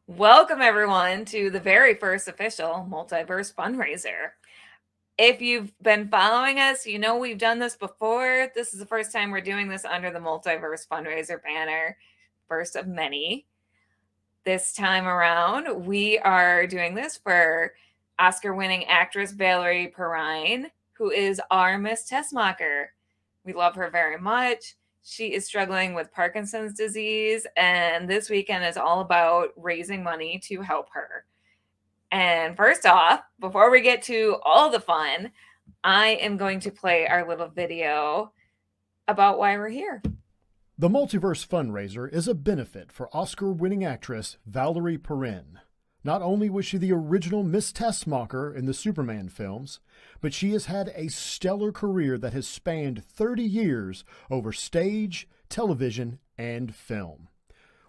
Welcome, everyone, to the very first official Multiverse Fundraiser. If you've been following us, you know we've done this before. This is the first time we're doing this under the Multiverse Fundraiser banner, first of many. This time around, we are doing this for Oscar-winning actress Valerie Perrin, who is our Miss Tessmacher. We love her very much. She is struggling with Parkinson's disease, and this weekend is all about raising money to help her. And first off, before we get to all the fun, I am going to play our little video about why we're here. The Multiverse Fundraiser is a benefit for Oscar-winning actress Valerie Perrin. Not only was she the original Miss Tessmacher in the Superman films, but she has had a stellar career that has spanned 30 years over stage, television, and film.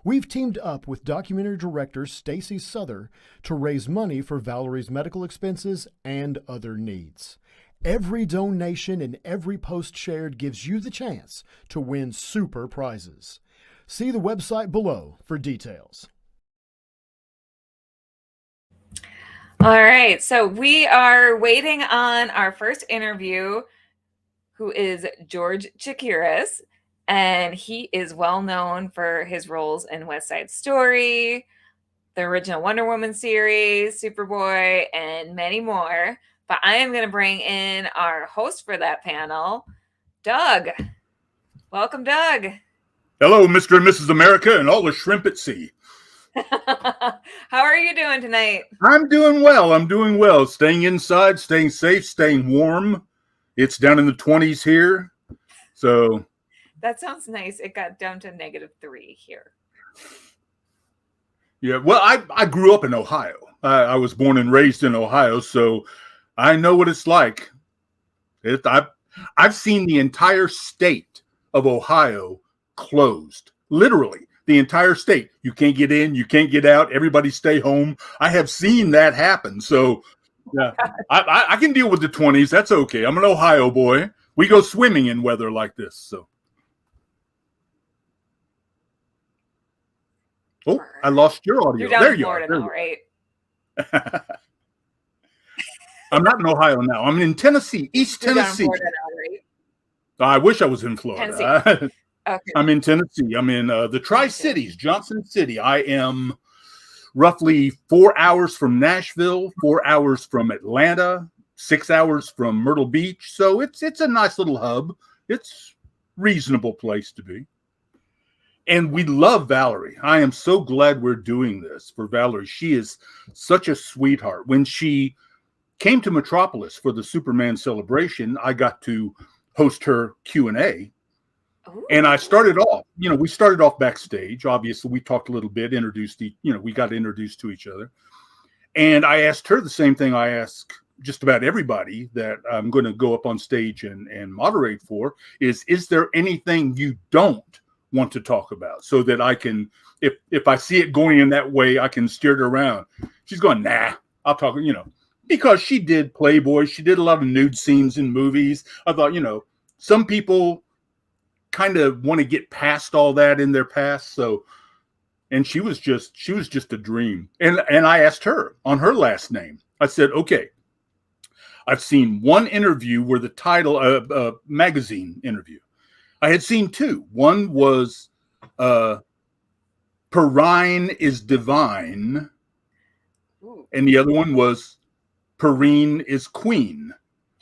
We've teamed up with documentary director Stacy Souther to raise money for Valerie's medical expenses and other needs. Every donation and every post shared gives you the chance to win super prizes. See the website below for details. All right, so we are waiting on our first interview, who is George Chakiras, and he is well known for his roles in West Side Story, the original Wonder Woman series, Superboy, and many more. But I am going to bring in our host for that panel, Doug. Welcome, Doug. Hello, Mr. and Mrs. America and all the shrimp at sea. How are you doing tonight? I'm doing well. Staying inside, staying safe, staying warm. It's down in the 20s here. So that sounds nice. It got down to -3 here. Yeah, well, I grew up in Ohio. I was born and raised in Ohio, so I know what it's like. I've seen the entire state of Ohio closed, literally. The entire state. You can't get in, you can't get out, everybody stay home. I have seen that happen. So yeah, I can deal with the 20s. That's okay. I'm an Ohio boy. We go swimming in weather like this. So oh, I lost your audio. You're down there in you Florida are. Now, right? I'm not in Ohio now. I'm in Tennessee, East Tennessee. You're down in Florida now, right? I wish I was in Florida. Okay. I'm in Tennessee. I'm in the Tri-Cities, Johnson City. I am roughly 4 hours from Nashville, 4 hours from Atlanta, 6 hours from Myrtle Beach. So it's a nice little hub. It's a reasonable place to be. And we love Valerie. I am so glad we're doing this for Valerie. She is such a sweetheart. When she came to Metropolis for the Superman celebration, I got to host her Q&A. And I started off, we started off backstage. Obviously, we talked a little bit, we got introduced to each other. And I asked her the same thing I ask just about everybody that I'm going to go up on stage and moderate for is there anything you don't want to talk about so that I can, if I see it going in that way, I can steer it around. She's going, nah, I'll talk, because she did Playboy. She did a lot of nude scenes in movies. I thought, some people kind of want to get past all that in their past. So, and she was just a dream. And I asked her on her last name. I said, okay, I've seen one interview where the title, a magazine interview. I had seen two. One was Perrine is Divine. Ooh. And the other one was Perrine is Queen.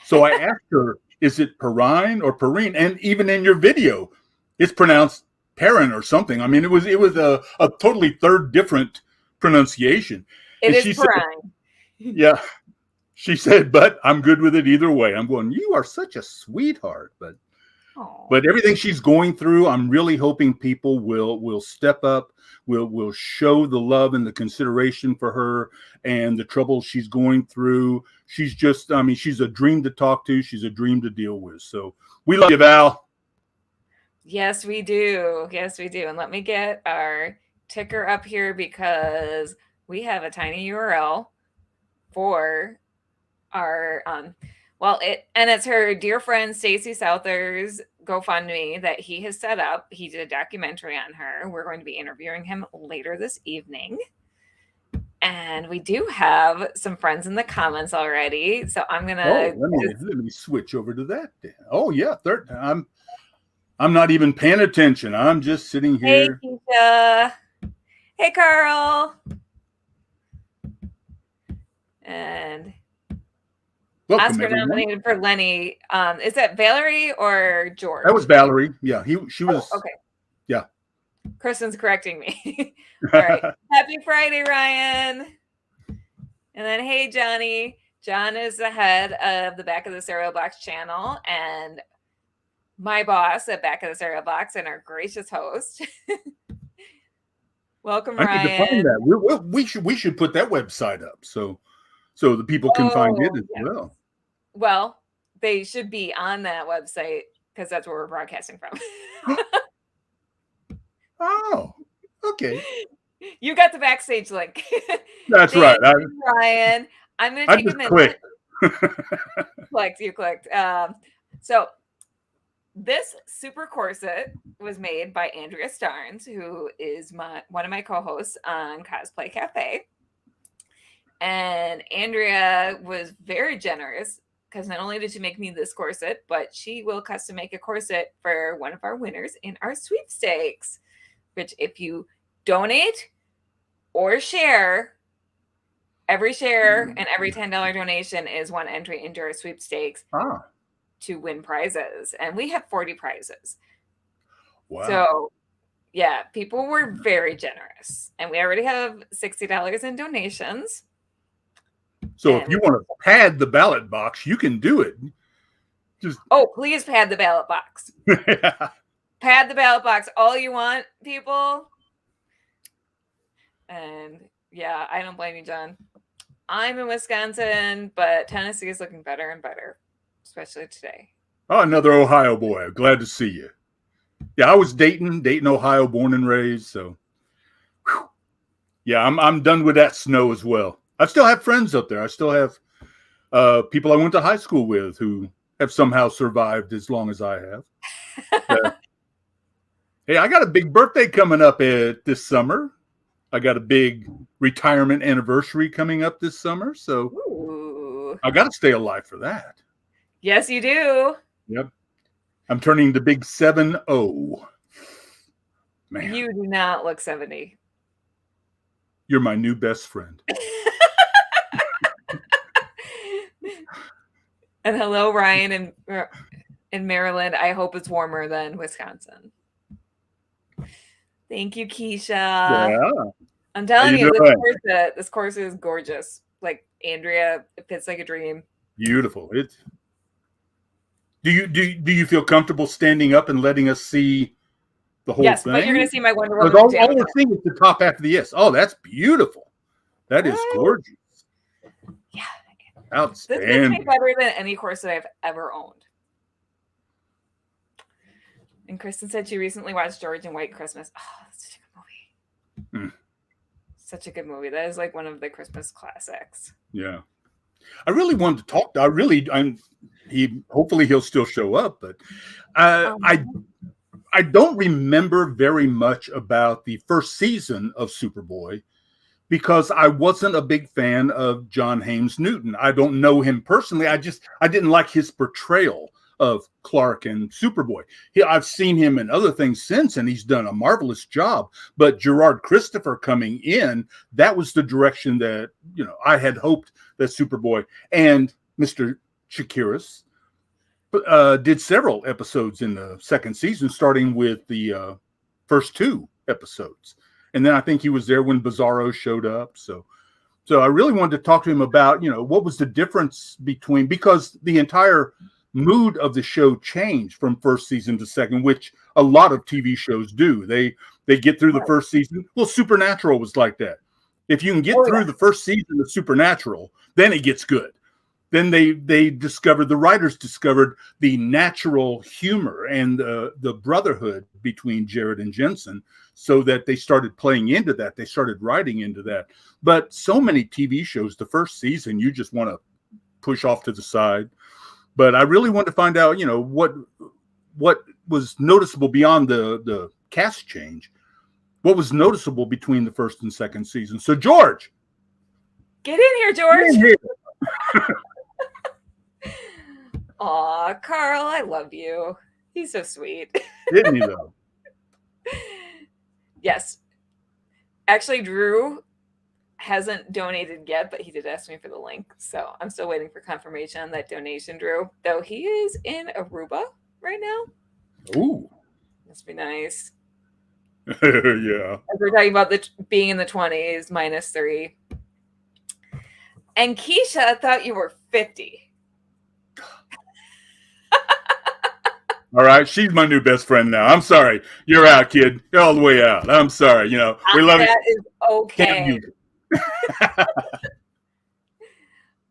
So I asked her, is it Perrine or Perrine? And even in your video, it's pronounced Perrin or something. I mean, it was a totally third different pronunciation. It is Perrine. Yeah. She said, but I'm good with it either way. I'm going, you are such a sweetheart. But everything she's going through, I'm really hoping people will step up, will show the love and the consideration for her and the trouble she's going through. She's just, she's a dream to talk to. She's a dream to deal with. So we love you, Val. Yes, we do. Yes, we do. And let me get our ticker up here because we have a tiny URL for our, it's her dear friend Stacy Souther's GoFundMe that he has set up. He did a documentary on her. We're going to be interviewing him later this evening. And we do have some friends in the comments already. So I'm going Oh, to let me switch over to that then. Oh yeah, I'm not even paying attention. I'm just sitting here. Hey, Keisha. Hey, Carl. And Welcome, Oscar everyone. nominated for Lenny. Is that Valerie or George? That was Valerie. Yeah, she was. Oh, okay. Yeah. Kristen's correcting me. All right. Happy Friday, Ryan. And then, hey, Johnny. John is the head of the Back of the Cereal Box channel and my boss at Back of the Cereal Box and our gracious host. Welcome, Ryan. I need to find that. We should put that website up so the people can find it as well. Well, they should be on that website because that's where we're broadcasting from. Oh, okay. You got the backstage link. That's right. Ryan. I'm going to take a minute. You clicked. So this super corset was made by Andrea Starnes, who is one of my co-hosts on Cosplay Cafe. And Andrea was very generous because not only did she make me this corset, but she will custom make a corset for one of our winners in our sweepstakes, which if you donate or share, every share and every $10 donation is one entry into our sweepstakes to win prizes. And we have 40 prizes. Wow. So yeah, people were very generous. And we already have $60 in donations. So if you want to pad the ballot box, you can do it. Please pad the ballot box. Pad the ballot box all you want, people. And yeah, I don't blame you, John. I'm in Wisconsin, but Tennessee is looking better and better, especially today. Oh, another Ohio boy. Glad to see you. Yeah, I was Dayton, Ohio, born and raised. So, whew. Yeah, I'm done with that snow as well. I still have friends up there. I still have people I went to high school with who have somehow survived as long as I have. Hey, I got a big birthday coming up this summer. I got a big retirement anniversary coming up this summer. So Ooh. I got to stay alive for that. Yes, you do. Yep. I'm turning the big 7-0. Man. You do not look 70. You're my new best friend. And hello, Ryan in Maryland. I hope it's warmer than Wisconsin. Thank you, Keisha. Yeah. I'm telling you, this course is gorgeous. Like Andrea, it fits like a dream. Beautiful. Do you feel comfortable standing up and letting us see the whole thing? Yes, but you're going to see my Wonder Woman. All we're seeing is the top half of the S. Oh, that's beautiful. That is gorgeous. Yeah. Outstanding. This fits me better than any course that I've ever owned. And Kristen said she recently watched George and White Christmas. Oh, that's such a good movie. Such a good movie. That is like one of the Christmas classics. Yeah. I really wanted to talk. Hopefully he'll still show up, but I don't remember very much about the first season of Superboy because I wasn't a big fan of John Haymes Newton. I don't know him personally. I didn't like his portrayal of Clark and Superboy. I've seen him in other things since, and he's done a marvelous job. But Gerard Christopher coming in, that was the direction that I had hoped that Superboy and Mr. Chakiras did several episodes in the second season, starting with the first two episodes. And then I think he was there when Bizarro showed up. So I really wanted to talk to him about, what was the difference because the entire mood of the show changed from first season to second, which a lot of TV shows do. They get through the first season. Well, Supernatural was like that. If you can get through the first season of Supernatural, then it gets good. Then the writers discovered the natural humor and the brotherhood between Jared and Jensen, so that they started playing into that. They started writing into that. But so many TV shows, the first season, you just want to push off to the side. But I really want to find out, what was noticeable beyond the cast change. What was noticeable between the first and second season? So, George, Get in here, George. In here. Aw, Carl, I love you. He's so sweet. Didn't he, though? Yes. Actually, Drew hasn't donated yet, but he did ask me for the link. So I'm still waiting for confirmation on that donation, Drew. Though he is in Aruba right now. Ooh. Must be nice. Yeah. As we're talking about being in the 20s, -3. And Keisha thought you were 50. All right, she's my new best friend now. I'm sorry. You're out, kid. You're all the way out. I'm sorry. You know, we love you. That is okay.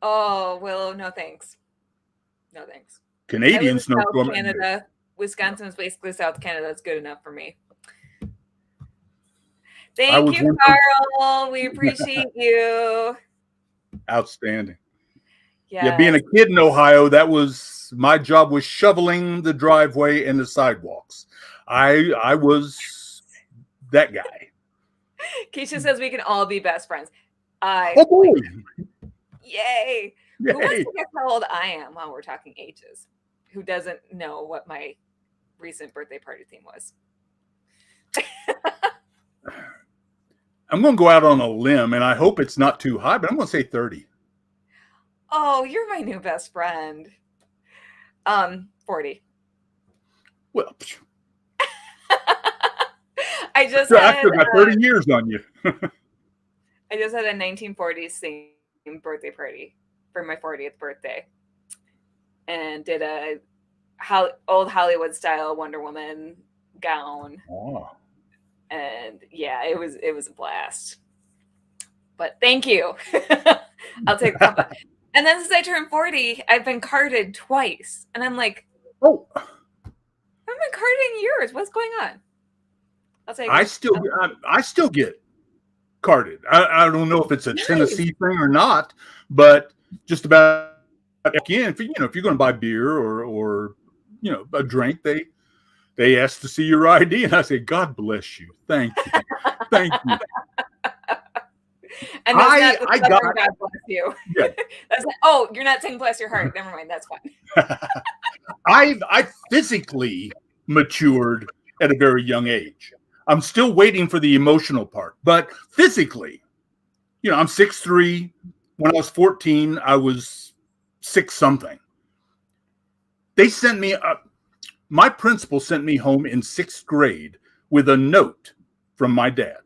Oh, Willow, no thanks. No thanks. Canadian South snowstorm. Canada. Wisconsin is basically South Canada. That's good enough for me. Thank you, Carl. We appreciate you. Outstanding. Yes. Yeah, being a kid in Ohio, that was my job was shoveling the driveway and the sidewalks. I was that guy. Keisha says we can all be best friends. Yay! Yay! Who wants to guess how old I am while we're talking ages? Who doesn't know what my recent birthday party theme was? I'm going to go out on a limb, and I hope it's not too high, but I'm going to say 30. Oh, you're my new best friend. 40. Well, I just I still got 30 years on you. I just had a 1940s themed birthday party for my 40th birthday, and did a old Hollywood style Wonder Woman gown. Oh. And yeah, it was a blast. But thank you. I'll take the And then since I turned 40, I've been carded twice. And I'm like, oh, I've been carding yours. What's going on? I'll take I still get carded. I don't know if it's a Tennessee thing or not, but just about again, if you're going to buy beer or a drink, they ask to see your ID, and I say, God bless you. Thank you. Thank you. And that's I got God bless you. Yeah. Oh, you're not saying bless your heart. Never mind. That's fine. I physically matured at a very young age. I'm still waiting for the emotional part, but physically, I'm 6'3". When I was 14, I was 6 something. They sent me my principal sent me home in 6th grade with a note for my dad,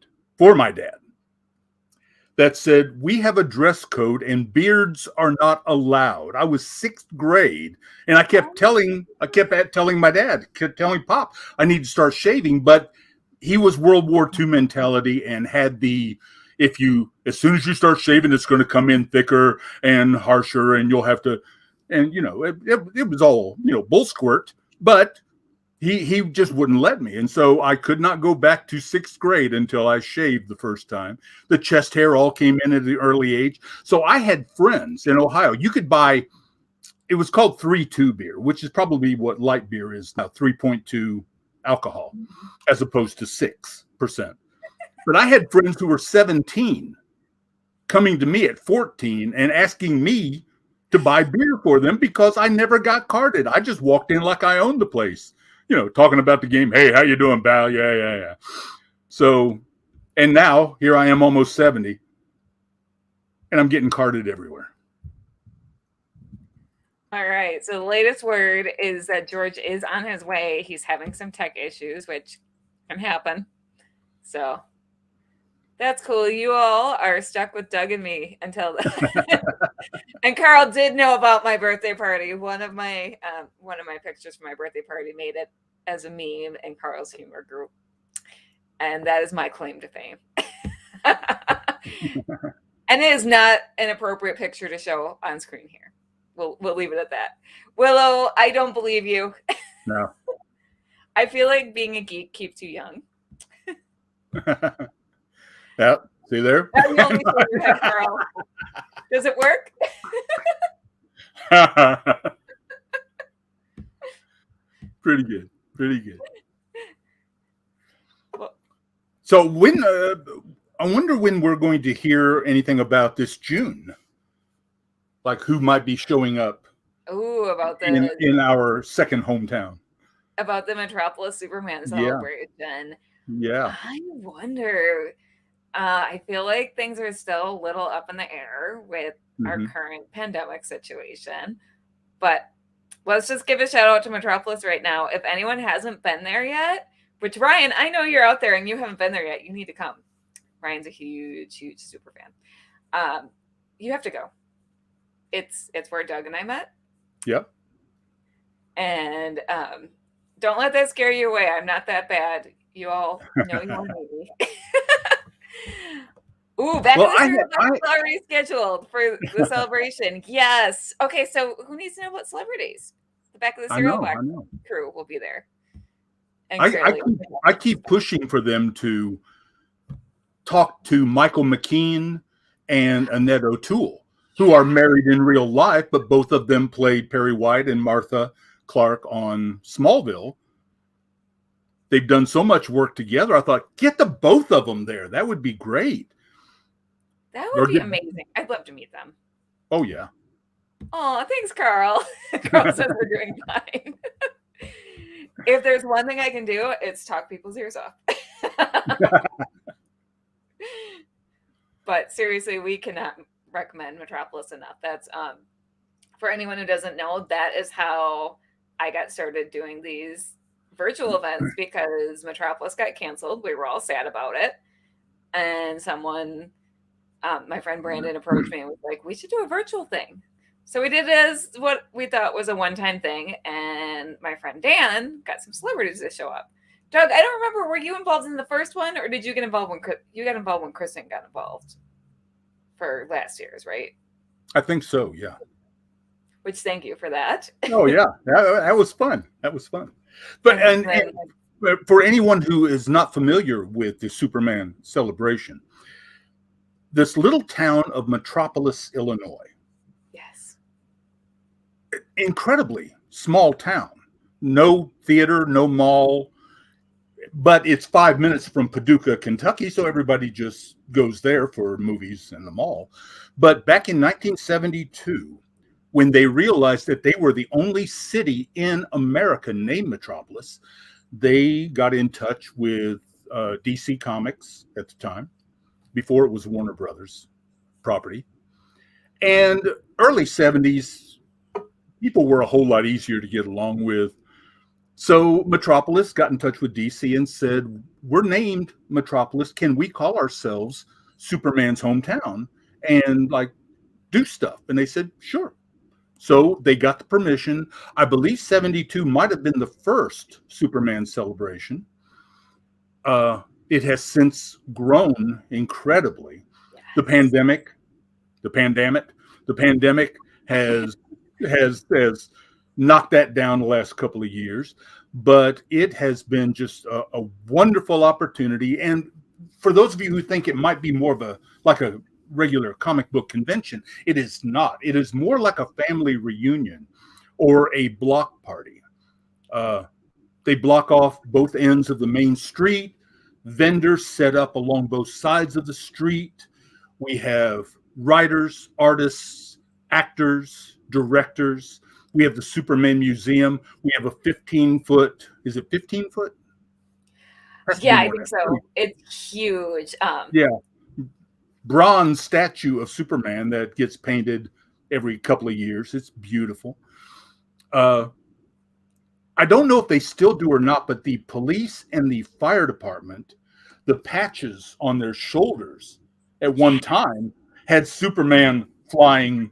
that said, we have a dress code and beards are not allowed. I was 6th grade, and I kept telling my dad, kept telling Pop, I need to start shaving, but he was World War II mentality and had as soon as you start shaving, it's going to come in thicker and harsher, and you'll have to, and it was all bull squirt. But he just wouldn't let me. And so I could not go back to 6th grade until I shaved the first time. The chest hair all came in at the early age. So I had friends in Ohio. You could buy, it was called 3.2 beer, which is probably what light beer is now, 3.2 alcohol, as opposed to 6%. But I had friends who were 17 coming to me at 14 and asking me to buy beer for them because I never got carded. I just walked in like I owned the place, talking about the game. Hey, how you doing, pal? Yeah. So, and now here I am almost 70 and I'm getting carded everywhere. All right. So the latest word is that George is on his way. He's having some tech issues, which can happen. So that's cool. You all are stuck with Doug and me until then. And Carl did know about my birthday party. One of my pictures from my birthday party made it as a meme in Carl's humor group, and that is my claim to fame. And it is not an appropriate picture to show on screen here. We'll leave it at that. Willow, I don't believe you. No. I feel like being a geek keeps you young. Yeah, see there? That's the only thing you have, Carl. Does it work? Pretty good. Well, so when I wonder when we're going to hear anything about this June, like who might be showing up. Ooh, about in our second hometown. About the Metropolis Superman Yeah. celebration. Yeah. I wonder. I feel like things are still a little up in the air with our current pandemic situation, but let's just give a shout out to Metropolis right now. If anyone hasn't been there yet, which Ryan, I know you're out there and you haven't been there yet, you need to come. Ryan's a huge super fan. You have to go. It's where Doug and I met. Yep. And don't let that scare you away. I'm not that bad. You all know you want me. Ooh, back of the cereal box already scheduled for the celebration. Yes. Okay, so who needs to know about celebrities? The back of the cereal box crew will be there. And I keep pushing for them to talk to Michael McKean and Annette O'Toole, who are married in real life, but both of them played Perry White and Martha Clark on Smallville. They've done so much work together. I thought, get the both of them there. That would be great. That would be amazing. I'd love to meet them. Oh, yeah. Oh, thanks, Carl. Carl says we're doing fine. If there's one thing I can do, it's talk people's ears off. But seriously, we cannot recommend Metropolis enough. That's for anyone who doesn't know, that is how I got started doing these virtual events, because Metropolis got canceled. We were all sad about it. And someone, my friend Brandon, approached me and was like, we should do a virtual thing. So we did it as what we thought was a one-time thing. And my friend Dan got some celebrities to show up. Doug, I don't remember, were you involved in the first one, or did you get involved when you got involved when Kristen got involved for last year's, right? I think so, yeah. Which, thank you for that. Oh, yeah. That was fun. That was fun. But and for anyone who is not familiar with the Superman celebration, this little town of Metropolis, Illinois. Yes. Incredibly small town. No theater, no mall, but it's 5 minutes from Paducah, Kentucky, so everybody just goes there for movies and the mall. But back in 1972, when they realized that they were the only city in America named Metropolis, they got in touch with DC Comics at the time, before it was Warner Brothers property. And early 70s, people were a whole lot easier to get along with. So Metropolis got in touch with DC and said, we're named Metropolis. Can we call ourselves Superman's hometown and like do stuff? And they said, sure. So they got the permission. I believe 72 might have been the first Superman celebration. It has since grown incredibly. Yes. The pandemic has knocked that down the last couple of years, but it has been just a wonderful opportunity. And for those of you who think it might be more of a regular comic book convention, it is not. It is more like a family reunion or a block party. They block off both ends of the main street. Vendors set up along both sides of the street. We have writers, artists, actors, directors. We have the Superman Museum. We have a 15-foot, is it 15 foot? Yeah, I think so. It's huge. Yeah. Bronze statue of Superman that gets painted every couple of years. It's beautiful. I don't know if they still do or not, but the police and the fire department, the patches on their shoulders at one time had Superman flying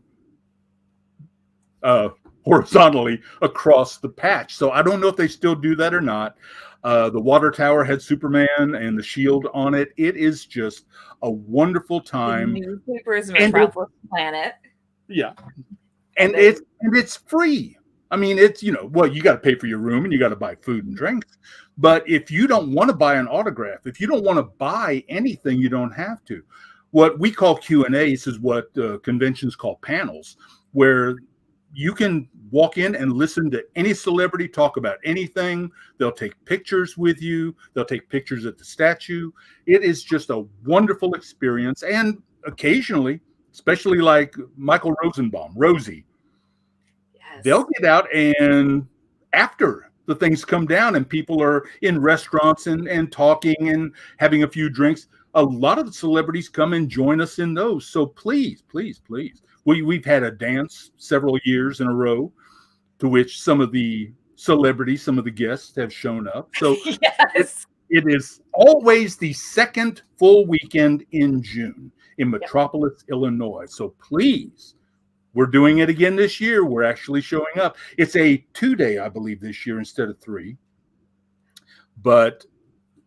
horizontally across the patch. So I don't know if they still do that or not. The water tower had Superman and the shield on it. It is just a wonderful time. The newspapers, Metropolis Planet. Yeah. And it's free. I mean, it's, you got to pay for your room and you got to buy food and drinks. But if you don't want to buy an autograph, if you don't want to buy anything, you don't have to. What we call Q&As is what conventions call panels, where you can walk in and listen to any celebrity talk about anything. They'll take pictures with you. They'll take pictures at the statue. It is just a wonderful experience. And occasionally, especially like Michael Rosenbaum, Rosie, they'll get out, and after the things come down and people are in restaurants and talking and having a few drinks, a lot of the celebrities come and join us in those. So please, please, please. We've had a dance several years in a row to which some of the celebrities, some of the guests have shown up. So Yes. it is always the second full weekend in June in Metropolis, Illinois. So please, we're doing it again this year. We're actually showing up. It's a 2-day, I believe, this year instead of 3. But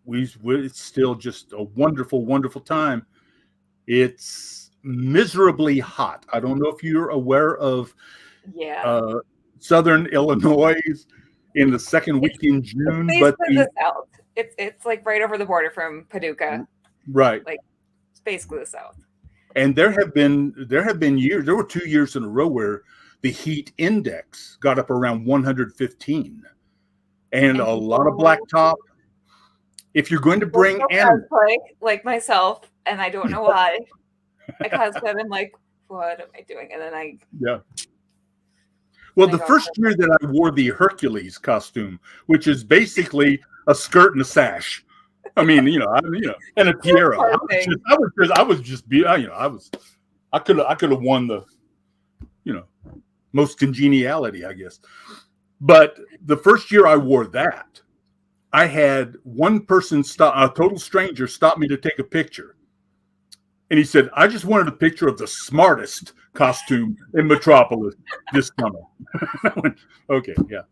it's still just a wonderful, wonderful time. It's miserably hot. I don't know if you're aware of Southern Illinois in the second week in June. But the South. It's like right over the border from Paducah. Right. Like it's basically the South. And there have been years, there were 2 years in a row where the heat index got up around 115. And a lot of blacktop. If you're going to bring animals, like myself, and I don't know why, I cosplay. I'm like, what am I doing? And then Well, the first year that I wore the Hercules costume, which is basically a skirt and a sash. I mean, and a tiara. I could have won the, most congeniality, I guess. But the first year I wore that, I had one person a total stranger, stop me to take a picture. And he said, I just wanted a picture of the smartest costume in Metropolis this summer. I went, okay, yeah.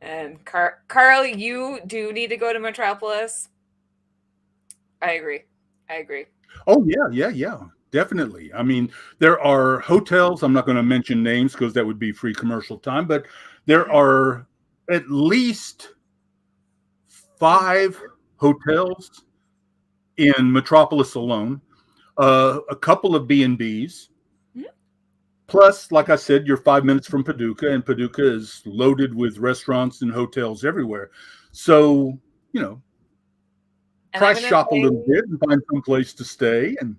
And Carl, you do need to go to Metropolis. I agree. Oh, yeah. Definitely. I mean, there are hotels. I'm not going to mention names because that would be free commercial time, but there are at least 5 hotels in Metropolis alone, a couple of B&Bs. Plus, like I said, you're 5 minutes from Paducah, and Paducah is loaded with restaurants and hotels everywhere. So, price shop a little bit and find some place to stay. And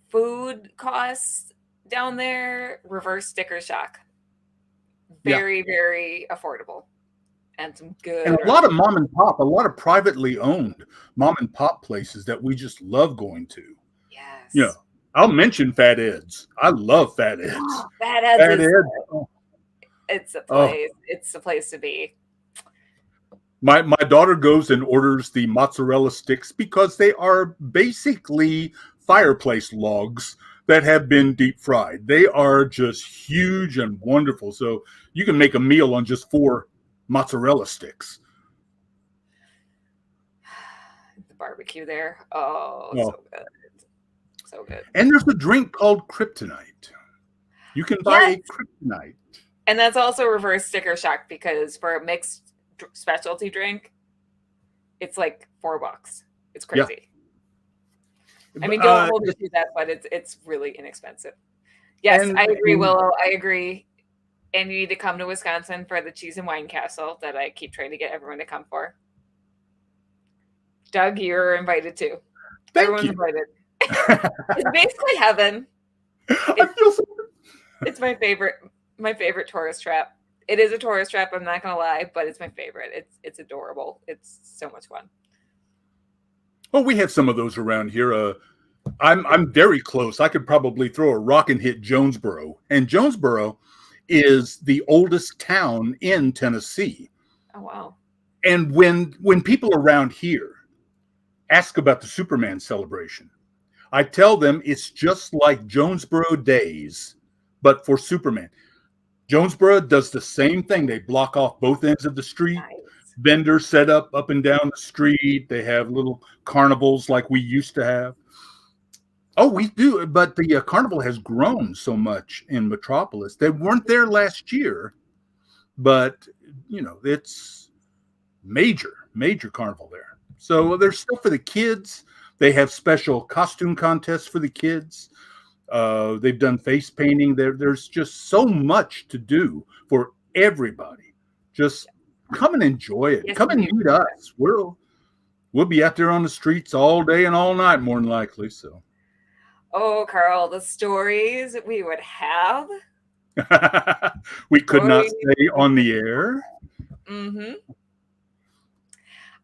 food costs down there, reverse sticker shock. Very, very affordable. And some good. And a lot of mom and pop, a lot of privately owned mom and pop places that we just love going to. Yes. I'll mention Fat Ed's. I love Fat Ed's. Fat Ed's. It's a place. It's a place to be. My daughter goes and orders the mozzarella sticks because they are basically fireplace logs that have been deep fried. They are just huge and wonderful. So you can make a meal on just 4 mozzarella sticks. The barbecue there. So good. So good. And there's a drink called Kryptonite. You can buy a Kryptonite. And that's also reverse sticker shock because for a mixed specialty drink, it's like $4. It's crazy. Yeah. I mean, don't hold me to that, but it's really inexpensive. Yes, I agree, Willow. I agree. And you need to come to Wisconsin for the Cheese and Wine Castle that I keep trying to get everyone to come for. Doug, you're invited too. Everyone's invited. It's basically heaven. It's my favorite tourist trap. It is a tourist trap, I'm not gonna lie, but it's my favorite. It's adorable. It's so much fun. Well, we have some of those around here. I'm very close. I could probably throw a rock and hit Jonesboro. And Jonesboro is the oldest town in Tennessee. Oh wow. And when people around here ask about the Superman celebration, I tell them it's just like Jonesboro Days, but for Superman. Jonesboro does the same thing. They block off both ends of the street. Nice. Vendors set up and down the street. They have little carnivals like we used to have. Oh, we do. But the carnival has grown so much in Metropolis. They weren't there last year, but, it's major carnival there. So there's stuff for the kids. They have special costume contests for the kids. They've done face painting. There's just so much to do for everybody. Just come and enjoy it. Yes, Come and indeed. meet us. We'll be out there on the streets all day and all night, more than likely. So, Oh, Carl, the stories we would have. we could not stay on the air. Mm-hmm.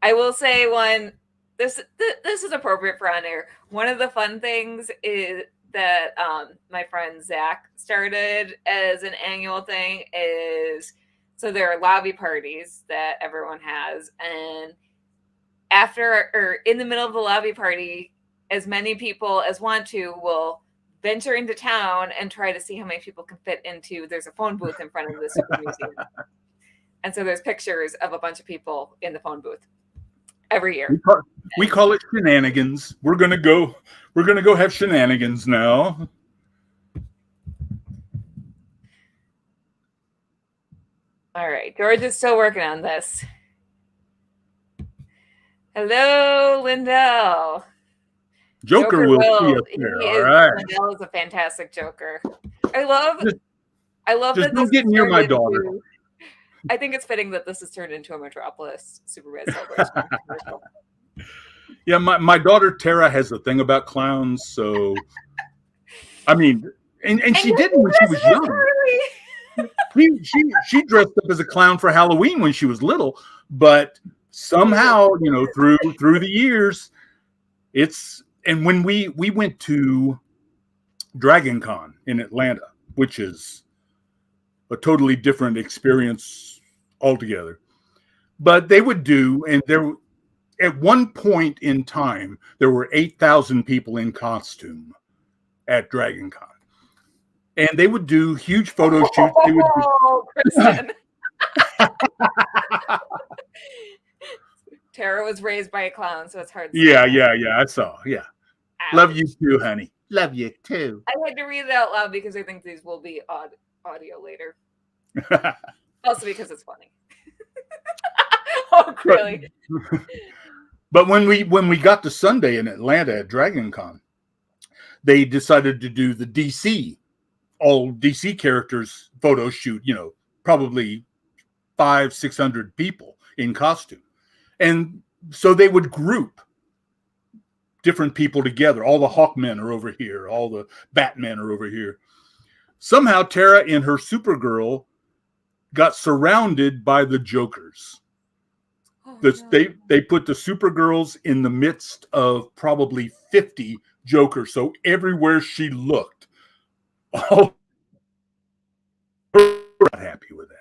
I will say this is appropriate for on air. One of the fun things is that my friend Zach started as an annual thing is, so there are lobby parties that everyone has, and after or in the middle of the lobby party, as many people as want to will venture into town and try to see how many people can fit into. There's a phone booth in front of the Super Museum, and so there's pictures of a bunch of people in the phone booth every year. We call it shenanigans. We're gonna go have shenanigans now. All right, George is still working on this. Hello, Lindell. Joker will be up there. All right. Lindell is a fantastic Joker. I love just that don't get near my daughter. I think it's fitting that this has turned into a Metropolis Superman celebration commercial. Yeah, my daughter Tara has a thing about clowns, so I mean, and she didn't when she was young. She dressed up as a clown for Halloween when she was little, but somehow, through the years, and when we went to Dragon Con in Atlanta, which is a totally different experience altogether. But they would do, and at one point in time, there were 8,000 people in costume at Dragon Con. And they would do huge photo shoots. Kristen. Tara was raised by a clown, so it's hard to Yeah, I saw. Yeah. Ouch. Love you too, honey. Love you too. I had to read it out loud because I think these will be audio later. Also because it's funny. Oh, really? But when we got to Sunday in Atlanta at Dragon Con, they decided to do the all DC characters photo shoot, probably 500-600 people in costume. And so they would group different people together. All the Hawkmen are over here. All the Batmen are over here. Somehow Tara in her Supergirl got surrounded by the Jokers. They put the Supergirls in the midst of probably 50 Jokers. So everywhere she looked, all not happy with that.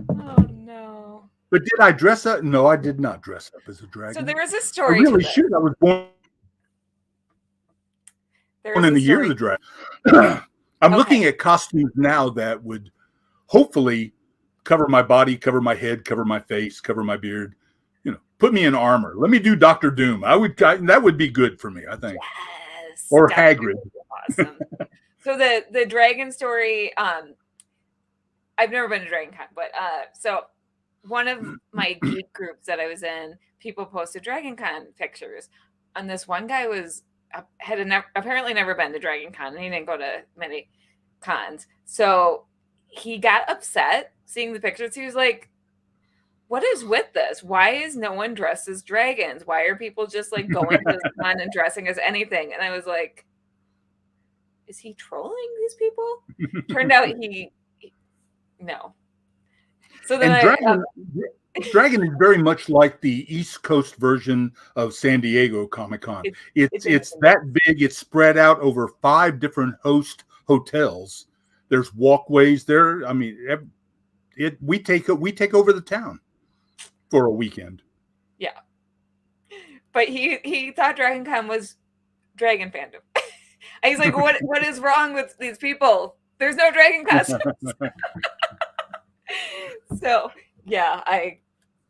Oh no. But did I dress up? No, I did not dress up as a dragon. So there was a story. I really should. I was born in the year of the dragon. I'm looking at costumes now that would hopefully cover my body, cover my head, cover my face, cover my beard. Put me in armor. Let me do Dr. Doom. That would be good for me, I think. Yes. Or Hagrid. Awesome. So the dragon story. I've never been to Dragon Con, but so one of my geek groups that I was in, people posted Dragon Con pictures, and this one guy had apparently never been to Dragon Con, and he didn't go to many cons. So he got upset seeing the pictures. He was like, what is with this? Why is no one dressed as dragons? Why are people just like going to this con and dressing as anything? And I was like, is he trolling these people? Turned out no. So then Dragon is very much like the East Coast version of San Diego Comic-Con. It's that big. It's spread out over 5 different host hotels. There's walkways there. I mean, we take over the town for a weekend. Yeah. But he thought Dragon Con was Dragon Fandom. And he's like, what is wrong with these people? There's no Dragon costumes. So yeah, I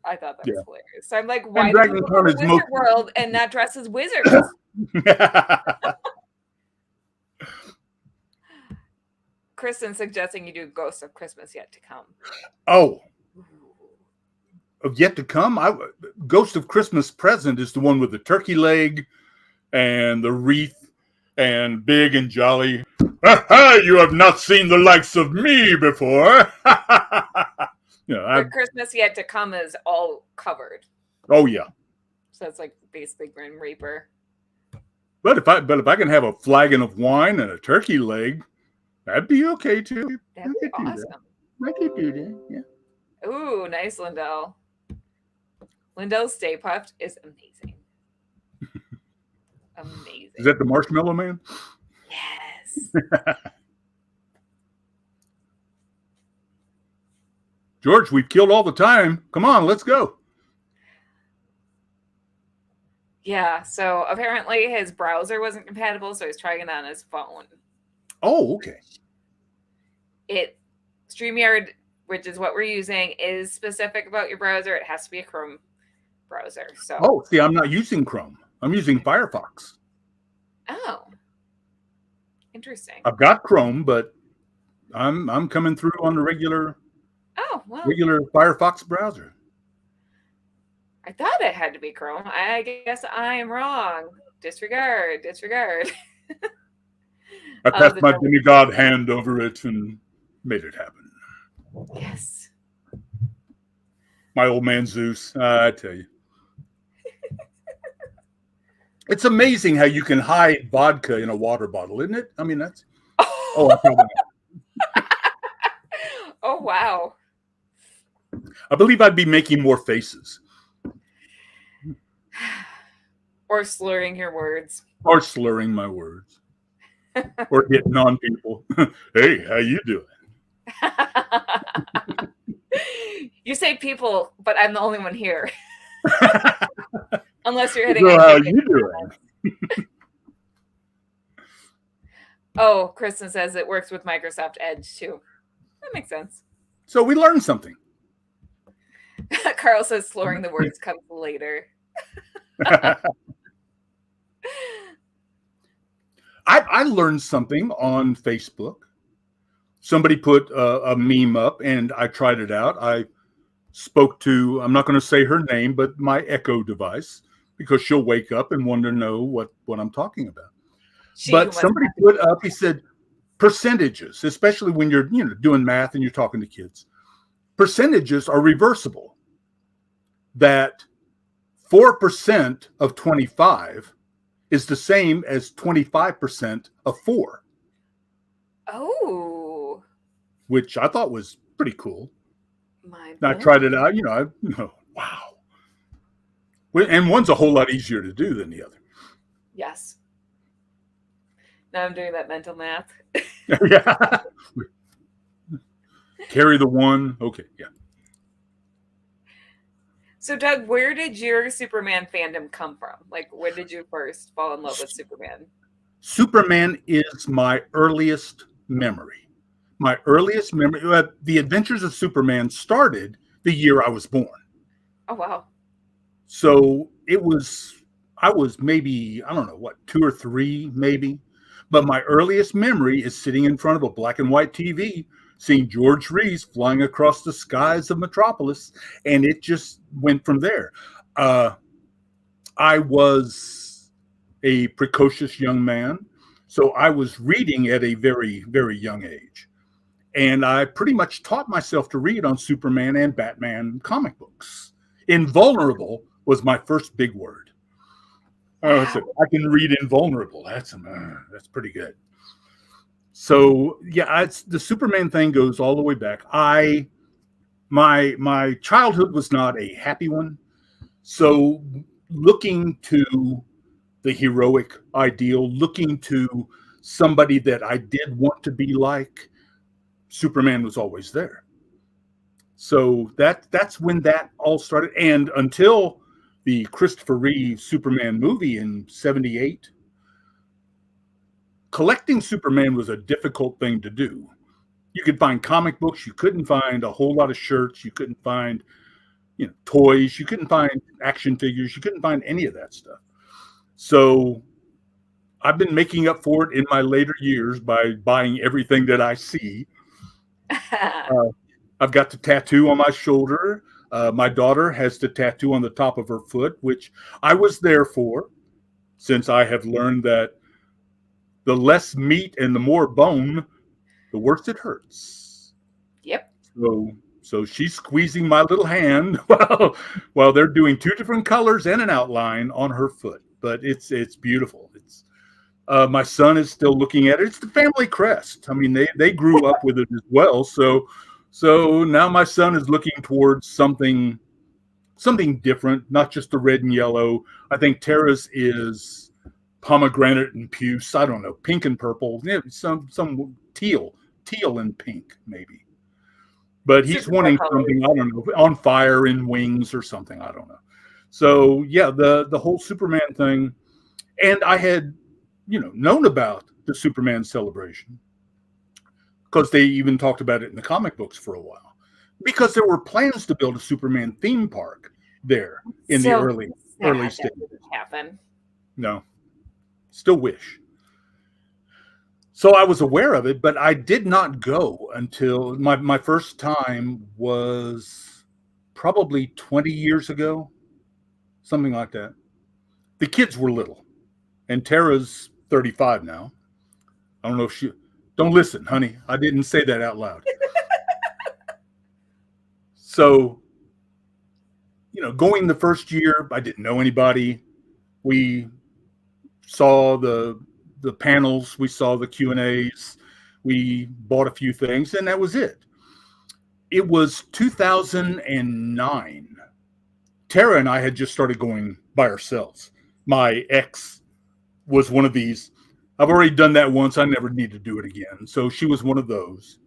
thought that was hilarious. So I'm like, why do you go to Wizard World and not dress as wizards? Kristen suggesting you do Ghost of Christmas Yet to Come. Oh, of Yet to Come? Ghost of Christmas Present is the one with the turkey leg and the wreath and big and jolly. You have not seen the likes of me before. For Christmas yet to come is all covered. Oh yeah. So it's like basically Grim Reaper. But if I can have a flagon of wine and a turkey leg, that'd be okay too. That'd be awesome. I could do that. Yeah. Ooh, nice, Lindell. Lindell's Stay Puft is amazing. Amazing. Is that the Marshmallow Man? Yes. George, we've killed all the time. Come on, let's go. Yeah, so apparently his browser wasn't compatible, so he's trying it on his phone. Oh, okay. StreamYard, which is what we're using, is specific about your browser. It has to be a Chrome browser. So. Oh, see, I'm not using Chrome. I'm using Firefox. Oh, interesting. I've got Chrome, but I'm coming through on the regular Firefox browser. I thought it had to be Chrome. I guess I am wrong. Disregard. I passed my demigod hand over it and made it happen. Yes. My old man Zeus, I tell you. It's amazing how you can hide vodka in a water bottle, isn't it? I mean, that's... Oh, I probably... Oh, wow. I believe I'd be making more faces. Or slurring your words. Or slurring my words. Or hitting on people. Hey, how you doing? You say people, but I'm the only one here. Unless you're hitting. So how you doing? Oh, Kristen says it works with Microsoft Edge too. That makes sense. So we learned something. Carl says slurring the words comes later. I learned something on Facebook. Somebody put a meme up and I tried it out. I spoke to, I'm not going to say her name, but my Echo device, because she'll wake up and want to know what I'm talking about. But somebody put up, he said, percentages, especially when you're doing math and you're talking to kids, percentages are reversible. That 4% of 25 is the same as 25% of 4. Oh. Which I thought was pretty cool. I tried it out, wow. And one's a whole lot easier to do than the other. Yes. Now I'm doing that mental math. Yeah. Carry the one. Okay, yeah. So, Doug, where did your Superman fandom come from? Like, when did you first fall in love with Superman? Superman is my earliest memory. My earliest memory. The Adventures of Superman started the year I was born. Oh, wow. So I was maybe, I don't know, 2 or 3 maybe. But my earliest memory is sitting in front of a black and white TV, seeing George Reeves flying across the skies of Metropolis, and it just went from there. I was a precocious young man, so I was reading at a very, very young age. And I pretty much taught myself to read on Superman and Batman comic books. Invulnerable was my first big word. So I can read invulnerable. That's pretty good. So yeah, the Superman thing goes all the way back. My childhood was not a happy one. So looking to the heroic ideal, looking to somebody that I did want to be like, Superman was always there. So that's when that all started. And until the Christopher Reeve Superman movie in 1978, collecting Superman was a difficult thing to do. You could find comic books. You couldn't find a whole lot of shirts. You couldn't find, toys. You couldn't find action figures. You couldn't find any of that stuff. So I've been making up for it in my later years by buying everything that I see. I've got the tattoo on my shoulder. My daughter has the tattoo on the top of her foot, which I was there for, since I have learned that the less meat and the more bone, the worse it hurts. Yep. So she's squeezing my little hand while they're doing two different colors and an outline on her foot. But it's beautiful. It's my son is still looking at it. It's the family crest. I mean, they grew up with it as well. So now my son is looking towards something different, not just the red and yellow. I think Tara's is pomegranate and puce. I don't know, pink and purple. Yeah, some teal and pink maybe. But he's wanting something, I don't know, on fire and wings or something. I don't know. So yeah, the whole Superman thing, and I had, known about the Superman celebration because they even talked about it in the comic books for a while, because there were plans to build a Superman theme park there in the early stages. Happen. No, still wish. So I was aware of it, but I did not go until my first time was probably 20 years ago, something like that. The kids were little, and Tara's 35 now. I don't know if don't listen, honey. I didn't say that out loud. So, going the first year, I didn't know anybody. We saw the panels, we saw the Q&As, we bought a few things, and that was it. It was 2009. Tara and I had just started going by ourselves. My ex was one of these. I've already done that once. I never need to do it again. So she was one of those.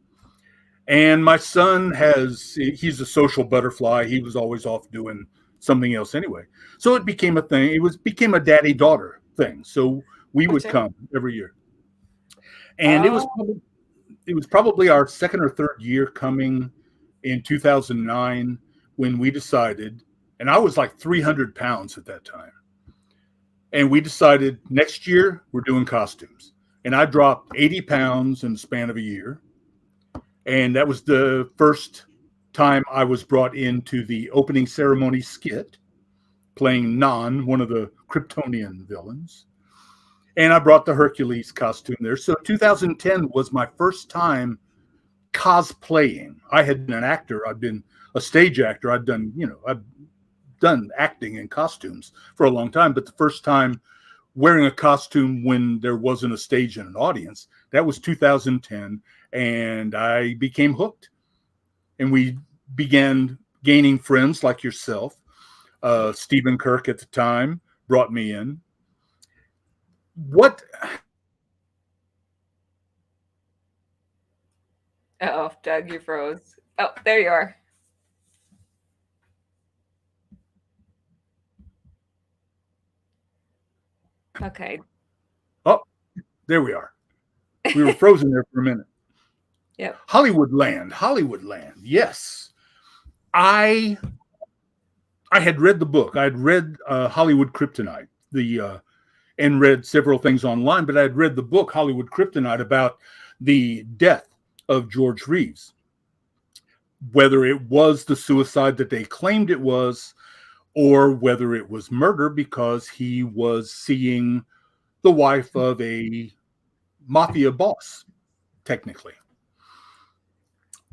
And my son he's a social butterfly. He was always off doing something else anyway. So it became a thing. It became a daddy-daughter thing. So we would come every year. And it was probably our second or third year coming in 2009 when we decided, and I was like 300 pounds at that time. And we decided next year we're doing costumes. And I dropped 80 pounds in the span of a year. And that was the first time I was brought into the opening ceremony skit, playing Non, one of the Kryptonian villains. And I brought the Hercules costume there. So 2010 was my first time cosplaying. I had been an actor. I've been a stage actor. I've done acting in costumes for a long time. But the first time wearing a costume when there wasn't a stage and an audience, that was 2010. And I became hooked. And we began gaining friends like yourself. Stephen Kirk at the time brought me in. What? Uh-oh, Doug, you froze. Oh, there you are. Okay. Oh, there we are. We were frozen there for a minute. Yep. Hollywoodland. Yes. I had read the book. I had read Hollywood Kryptonite, and read several things online, but I had read the book Hollywood Kryptonite about the death of George Reeves. Whether it was the suicide that they claimed it was, or whether it was murder because he was seeing the wife of a mafia boss, technically.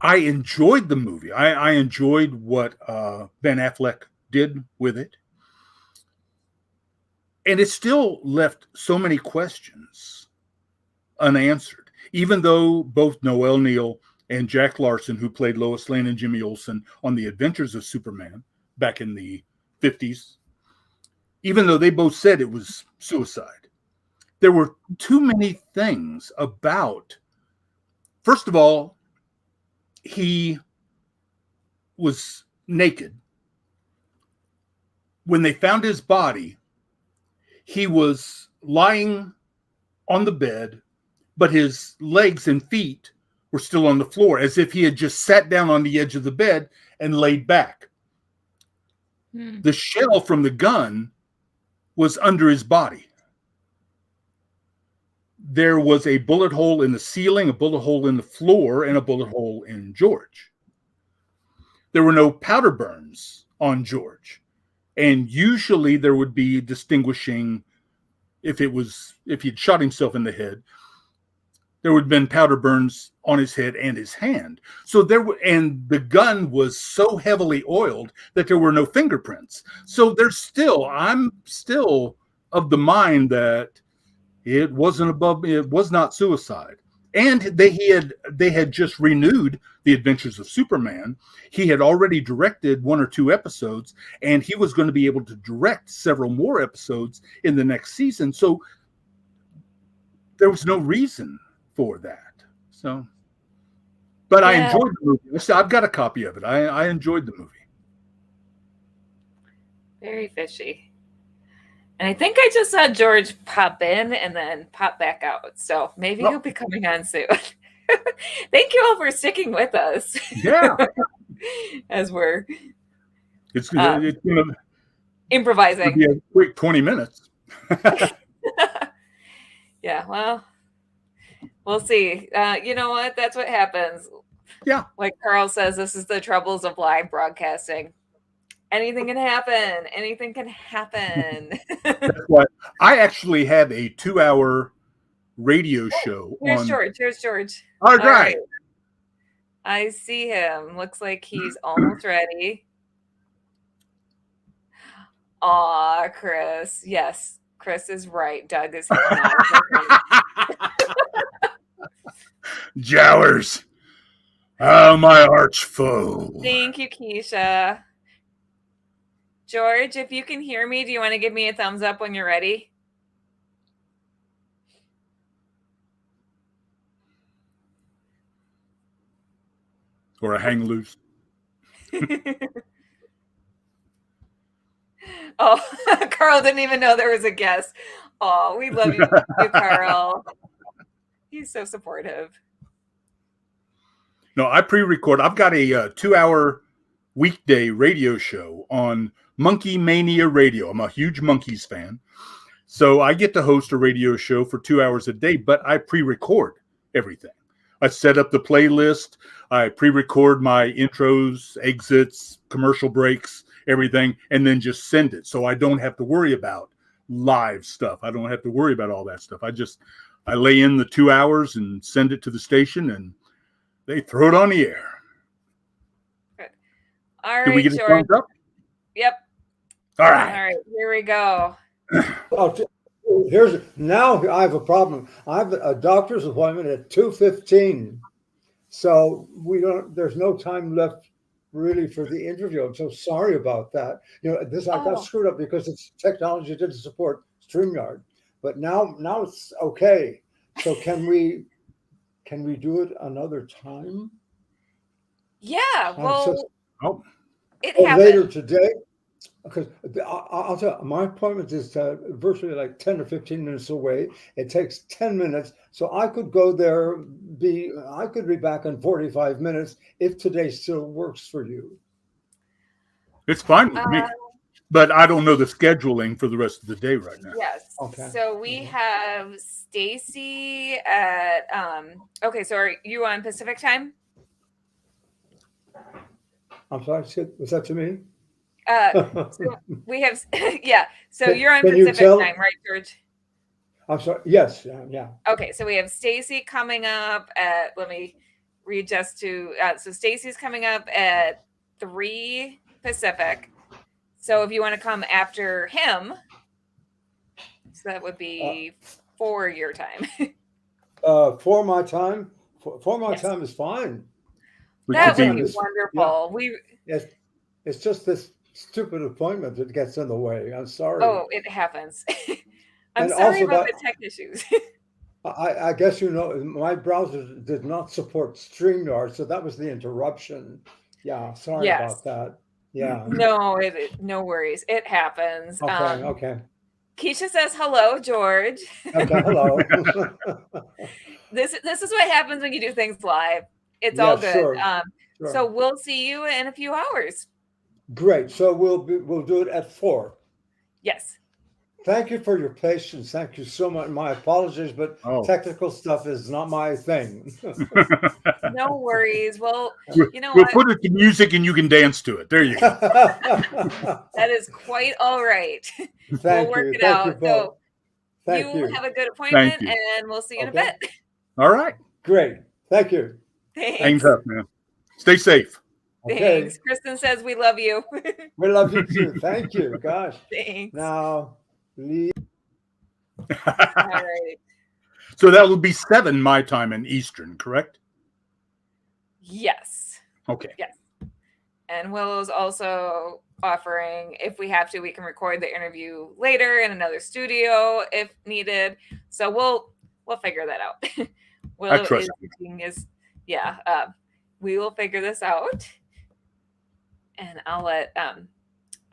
I enjoyed the movie. I enjoyed what Ben Affleck did with it. And it still left so many questions unanswered, even though both Noel Neill and Jack Larson, who played Lois Lane and Jimmy Olsen on The Adventures of Superman back in the 50s, even though they both said it was suicide, there were too many things about, first of all, he was naked. When they found his body, he was lying on the bed, but his legs and feet were still on the floor, as if he had just sat down on the edge of the bed and laid back. The shell from the gun was under his body. There was a bullet hole in the ceiling, a bullet hole in the floor, and a bullet hole in George. There were no powder burns on George. And usually there would be distinguishing if he'd shot himself in the head, there would have been powder burns on his head and his hand. So and the gun was so heavily oiled that there were no fingerprints. So I'm still of the mind that it was not suicide. And they had just renewed The Adventures of Superman. He had already directed 1 or 2 episodes, and he was going to be able to direct several more episodes in the next season. So there was no reason for that. So, but I enjoyed the movie. I've got a copy of it. I enjoyed the movie. Very fishy. And I think I just saw George pop in and then pop back out. So maybe he'll be coming on soon. Thank you all for sticking with us. Yeah. As we're it's improvising. It'll be a quick 20 minutes. Yeah, well, we'll see. You know what? That's what happens. Yeah. Like Carl says, this is the troubles of live broadcasting. Anything can happen. Anything can happen. That's why I actually have a 2-hour radio show. Here's George. Here's George. All right. I see him. Looks like he's almost ready. Aw, Chris. Yes, Chris is right. Doug is Jowers. Oh, my arch foe. Thank you, Keisha. George, if you can hear me, do you want to give me a thumbs up when you're ready? Or a hang loose. Oh, Carl didn't even know there was a guest. Oh, we love you, Carl. He's so supportive. No, I pre-record. I've got a 2-hour weekday radio show on Monkey Mania Radio. I'm a huge Monkeys fan. So I get to host a radio show for 2 hours a day, but I pre-record everything. I set up the playlist. I pre-record my intros, exits, commercial breaks, everything, and then just send it. So I don't have to worry about live stuff. I don't have to worry about all that stuff. I lay in the 2 hours and send it to the station, and they throw it on the air. Good. All right, Did we get a thumbs up? Yep. All right. All right, here we go. Now I have a problem. I have a doctor's appointment at 2:15, so there's no time left really for the interview. I'm so sorry about that. I got screwed up because it's technology didn't support StreamYard, but now it's okay. So can we do it another time? Yeah. Well, it later happened today. Because I'll tell you, my appointment is virtually like 10 or 15 minutes away. It takes 10 minutes. So I could go there, I could be back in 45 minutes if today still works for you. It's fine with me. But I don't know the scheduling for the rest of the day right now. Yes. Okay. So we have Stacy at okay, so are you on Pacific time? I'm sorry, was that to me? So we have yeah. So you're on Pacific time, right, George? I'm sorry. Yes. Yeah. Okay, so we have Stacy coming up at. Let me readjust to. So Stacy's coming up at 3 Pacific. So if you want to come after him, so that would be 4 your time. 4 my time. 4 my time is fine. That would be wonderful. Yeah. It's just this stupid appointment that gets in the way. I'm sorry. Oh, it happens. I'm sorry about the tech issues. I guess my browser did not support StreamYard, so that was the interruption. Yeah, sorry about that. Yeah. No, no worries. It happens. Okay. Keisha says hello, George. Okay, hello. This is what happens when you do things live. It's all good. Sure. So we'll see you in a few hours. Great. So we'll do it at 4. Yes. Thank you for your patience. Thank you so much. My apologies, but technical stuff is not my thing. No worries. Well, we'll put it to music and you can dance to it. There you go. That is quite all right. We'll work it out. So Thank you. have a good Thank appointment, you. and we'll see you in a Okay. bit. All right. Great. Thank you. Thanks. Hang tough, man. Stay safe. Okay. Thanks. Kristen says we love you. We love you too. Thank you. Gosh. Thanks. Now, leave. All right. So that would be 7 my time in Eastern, correct? Yes. Okay. Yes. And Willow's also offering, if we have to, we can record the interview later in another studio if needed. So we'll figure that out. Willow trust we will figure this out. And I'll let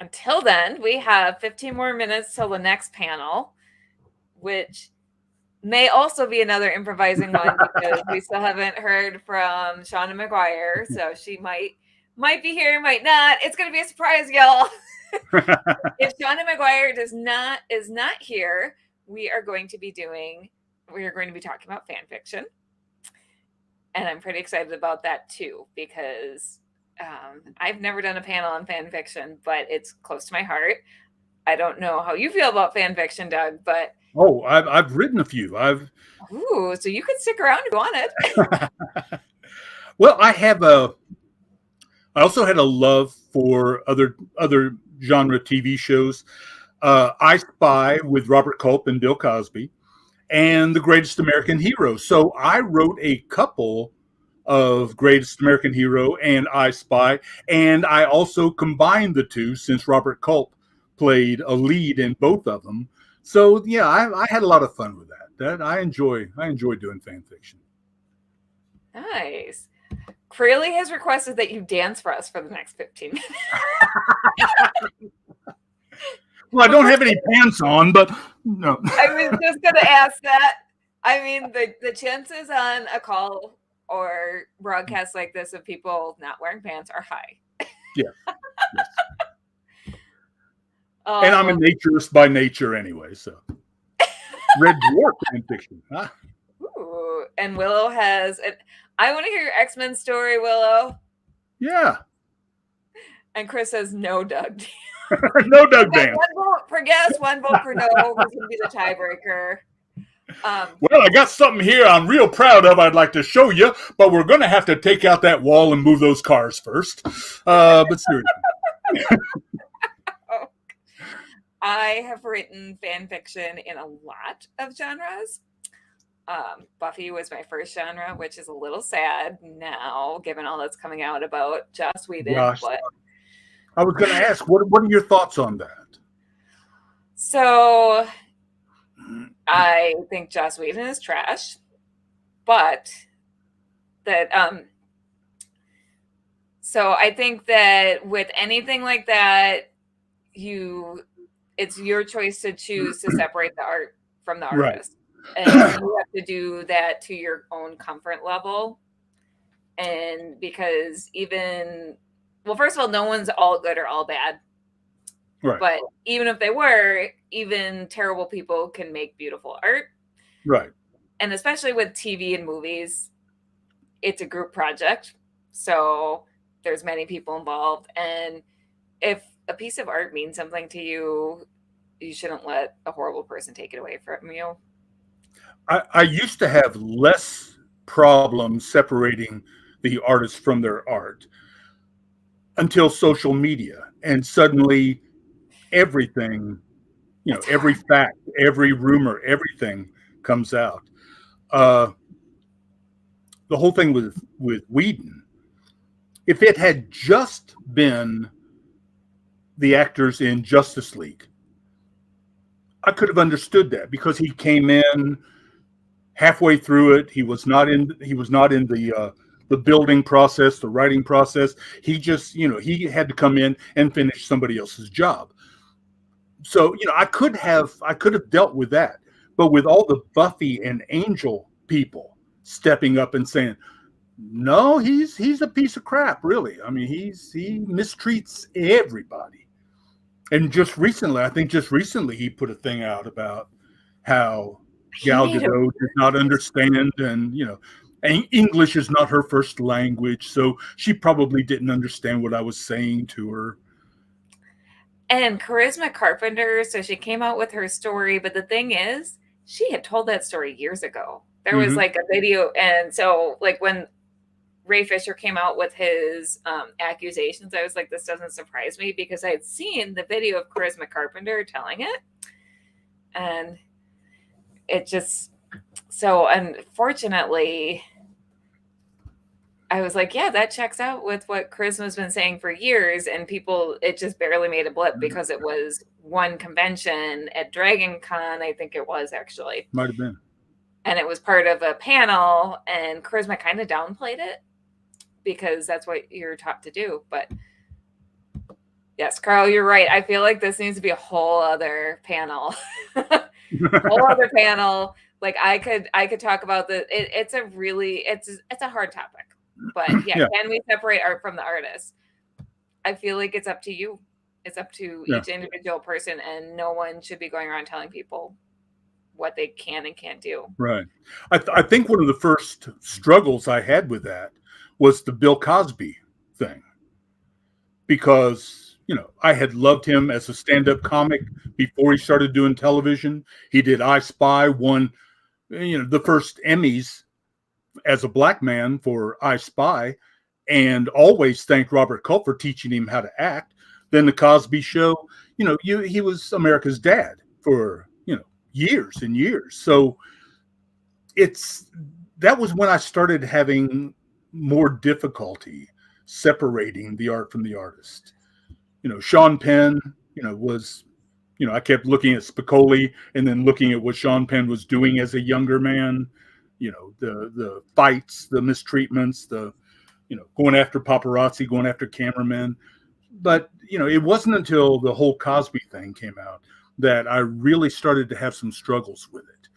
until then, we have 15 more minutes till the next panel, which may also be another improvising one because we still haven't heard from Shauna McGuire. So she might be here, might not. It's gonna be a surprise, y'all. If Shauna McGuire is not here, we are going to be talking about fan fiction. And I'm pretty excited about that too, because I've never done a panel on fan fiction, but it's close to my heart. I don't know how you feel about fan fiction, Doug, but I've written a few. so you could stick around if you wanted. Well, I also had a love for other genre TV shows. I Spy with Robert Culp and Bill Cosby, and The Greatest American Hero. So I wrote a couple of Greatest American Hero and I Spy, and I also combined the two since Robert Culp played a lead in both of them. So yeah, I had a lot of fun with that. I enjoy doing fan fiction. Nice. Crayley has requested that you dance for us for the next 15 minutes. Well, I don't have any pants on, but no. I was just going to ask that. I mean, the chances on a call or broadcast like this of people not wearing pants are high. Yeah. Yes. And I'm a naturist by nature anyway, so. Red Dwarf fan fiction. Huh? Ooh, and Willow has... I want to hear your X-Men story, Willow. Yeah. And Chris says, no, Doug. No, Doug Dan. One vote per guess, one vote per no. Who's going to be the tiebreaker? Well, I got something here I'm real proud of I'd like to show you, but we're going to have to take out that wall and move those cars first. But seriously. I have written fan fiction in a lot of genres. Buffy was my first genre, which is a little sad now, given all that's coming out about Joss Whedon. Gosh. But I was going to ask, what are your thoughts on that? So I think Joss Whedon is trash, but that so I think that with anything like that, it's your choice to choose to separate the art from the artist. Right. And you have to do that to your own comfort level. And because first of all, no one's all good or all bad. Right. But even if they were, even terrible people can make beautiful art. Right. And especially with TV and movies, it's a group project. So there's many people involved. And if a piece of art means something to you, you shouldn't let a horrible person take it away from you. I used to have less problems separating the artist from their art until social media. And suddenly everything, every fact, every rumor, everything comes out. The whole thing with Whedon, if it had just been the actors in Justice League, I could have understood that because he came in halfway through it. He was not in the building process, the writing process. He just, he had to come in and finish somebody else's job. So, I could have dealt with that. But with all the Buffy and Angel people stepping up and saying, no, he's a piece of crap, really. I mean, he mistreats everybody. And just recently, he put a thing out about how Gal Gadot did not understand, and English is not her first language, so she probably didn't understand what I was saying to her. And Charisma Carpenter, so she came out with her story, but the thing is, she had told that story years ago. There was like a video, and so like when Ray Fisher came out with his accusations, I was like, this doesn't surprise me because I had seen the video of Charisma Carpenter telling it. And it just, so unfortunately, I was like, yeah, that checks out with what Charisma's been saying for years. And people, it just barely made a blip because it was one convention at Dragon Con, I think it was actually. Might have been. And it was part of a panel, and Charisma kind of downplayed it because that's what you're taught to do. But yes, Carl, you're right. I feel like this needs to be a whole other panel. Whole other panel. Like I could talk about it's a hard topic. But yeah, can we separate art from the artist? I feel like it's up to you. It's up to each individual person, and no one should be going around telling people what they can and can't do. Right. I think one of the first struggles I had with that was the Bill Cosby thing, because, you know, I had loved him as a stand-up comic before he started doing television. He did I Spy, won, you know, the first Emmys as a black man for I Spy, and always thanked Robert Culp for teaching him how to act. Then the Cosby Show, you know, he was America's dad for, you know, years and years. So that was when I started having more difficulty separating the art from the artist. You know, Sean Penn, you know, was, you know, I kept looking at Spicoli and then looking at what Sean Penn was doing as a younger man. You know, the fights, the mistreatments, the, you know, going after paparazzi, going after cameramen. But, you know, it wasn't until the whole Cosby thing came out that I really started to have some struggles with it.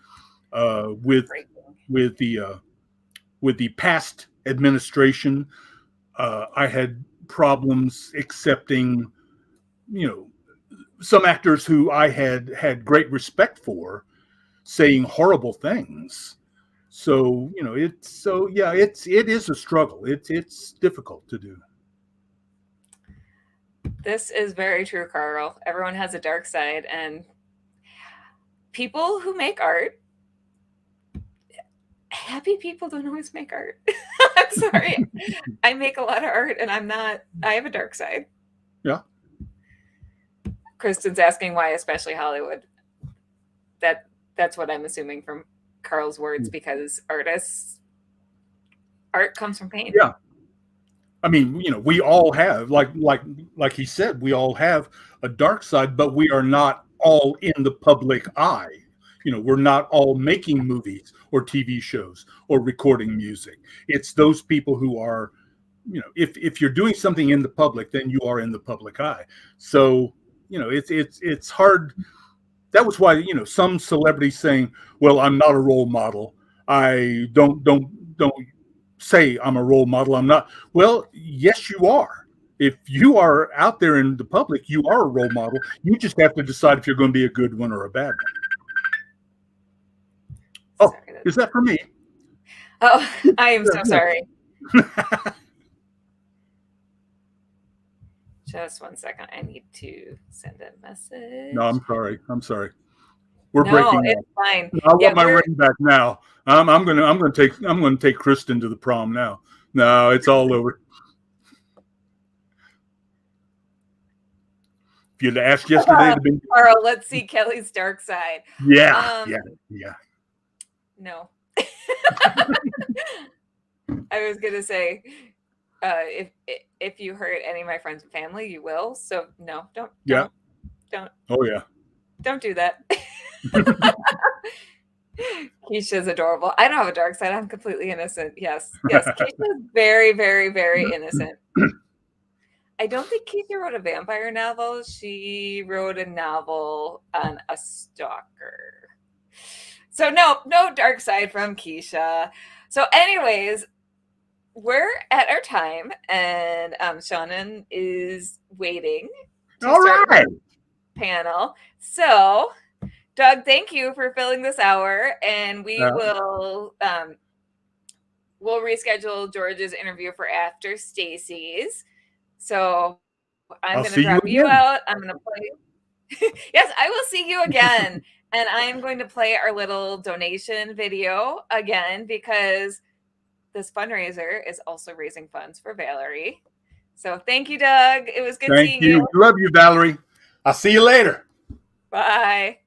With the past administration, I had problems accepting, you know, some actors who I had great respect for saying horrible things. So, you know, it is a struggle. It's difficult to do. This is very true, Carl. Everyone has a dark side, and people who make art, happy people don't always make art. I'm sorry. I make a lot of art, and I have a dark side. Yeah. Kristen's asking why, especially Hollywood. That's what I'm assuming from Carl's words, because art comes from pain. Yeah. I mean, you know, we all have, like he said, we all have a dark side, but we are not all in the public eye. You know, we're not all making movies or TV shows or recording music. It's those people who are, you know, if you're doing something in the public, then you are in the public eye. So, you know, it's hard. That was why, you know, some celebrities saying, well, I'm not a role model. I don't say I'm a role model. I'm not. Well, yes, you are. If you are out there in the public, you are a role model. You just have to decide if you're going to be a good one or a bad one. Oh, is that for me? Oh, I am so sorry. Just 1 second. I need to send a message. No, I'm sorry. We're breaking. It's fine. I want my ring back now. I'm gonna take Kristen to the prom now. No, it's all over. If you'd asked yesterday, Carl, let's see Kelly's dark side. Yeah. No. I was gonna say, if you hurt any of my friends and family, you will. So no, don't. Oh yeah. Don't do that. Keisha's adorable. I don't have a dark side. I'm completely innocent. Yes. Keisha's very, very, very innocent. I don't think Keisha wrote a vampire novel. She wrote a novel on a stalker. So no dark side from Keisha. So anyways, we're at our time, and Shannon is waiting to start her panel. So Doug, thank you for filling this hour, and we will we'll reschedule George's interview for after Stacy's. So I'm I'll going to see you drop you again. out. I'm going to play. Yes, I will see you again. And I'm going to play our little donation video again because this fundraiser is also raising funds for Valerie. So thank you, Doug. It was good Thank seeing you. you. Love you, Valerie. I'll see you later. Bye.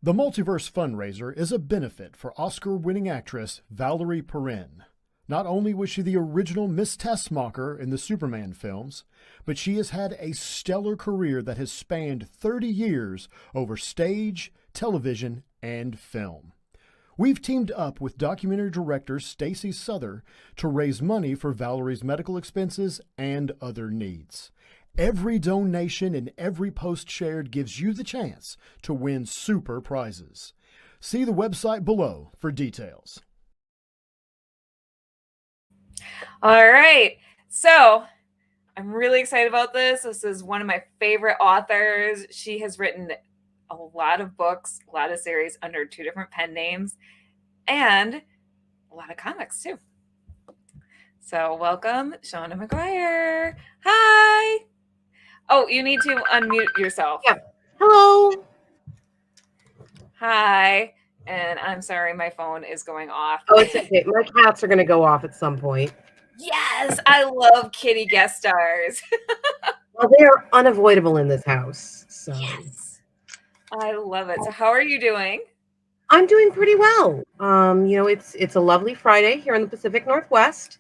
The Multiverse Fundraiser is a benefit for Oscar-winning actress Valerie Perrin. Not only was she the original Miss Tessmacher in the Superman films, but she has had a stellar career that has spanned 30 years over stage, television, and film. We've teamed up with documentary director Stacy Souther to raise money for Valerie's medical expenses and other needs. Every donation and every post shared gives you the chance to win super prizes. See the website below for details. All right. So I'm really excited about this. This is one of my favorite authors. She has written a lot of books, a lot of series under 2 different pen names, and a lot of comics too. So welcome, Shauna McGuire. Hi. Oh, you need to unmute yourself. Yeah. Hello. Hi. And I'm sorry, my phone is going off. Oh, it's okay. My cats are going to go off at some point. Yes, I love kitty guest stars. Well, they are unavoidable in this house. So Yes. I love it. So how are you doing? I'm doing pretty well. It's a lovely Friday here in the Pacific Northwest.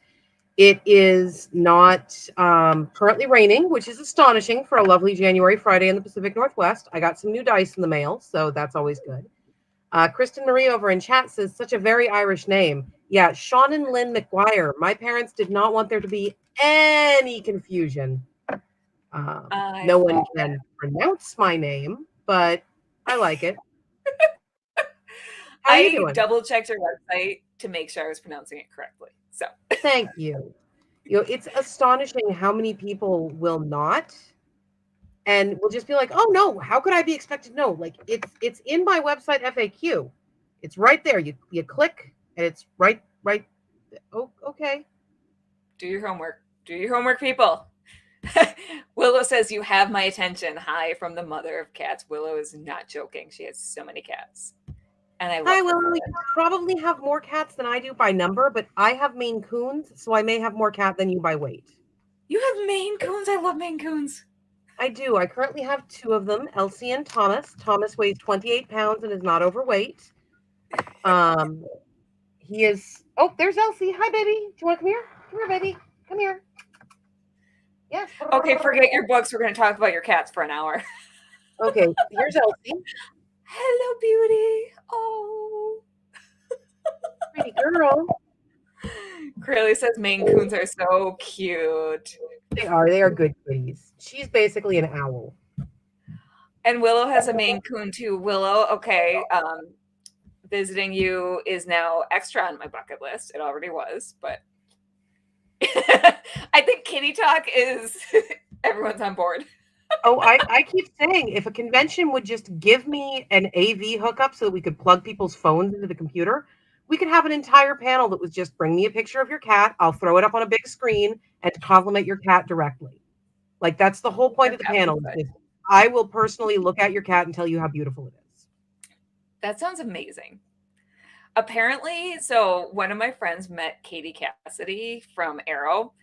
It is not currently raining, which is astonishing for a lovely January Friday in the Pacific Northwest. I got some new dice in the mail, so that's always good. Kristen Marie over in chat says, such a very Irish name. Yeah, Sean and Lynn McGuire. My parents did not want there to be any confusion. No one can pronounce my name, but I like it. How are you doing? Double-checked your website to make sure I was pronouncing it correctly. So thank you. It's astonishing how many people will not and will just be like, oh no, how could I be expected to know? Like it's in my website FAQ. It's right there. You click and it's right. Oh, okay. Do your homework. Do your homework, people. Willow says you have my attention. Hi from the mother of cats. Willow is not joking. She has so many cats. And I love Hi, Willow. You probably have more cats than I do by number, but I have Maine Coons, so I may have more cat than you by weight. You have Maine Coons? I love Maine Coons. I do. I currently have 2 of them, Elsie and Thomas. Thomas weighs 28 pounds and is not overweight. He is... Oh, there's Elsie. Hi, baby. Do you want to come here? Come here, baby. Come here. Yes. Okay, forget your books. We're going to talk about your cats for an hour. Okay, here's Elsie. Hello, beauty. Oh. Pretty girl. Curly says Maine Coons are so cute. They are good kitties. She's basically an owl. And Willow has a Maine Coon too. Willow, okay, visiting you is now extra on my bucket list. It already was, but I think kitty talk is everyone's on board. Oh, I keep saying if a convention would just give me an AV hookup so that we could plug people's phones into the computer, we could have an entire panel that was just bring me a picture of your cat. I'll throw it up on a big screen and compliment your cat directly. Like that's the whole point of the panel. I will personally look at your cat and tell you how beautiful it is. That sounds amazing. Apparently, so one of my friends met Katie Cassidy from Arrow,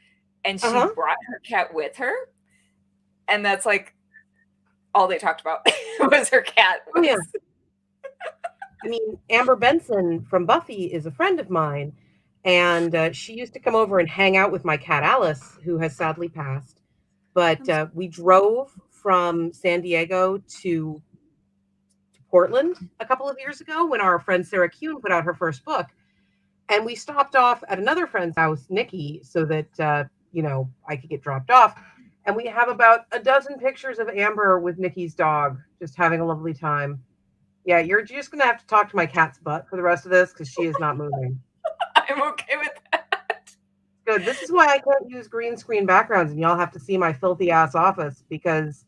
and she brought her cat with her. And that's like all they talked about was her cat. Oh, yeah. I mean, Amber Benson from Buffy is a friend of mine, and she used to come over and hang out with my cat Alice, who has sadly passed. But we drove from San Diego to Portland a couple of years ago when our friend Sarah Kuhn put out her first book. And we stopped off at another friend's house, Nikki, so that, I could get dropped off. And we have about a dozen pictures of Amber with Nikki's dog, just having a lovely time. Yeah, you're just going to have to talk to my cat's butt for the rest of this because she is not moving. I'm okay with that. Good. This is why I can't use green screen backgrounds and y'all have to see my filthy ass office because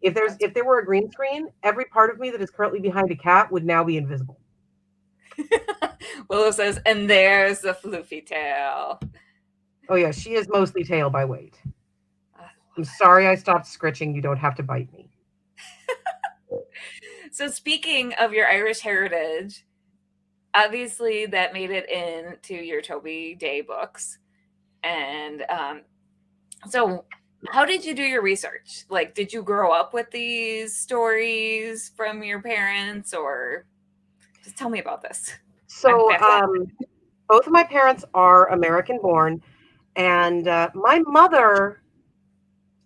if there were a green screen, every part of me that is currently behind a cat would now be invisible. Willow says, and there's the floofy tail. Oh yeah, she is mostly tail by weight. I I'm love sorry I stopped scritching. You don't have to bite me. it. So speaking of your Irish heritage, obviously that made it into your Toby Day books. And so how did you do your research? Like, did you grow up with these stories from your parents, or just tell me about this? I'm So fascinated. both of my parents are American born, and my mother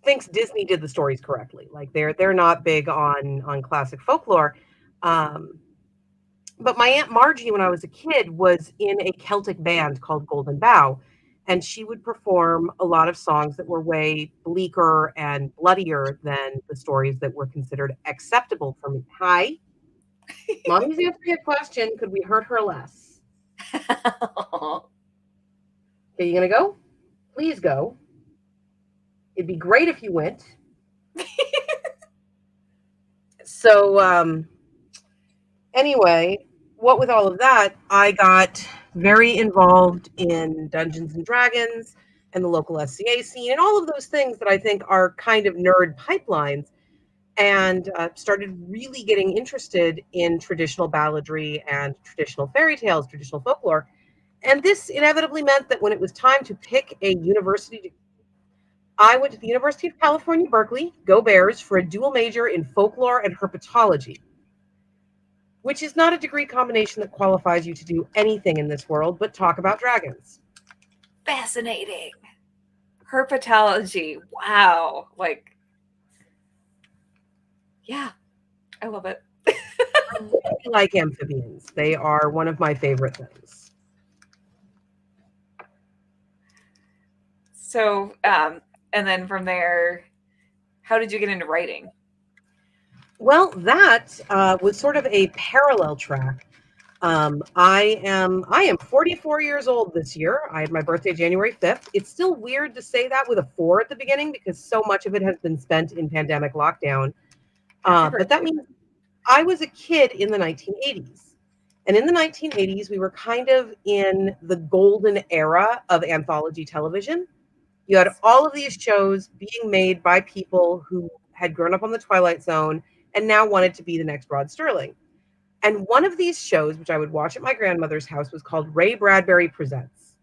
thinks Disney did the stories correctly. Like they're not big on classic folklore. Um, but my Aunt Margie, when I was a kid, was in a Celtic band called Golden Bough, and she would perform a lot of songs that were way bleaker and bloodier than the stories that were considered acceptable for me. Hi, mommy's answering a question. Could we hurt her less? Are you gonna go? Please go. It'd be great if you went. So anyway, what with all of that, I got very involved in Dungeons and Dragons and the local SCA scene and all of those things that I think are kind of nerd pipelines, and started really getting interested in traditional balladry and traditional fairy tales, traditional folklore. And this inevitably meant that when it was time to pick a university, I went to the University of California, Berkeley, go Bears, for a dual major in folklore and herpetology, which is not a degree combination that qualifies you to do anything in this world but talk about dragons. Fascinating. Herpetology. Wow. Like, yeah, I love it. I really like amphibians. They are one of my favorite things. So, and then from there, how did you get into writing? Well, that was sort of a parallel track. I am 44 years old this year. I had my birthday January 5th. It's still weird to say that with a 4 at the beginning because so much of it has been spent in pandemic lockdown. But that means I was a kid in the 1980s. And in the 1980s, we were kind of in the golden era of anthology television. You had all of these shows being made by people who had grown up on the Twilight Zone and now wanted to be the next Rod Serling. And one of these shows, which I would watch at my grandmother's house, was called Ray Bradbury Presents.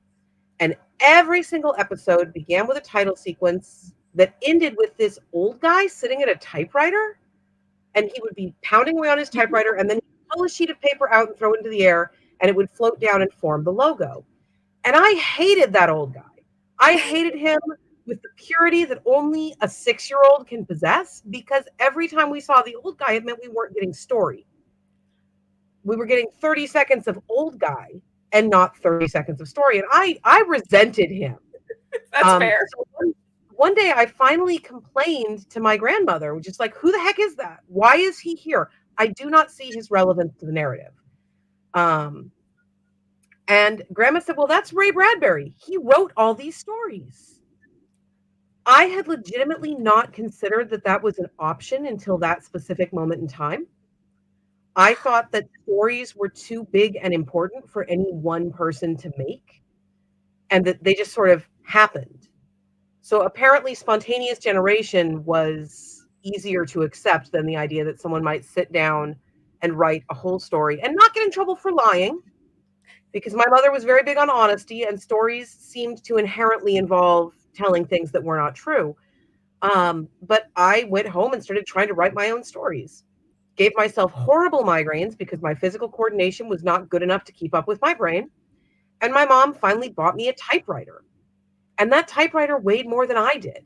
And every single episode began with a title sequence that ended with this old guy sitting at a typewriter, and he would be pounding away on his typewriter, and then he'd pull a sheet of paper out and throw it into the air, and it would float down and form the logo. And I hated that old guy. I hated him with the purity that only a 6-year-old can possess, because every time we saw the old guy, it meant we weren't getting story. We were getting 30 seconds of old guy and not 30 seconds of story. And I resented him. That's fair. So one day I finally complained to my grandmother, which is like, who the heck is that? Why is he here? I do not see his relevance to the narrative. And grandma said, well, that's Ray Bradbury. He wrote all these stories. I had legitimately not considered that that was an option until that specific moment in time. I thought that stories were too big and important for any one person to make, and that they just sort of happened. So apparently spontaneous generation was easier to accept than the idea that someone might sit down and write a whole story and not get in trouble for lying, because my mother was very big on honesty, and stories seemed to inherently involve telling things that were not true. But I went home and started trying to write my own stories. Gave myself horrible migraines because my physical coordination was not good enough to keep up with my brain. And my mom finally bought me a typewriter. And that typewriter weighed more than I did.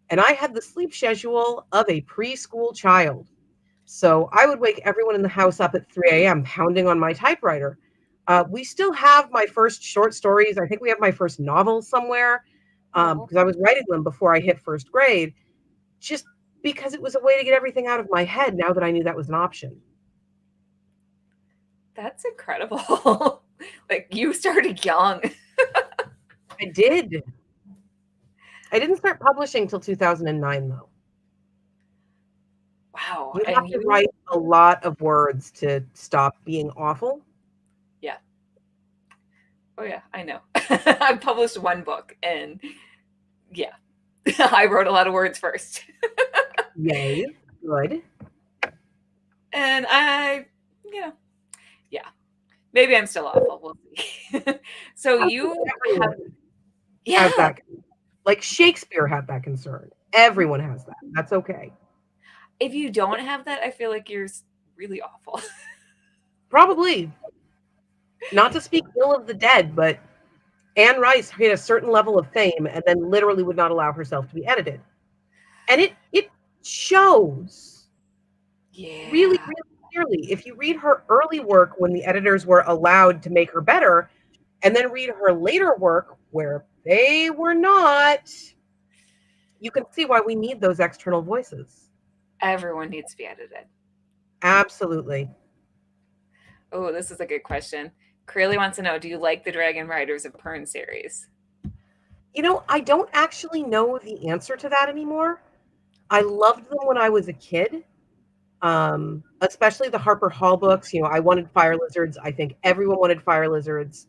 And I had the sleep schedule of a preschool child. So I would wake everyone in the house up at 3 a.m. pounding on my typewriter. We still have my first short stories. I think we have my first novel somewhere, because I was writing them before I hit first grade, just because it was a way to get everything out of my head now that I knew that was an option. That's incredible. Like, you started young. I did. I didn't start publishing till 2009, though. Wow. You And have to write a lot of words to stop being awful. Yeah. Oh, yeah, I know. I've published one book, and yeah, I wrote a lot of words first. Yay. Good. And I, yeah, maybe I'm still awful. We'll see. So you have, Everyone yeah, has that. Like Shakespeare had that concern. Everyone has that. That's okay. if you don't have that, I feel like you're really awful. Probably. Not to speak ill of the dead, but Anne Rice hit a certain level of fame and then literally would not allow herself to be edited. And it shows Yeah. really, really clearly. If you read her early work when the editors were allowed to make her better, and then read her later work where they were not, you can see why we need those external voices. Everyone needs to be edited. Absolutely. Oh, this is a good question. Curly wants to know, do you like the Dragon Riders of Pern series? You know, I don't actually know the answer to that anymore. I loved them when I was a kid, especially the Harper Hall books. You know, I wanted fire lizards. I think everyone wanted fire lizards.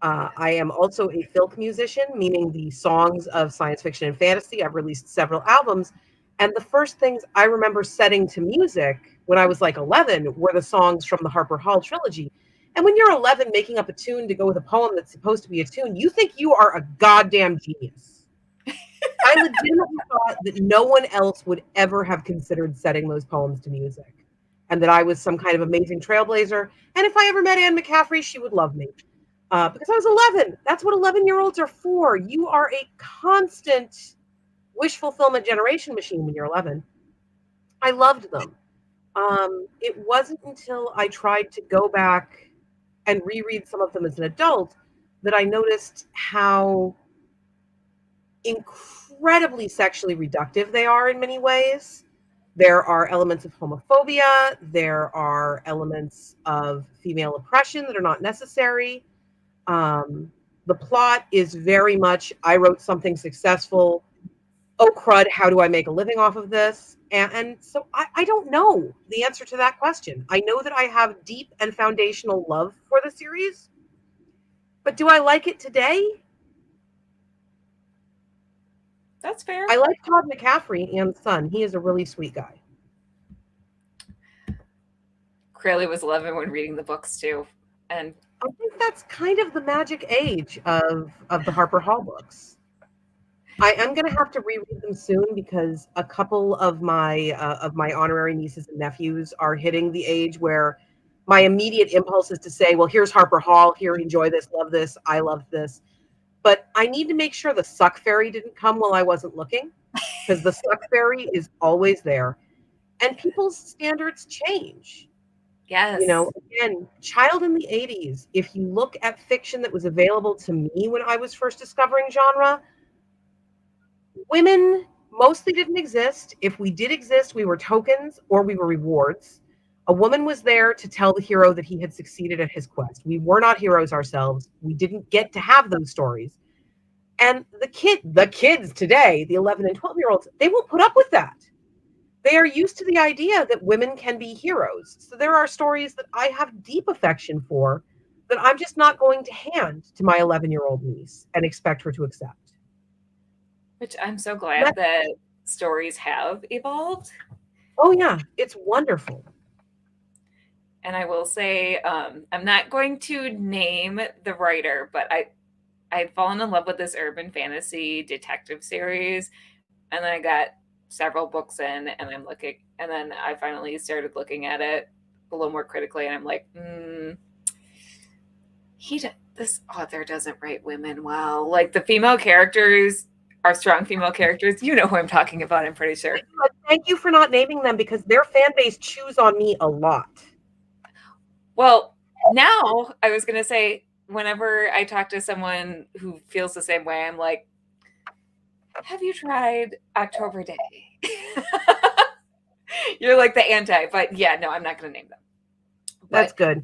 I am also a filk musician, meaning the songs of science fiction and fantasy. I've released several albums. And the first things I remember setting to music when I was like 11 were the songs from the Harper Hall trilogy. And when you're 11 making up a tune to go with a poem that's supposed to be a tune, you think you are a goddamn genius. I legitimately thought that no one else would ever have considered setting those poems to music, and that I was some kind of amazing trailblazer. And if I ever met Anne McCaffrey, she would love me. Because I was 11. That's what 11-year-olds are for. You are a constant wish fulfillment generation machine when you're 11. I loved them. It wasn't until I tried to go back and reread some of them as an adult that I noticed how incredibly sexually reductive they are in many ways. There are elements of homophobia. There are elements of female oppression that are not necessary. The plot is very much, I wrote something successful. Oh, crud, how do I make a living off of this? And so I don't know the answer to that question. I know that I have deep and foundational love for the series, but do I like it today? That's fair. I like Todd McCaffrey, Anne's son. He is a really sweet guy. Curly was 11 when reading the books too. And I think that's kind of the magic age of the Harper Hall books. I am going to have to reread them soon because a couple of my honorary nieces and nephews are hitting the age where my immediate impulse is to say, well, here's Harper Hall. Here, enjoy this, love this. I love this. But I need to make sure the suck fairy didn't come while I wasn't looking, because the suck fairy is always there. And people's standards change. yes. You know, again, child in the 80s, if you look at fiction that was available to me when I was first discovering genre, women mostly didn't exist. If we did exist, we were tokens or we were rewards. A woman was there to tell the hero that he had succeeded at his quest. We were not heroes ourselves. We didn't get to have those stories. And the kids today, the 11 and 12-year-olds, they won't put up with that. They are used to the idea that women can be heroes. So there are stories that I have deep affection for that I'm just not going to hand to my 11-year-old niece and expect her to accept. Which I'm so glad that stories have evolved. Oh, yeah, it's wonderful. And I will say, I'm not going to name the writer, but I had fallen in love with this urban fantasy detective series, and then I got several books in, and I'm looking, and then I finally started looking at it a little more critically, and I'm like, this author doesn't write women well. Like the female characters are strong female characters. You know who I'm talking about, I'm pretty sure. Thank you for not naming them because their fan base chews on me a lot. Well, now I was going to say, whenever I talk to someone who feels the same way, I'm like, have you tried October Day? You're like the anti, but yeah, no, I'm not going to name them. That's good.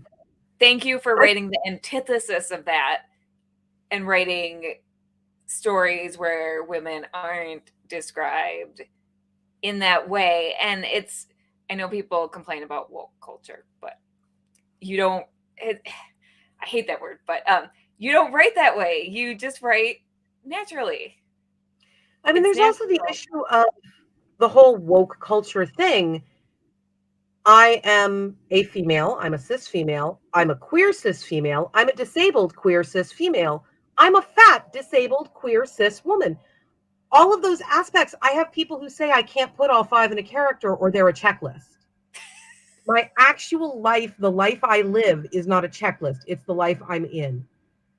Thank you for writing the antithesis of that and writing stories where women aren't described in that way. And I know people complain about woke culture, but you don't, I hate that word, but You don't write that way. You just write naturally. I mean, It's there's also the natural. issue of the whole woke culture thing. I am a female. I'm a cis female. I'm a queer cis female. I'm a disabled queer cis female. I'm a fat disabled queer cis woman. All of those aspects, I have people who say I can't put all 5 in a character or they're a checklist. My actual life, the life I live, is not a checklist. It's the life I'm in.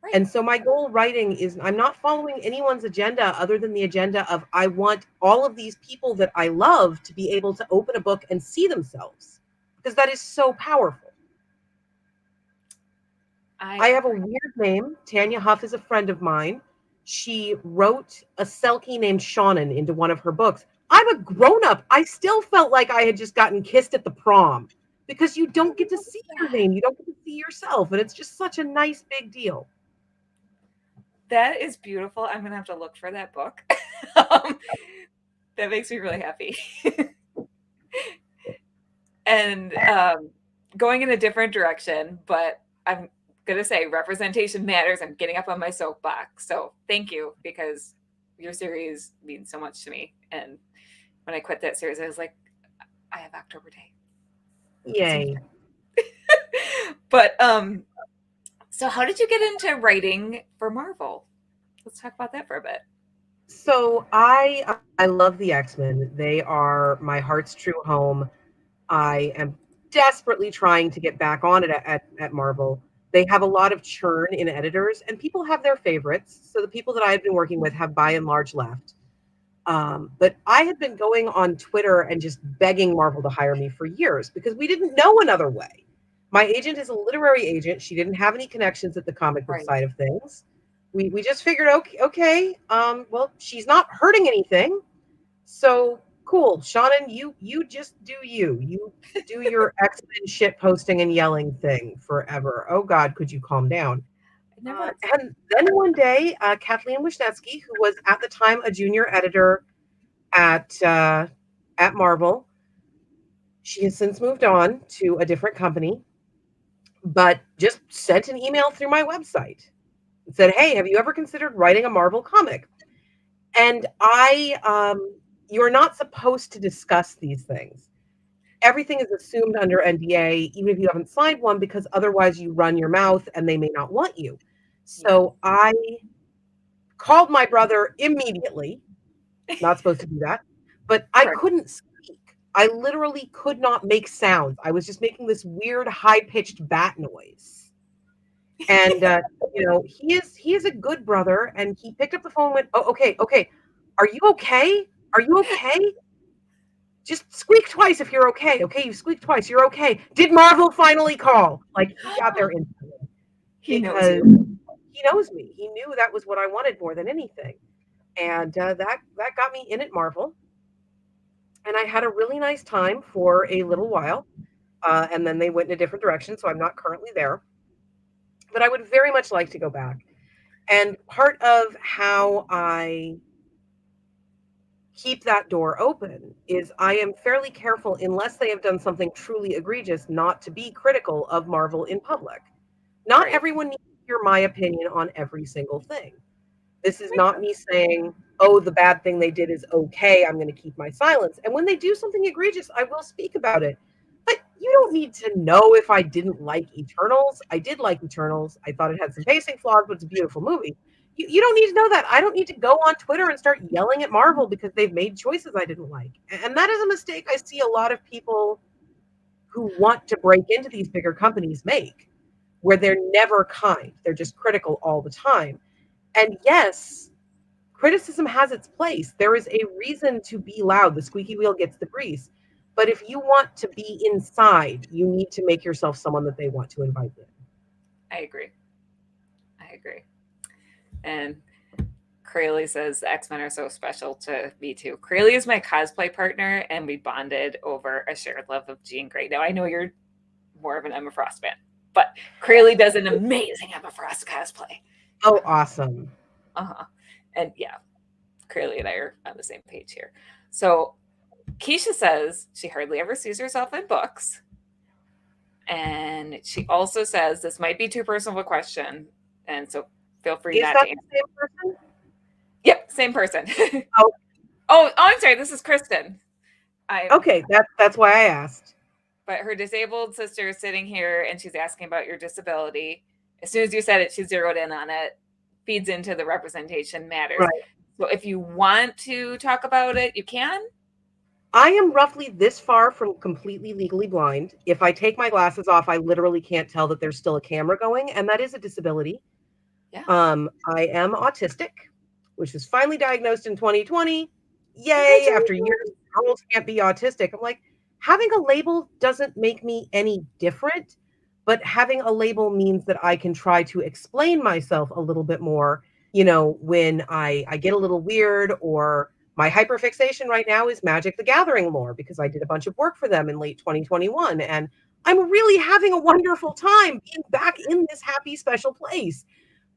Right. And so my goal writing is I'm not following anyone's agenda other than the agenda of I want all of these people that I love to be able to open a book and see themselves, because that is so powerful. I have a weird name. Tanya Huff is a friend of mine. She wrote a Selkie named Shannon into one of her books. I'm a grown-up. I still felt like I had just gotten kissed at the prom, because you don't get to see your name. You don't get to see yourself. And it's just such a nice big deal. That is beautiful. I'm going to have to look for that book. That makes me really happy. And going in a different direction, but I'm going to say representation matters. I'm getting up on my soapbox. So thank you, because your series means so much to me. And when I quit that series, I was like, I have October Day. Yay. But so how did you get into writing for Marvel? Let's talk about that for a bit. So I love the X-Men. They are my heart's true home. I am desperately trying to get back on it at Marvel. They have a lot of churn in editors, and people have their favorites. So the people that I've been working with have by and large left. But I had been going on Twitter and just begging Marvel to hire me for years because we didn't know another way. My agent is a literary agent. She didn't have any connections at the comic book side of things. We just figured, okay, well, she's not hurting anything. So cool. Shannon, you just do you. You do your X-Men shit posting and yelling thing forever. Oh God, could you calm down? And then one day, Kathleen Wisniewski, who was at the time a junior editor at Marvel, she has since moved on to a different company, but just sent an email through my website and said, hey, have you ever considered writing a Marvel comic? And you're not supposed to discuss these things. Everything is assumed under NDA, even if you haven't signed one, because otherwise you run your mouth and they may not want you. So I called my brother immediately. Not supposed to do that, but I couldn't speak. I literally could not make sounds. I was just making this weird high-pitched bat noise. And he is a good brother, and he picked up the phone and went, "Oh, okay. Are you okay? Are you okay? Just squeak twice if you're okay. Okay, you squeaked twice. You're okay. Did Marvel finally call?" Like, he got there instantly. He knows me. He knew that was what I wanted more than anything. And that got me in at Marvel. And I had a really nice time for a little while. And then they went in a different direction, so I'm not currently there. But I would very much like to go back. And part of how I keep that door open is I am fairly careful, unless they have done something truly egregious, not to be critical of Marvel in public. Not everyone needs to hear my opinion on every single thing. This is not me saying, oh, the bad thing they did is okay, I'm going to keep my silence. And when they do something egregious, I will speak about it. But you don't need to know if I didn't like Eternals. I did like Eternals. I thought it had some pacing flaws, but it's a beautiful movie. You don't need to know that. I don't need to go on Twitter and start yelling at Marvel because they've made choices I didn't like. And that is a mistake I see a lot of people who want to break into these bigger companies make, where they're never kind. They're just critical all the time. And yes, criticism has its place. There is a reason to be loud. The squeaky wheel gets the grease. But if you want to be inside, you need to make yourself someone that they want to invite in. I agree. And Crayley says the X-Men are so special to me too. Crayley is my cosplay partner, and we bonded over a shared love of Jean Grey. Now, I know you're more of an Emma Frost fan, but Crayley does an amazing Emma Frost cosplay. Oh, awesome. And yeah, Crayley and I are on the same page here. So Keisha says she hardly ever sees herself in books. And she also says, this might be too personal of a question, And so feel free Is not that to the answer. same person? Yep, same person. Oh. Oh, I'm sorry. This is Kristen. Okay, that's why I asked. But her disabled sister is sitting here and she's asking about your disability. As soon as you said it, she zeroed in on it. Feeds into the representation matters. Right. So if you want to talk about it, you can. I am roughly this far from completely legally blind. If I take my glasses off, I literally can't tell that there's still a camera going, and that is a disability. Yeah. I am autistic, which was finally diagnosed in 2020. Yay, after years, girls can't be autistic. I'm like, having a label doesn't make me any different, but having a label means that I can try to explain myself a little bit more, when I get a little weird, or my hyperfixation right now is Magic the Gathering lore, because I did a bunch of work for them in late 2021, and I'm really having a wonderful time being back in this happy, special place.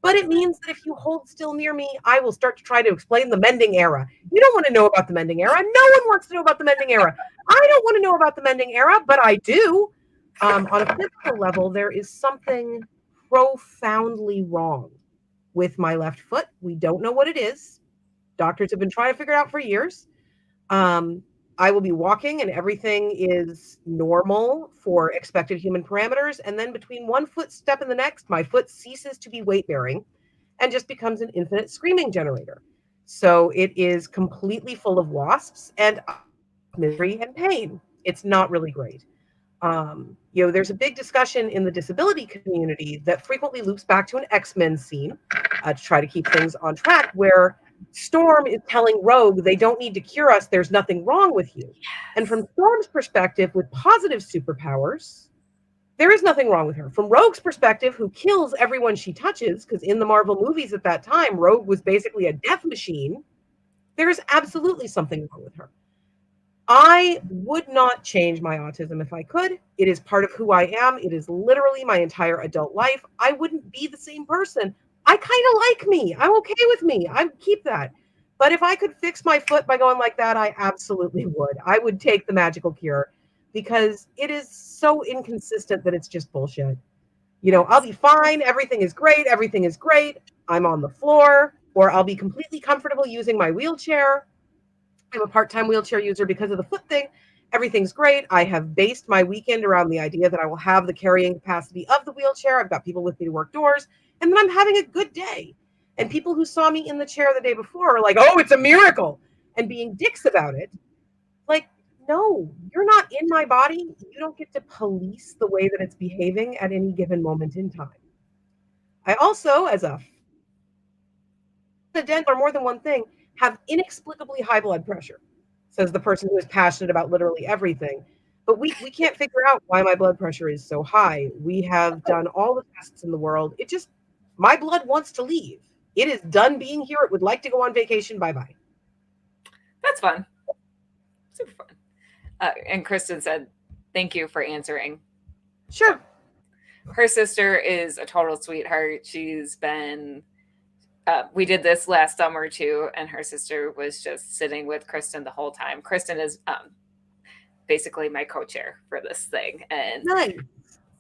But it means that if you hold still near me, I will start to try to explain the Mending Era. You don't want to know about the Mending Era. No one wants to know about the Mending Era. I don't want to know about the Mending Era, but I do. On a physical level, there is something profoundly wrong with my left foot. We don't know what it is. Doctors have been trying to figure it out for years. I will be walking and everything is normal for expected human parameters. And then between one footstep and the next, my foot ceases to be weight bearing and just becomes an infinite screaming generator. So it is completely full of wasps and misery and pain. It's not really great. There's a big discussion in the disability community that frequently loops back to an X-Men scene to try to keep things on track, where Storm is telling Rogue they don't need to cure us, there's nothing wrong with you. And from Storm's perspective, with positive superpowers, there is nothing wrong with her. From Rogue's perspective, who kills everyone she touches, because in the Marvel movies at that time, Rogue was basically a death machine, there is absolutely something wrong with her. I would not change my autism if I could. It is part of who I am. It is literally my entire adult life. I wouldn't be the same person. I kind of like me. I'm okay with me. I would keep that. But if I could fix my foot by going like that, I absolutely would. I would take the magical cure, because it is so inconsistent that it's just bullshit. I'll be fine. Everything is great. Everything is great. I'm on the floor, or I'll be completely comfortable using my wheelchair. I'm a part-time wheelchair user because of the foot thing. Everything's great. I have based my weekend around the idea that I will have the carrying capacity of the wheelchair. I've got people with me to work doors, and then I'm having a good day. And people who saw me in the chair the day before are like, oh, it's a miracle, and being dicks about it. Like, no, you're not in my body. You don't get to police the way that it's behaving at any given moment in time. I also, as a dent or more than one thing, have inexplicably high blood pressure, says the person who is passionate about literally everything. But we can't figure out why my blood pressure is so high. We have done all the tests in the world. My blood wants to leave. It is done being here. It would like to go on vacation. Bye-bye. That's fun. Super fun. And Kristen said, thank you for answering. Sure. Her sister is a total sweetheart. She's been... we did this last summer too, and her sister was just sitting with Kristen the whole time. Kristen is basically my co-chair for this thing, and nice.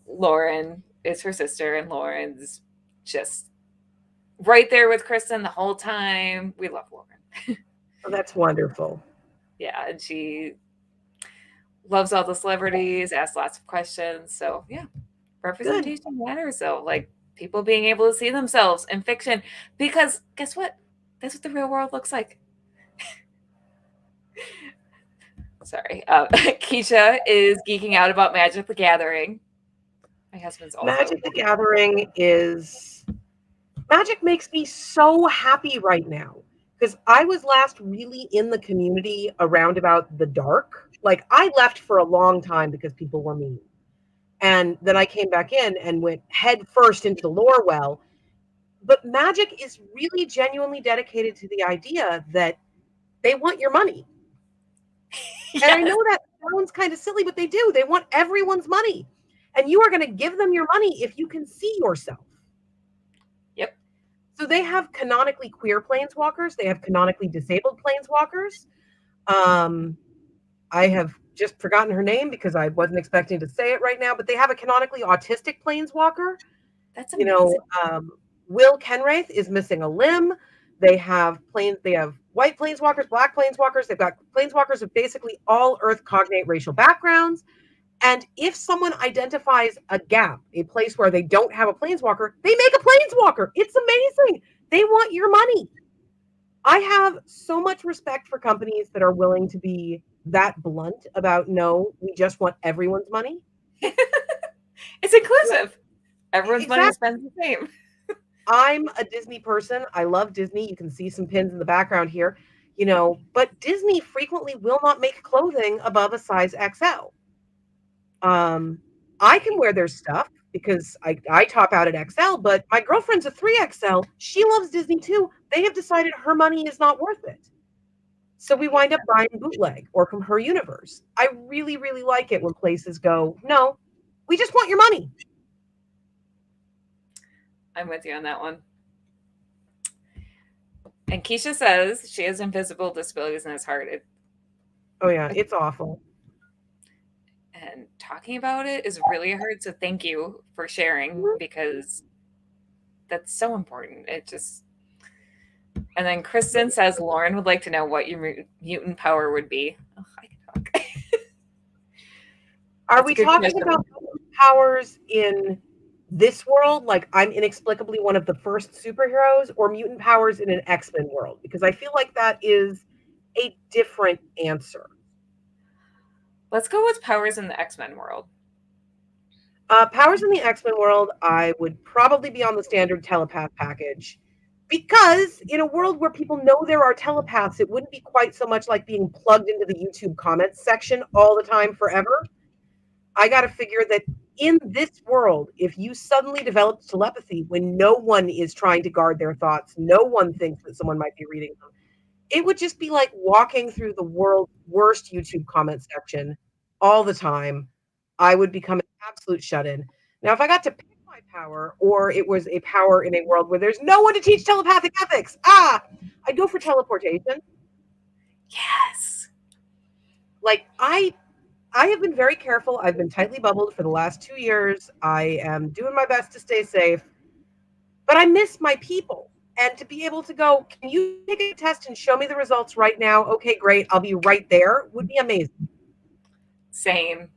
Lauren is her sister, and Lauren's just right there with Kristen the whole time. We love Lauren. Oh, that's wonderful. Yeah, and she loves all the celebrities, asks lots of questions. So yeah, representation matters. So people being able to see themselves in fiction, because guess what? That's what the real world looks like. Sorry. Keisha is geeking out about Magic the Gathering. My husband's also. Magic the Gathering Magic makes me so happy right now, because I was last really in the community around about the dark. I left for a long time because people were mean. And then I came back in and went head first into the lore well. But Magic is really genuinely dedicated to the idea that they want your money. Yes. And I know that sounds kind of silly, but they do. They want everyone's money. And you are going to give them your money if you can see yourself. Yep. So they have canonically queer planeswalkers. They have canonically disabled planeswalkers. I have just forgotten her name because I wasn't expecting to say it right now, but they have a canonically autistic planeswalker. That's amazing. Will Kenwraith is missing a limb. They have white planeswalkers, black planeswalkers. They've got planeswalkers with basically all Earth cognate racial backgrounds. And if someone identifies a gap, a place where they don't have a planeswalker, they make a planeswalker. It's amazing. They want your money. I have so much respect for companies that are willing to be that blunt about, no, we just want everyone's money. It's inclusive. Everyone's money is spent the same. I'm a Disney person. I love Disney. You can see some pins in the background here, you know, but Disney frequently will not make clothing above a size XL. I can wear their stuff because I top out at XL, but my girlfriend's a 3XL. She loves Disney too. They have decided her money is not worth it. So we wind up buying bootleg or from her universe. I really, really like it when places go, no, we just want your money. I'm with you on that one. And Keisha says she has invisible disabilities and is hearted. Oh yeah, it's awful. And talking about it is really hard. So thank you for sharing, because that's so important. It just. And then Kristen says Lauren would like to know what your mutant power would be. Oh, I can talk. Are we talking about powers in this world, like I'm inexplicably one of the first superheroes, or mutant powers in an X-Men world? Because I feel like that is a different answer. Let's go with powers in the X-Men world. Powers in the X-Men world, I would probably be on the standard telepath package. Because in a world where people know there are telepaths, it wouldn't be quite so much like being plugged into the YouTube comments section all the time forever. I got to figure that in this world, if you suddenly developed telepathy when no one is trying to guard their thoughts, no one thinks that someone might be reading them, it would just be like walking through the world's worst YouTube comment section all the time. I would become an absolute shut-in. Now, if I got to pick my power, or it was a power in a world where there's no one to teach telepathic ethics, I'd go for teleportation. Yes. Like, I have been very careful. I've been tightly bubbled for the last 2 years. I am doing my best to stay safe, but I miss my people. And to be able to go, can you take a test and show me the results right now? Okay, great. I'll be right there. Would be amazing. Same.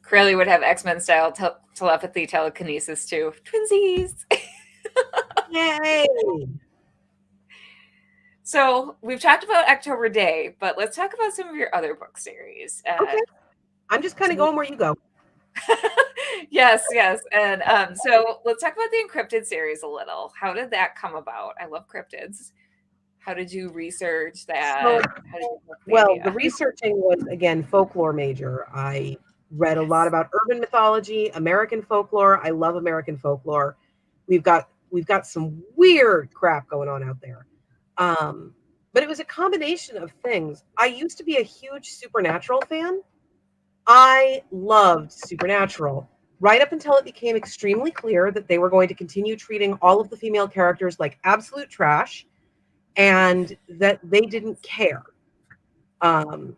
Crowley would have X-Men style telepathy telekinesis too. Twinsies. Yay. So we've talked about October Day, but let's talk about some of your other book series. Okay. I'm just kind of going where you go. Yes. And so let's talk about the Encrypted series a little. How did that come about? I love cryptids. How did you research that? The researching was, again, folklore major. I read a lot about urban mythology, American folklore. I love American folklore. We've got some weird crap going on out there. But it was a combination of things. I used to be a huge Supernatural fan. I loved Supernatural right up until it became extremely clear that they were going to continue treating all of the female characters like absolute trash, and that they didn't care. And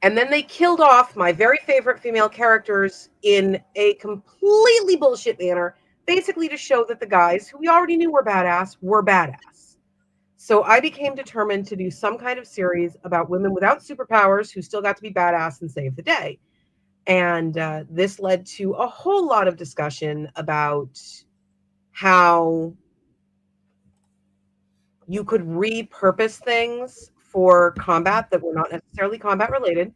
then they killed off my very favorite female characters in a completely bullshit manner, basically to show that the guys who we already knew were badass. So I became determined to do some kind of series about women without superpowers who still got to be badass and save the day. And this led to a whole lot of discussion about how you could repurpose things for combat that were not necessarily combat related.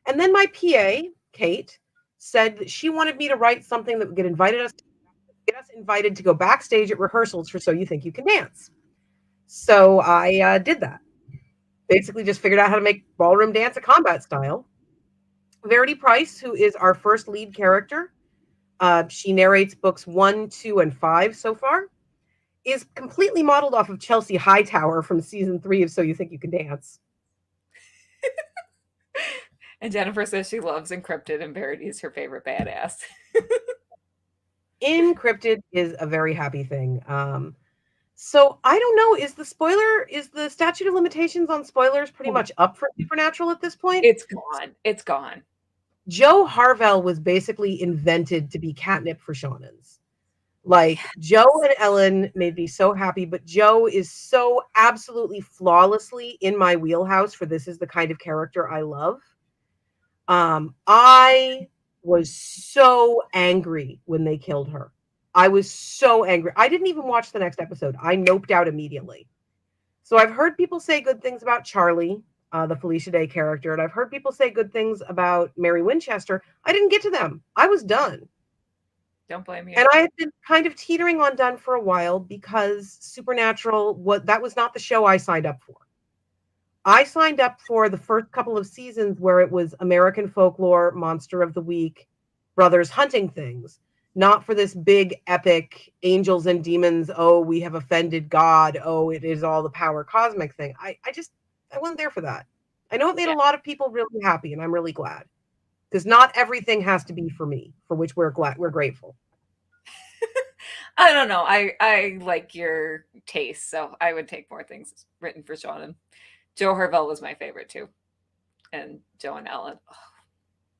And then my PA, Kate, said that she wanted me to write something that would get us invited to go backstage at rehearsals for So You Think You Can Dance. So I did that. Basically just figured out how to make ballroom dance a combat style. Verity Price, who is our first lead character, she narrates books 1, 2, and 5 so far, is completely modeled off of Chelsea Hightower from season 3 of So You Think You Can Dance. And Jennifer says she loves Encrypted, and Verity is her favorite badass. Encrypted is a very happy thing. So I don't know, is the statute of limitations on spoilers pretty much up for Supernatural at this point? It's gone. Joe Harvell was basically invented to be catnip for shonens. Like, Joe and Ellen made me so happy, but Joe is so absolutely flawlessly in my wheelhouse for this is the kind of character I love. I was so angry when they killed her. I was so angry. I didn't even watch the next episode. I noped out immediately. So I've heard people say good things about Charlie, the Felicia Day character, and I've heard people say good things about Mary Winchester. I didn't get to them. I was done. Don't blame you. And I had been kind of teetering on done for a while because Supernatural, that was not the show I signed up for. I signed up for the first couple of seasons where it was American folklore, monster of the week, brothers hunting things, not for this big epic angels and demons. Oh, we have offended God. Oh, it is all the power cosmic thing. I wasn't there for that. I know it made a lot of people really happy, and I'm really glad because not everything has to be for me, for which we're grateful. I don't know. I like your taste, so I would take more things written for Shonen. Joe Harvell was my favorite too, and Joe and Ellen. Oh.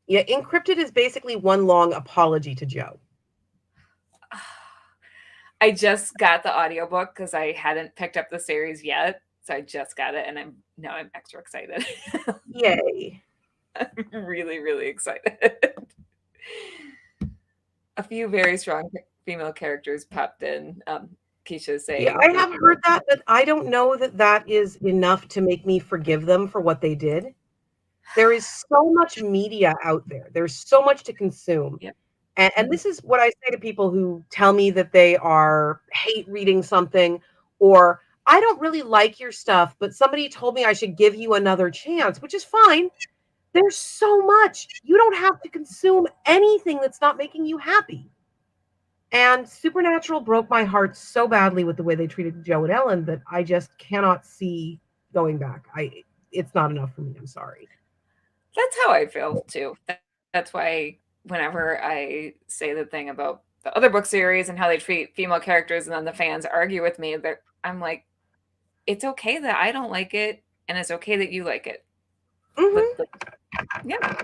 Yeah, Encrypted is basically one long apology to Joe. I just got the audiobook because I hadn't picked up the series yet, so I just got it, and I'm extra excited. Yay! I'm really, really excited. A few very strong female characters popped in. Keisha saying, yeah, I have heard that, but I don't know that that is enough to make me forgive them for what they did. There is so much media out there. There's so much to consume. Yep. And this is what I say to people who tell me that they are hate reading something, or I don't really like your stuff, but somebody told me I should give you another chance, which is fine. There's so much. You don't have to consume anything that's not making you happy. And Supernatural broke my heart so badly with the way they treated Joe and Ellen that I just cannot see going back. It's not enough for me. I'm sorry. That's how I feel too. That's why whenever I say the thing about the other book series and how they treat female characters, and then the fans argue with me, that I'm like, it's okay that I don't like it, and it's okay that you like it. Mm-hmm. Yeah.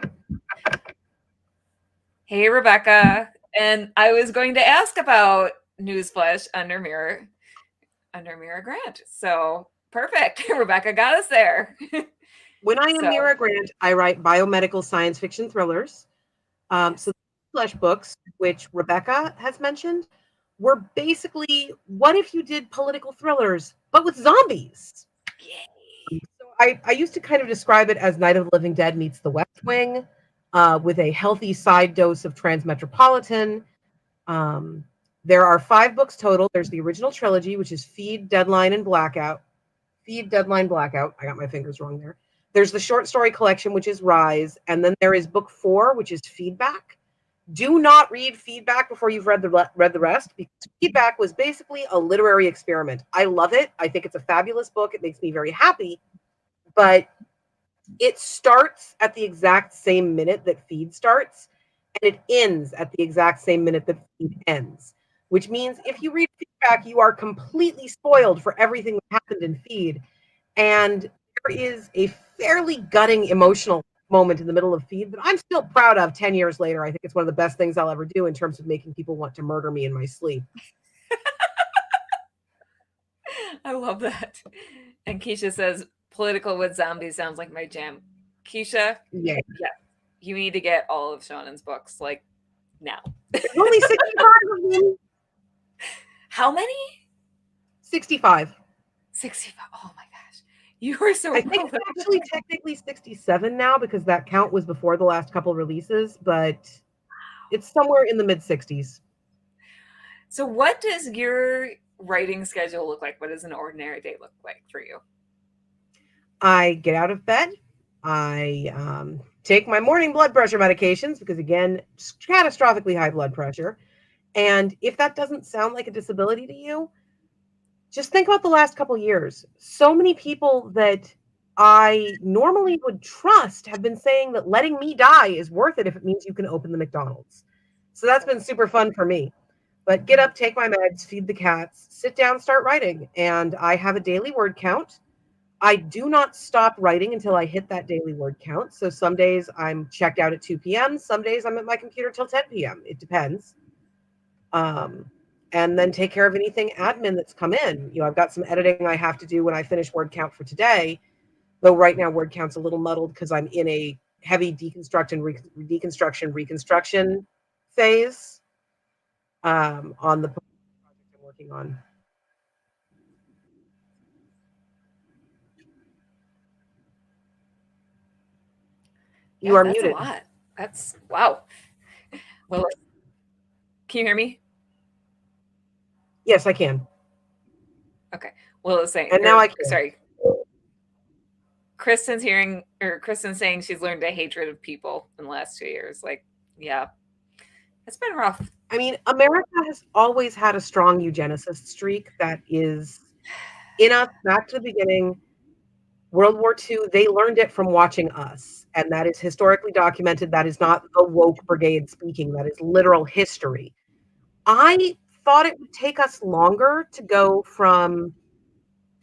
Hey, Rebecca. And I was going to ask about Newsflash under Mira Grant. So perfect. Rebecca got us there. When I am Mira Grant, I write biomedical science fiction thrillers. So the Newsflash books, which Rebecca has mentioned, were basically what if you did political thrillers, but with zombies? Yay. So I used to kind of describe it as Night of the Living Dead meets The West Wing, with a healthy side dose of Transmetropolitan. There are 5 books total. There's the original trilogy, which is Feed, Deadline, and Blackout. Feed, Deadline, Blackout. I got my fingers wrong there. There's the short story collection, which is Rise. And then there is book 4, which is Feedback. Do not read Feedback before you've read the rest, because Feedback was basically a literary experiment. I love it. I think it's a fabulous book. It makes me very happy. But it starts at the exact same minute that Feed starts, and it ends at the exact same minute that Feed ends, which means if you read Feedback, you are completely spoiled for everything that happened in Feed. And there is a fairly gutting emotional moment in the middle of Feed that I'm still proud of 10 years later. I think it's one of the best things I'll ever do in terms of making people want to murder me in my sleep. I love that. And Keisha says, political with zombies sounds like my jam. Keisha, yeah, you need to get all of Shonen's books, like, now. There's only 65 of them. How many? 65. 65. Oh my gosh. You were so I think it's actually technically 67 now, because that count was before the last couple releases, but it's somewhere in the mid-60s. So what does your writing schedule look like? What does an ordinary day look like for you? I get out of bed. I take my morning blood pressure medications because, again, catastrophically high blood pressure. And if that doesn't sound like a disability to you, just think about the last couple years. So many people that I normally would trust have been saying that letting me die is worth it if it means you can open the McDonald's. So that's been super fun for me. But get up, take my meds, feed the cats, sit down, start writing. And I have a daily word count. I do not stop writing until I hit that daily word count. So some days I'm checked out at 2 p.m. Some days I'm at my computer till 10 p.m. It depends. And then take care of anything admin that's come in. I've got some editing I have to do when I finish word count for today. Though right now word count's a little muddled because I'm in a heavy reconstruction phase on the project I'm working on. You are that's muted. a lot. That's wow. Well, can you hear me? Yes, I can. Okay. Well, it's saying, and now I can. Sorry. Kristen's saying she's learned a hatred of people in the last 2 years. Like, yeah, it's been rough. I mean, America has always had a strong eugenicist streak that is in us back to the beginning. World War II, they learned it from watching us. And that is historically documented. That is not the woke brigade speaking. That is literal history. I thought it would take us longer to go from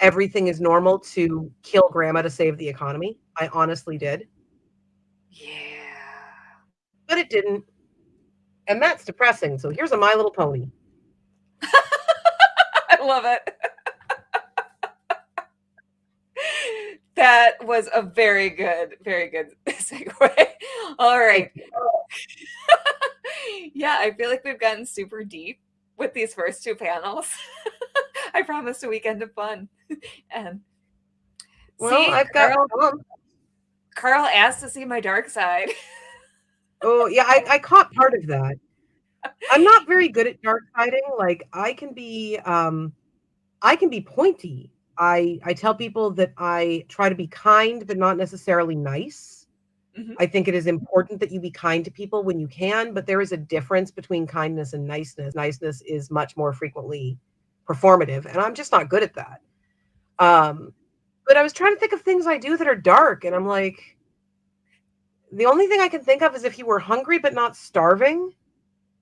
everything is normal to kill grandma to save the economy. I honestly did. Yeah. But it didn't. And that's depressing. So here's a My Little Pony. I love it. That was a very good segue. All right. Yeah, I feel like we've gotten super deep with these first two panels. I promised a weekend of fun. And well, I've got Carl asked to see my dark side. Oh, yeah, I caught part of that. I'm not very good at dark siding. Like I can be pointy. I tell people that I try to be kind, but not necessarily nice. Mm-hmm. I think it is important that you be kind to people when you can, but there is a difference between kindness and niceness. Niceness is much more frequently performative, and I'm just not good at that. But I was trying to think of things I do that are dark, and I'm like, the only thing I can think of is if you were hungry but not starving,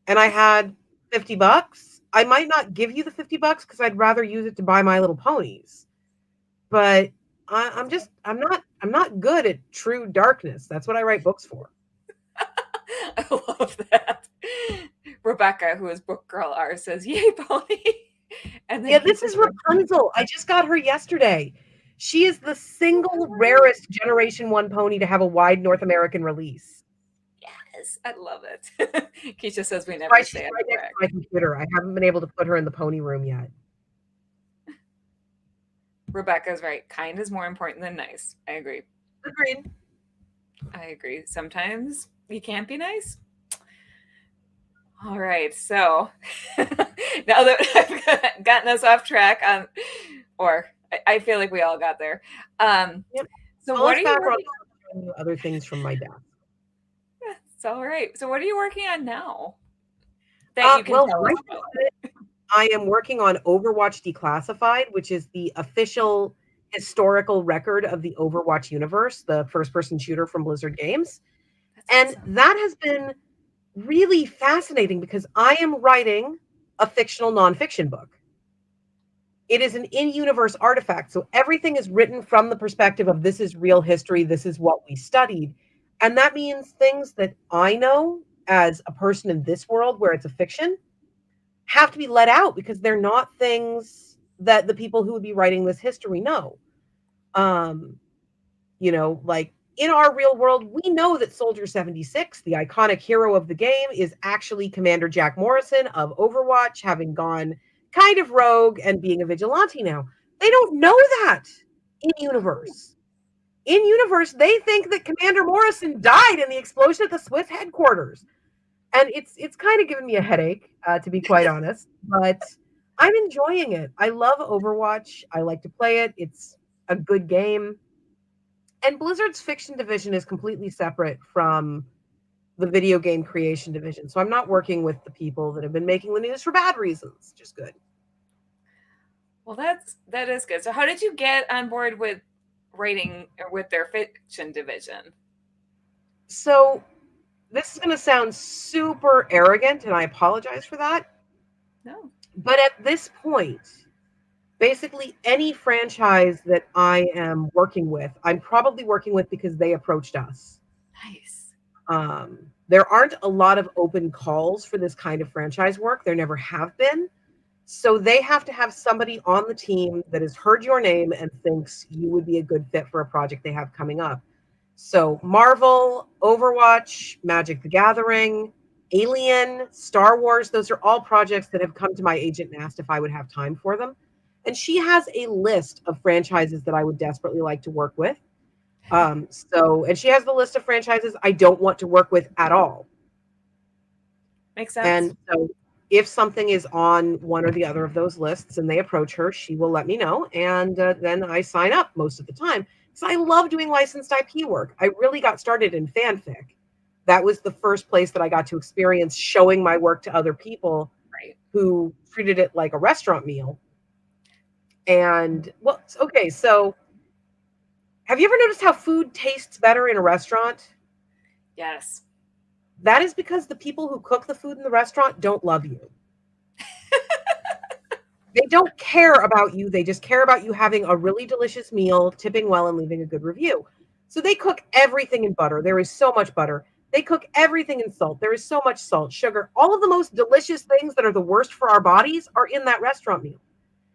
and I had $50, I might not give you the $50 because I'd rather use it to buy My Little Ponies. But I'm not good at true darkness. That's what I write books for. I love that. Rebecca, who is Book Girl R, says, "Yay, pony!" And then this is Rapunzel. I just got her yesterday. She is the single rarest Generation 1 pony to have a wide North American release. Yes, I love it. Keisha says we never say it. Right next to my computer. I haven't been able to put her in the pony room yet. Rebecca's right. Kind is more important than nice. I agree. Agreed. I agree. Sometimes you can't be nice. All right. So now that I've gotten us off track, or I feel like we all got there. Yep. So what are you working on? Other things from my desk. It's all right. So what are you working on now? That you can tell us about. I am working on Overwatch Declassified, which is the official historical record of the Overwatch universe, the first-person shooter from Blizzard Games. That's awesome. That has been really fascinating because I am writing a fictional nonfiction book. It is an in-universe artifact, so everything is written from the perspective of this is real history, this is what we studied. And that means things that I know as a person in this world where it's a fiction have to be let out because they're not things that the people who would be writing this history know. Like in our real world, we know that Soldier 76, the iconic hero of the game, is actually Commander Jack Morrison of Overwatch, having gone kind of rogue and being a vigilante now. They don't know that in universe. In universe, they think that Commander Morrison died in the explosion at the Swiss headquarters. And it's kind of given me a headache, to be quite honest, but I'm enjoying it. I love Overwatch. I like to play it. It's a good game. And Blizzard's fiction division is completely separate from the video game creation division. So I'm not working with the people that have been making the news for bad reasons. Just good. Well, that is good. So how did you get on board with writing or with their fiction division? So this is going to sound super arrogant, and I apologize for that. No. But at this point, Basically, any franchise that I am working with, I'm probably working with because they approached us. Nice. There aren't a lot of open calls for this kind of franchise work. There never have been. So they have to have somebody on the team that has heard your name and thinks you would be a good fit for a project they have coming up. So Marvel, Overwatch, Magic the Gathering, Alien, Star Wars, those are all projects that have come to my agent and asked if I would have time for them. And she has a list of franchises that I would desperately like to work with. And she has the list of franchises I don't want to work with at all. Makes sense. And so if something is on one or the other of those lists and they approach her, she will let me know. And then I sign up most of the time. Because I love doing licensed IP work. I really got started in fanfic. That was the first place that I got to experience showing my work to other people who treated it like a restaurant meal. And, well, okay, so have you ever noticed how food tastes better in a restaurant? Yes. That is because the people who cook the food in the restaurant don't love you. They don't care about you. They just care about you having a really delicious meal, tipping well, and leaving a good review. So they cook everything in butter. There is so much butter. They cook everything in salt. There is so much salt, sugar. All of the most delicious things that are the worst for our bodies are in that restaurant meal.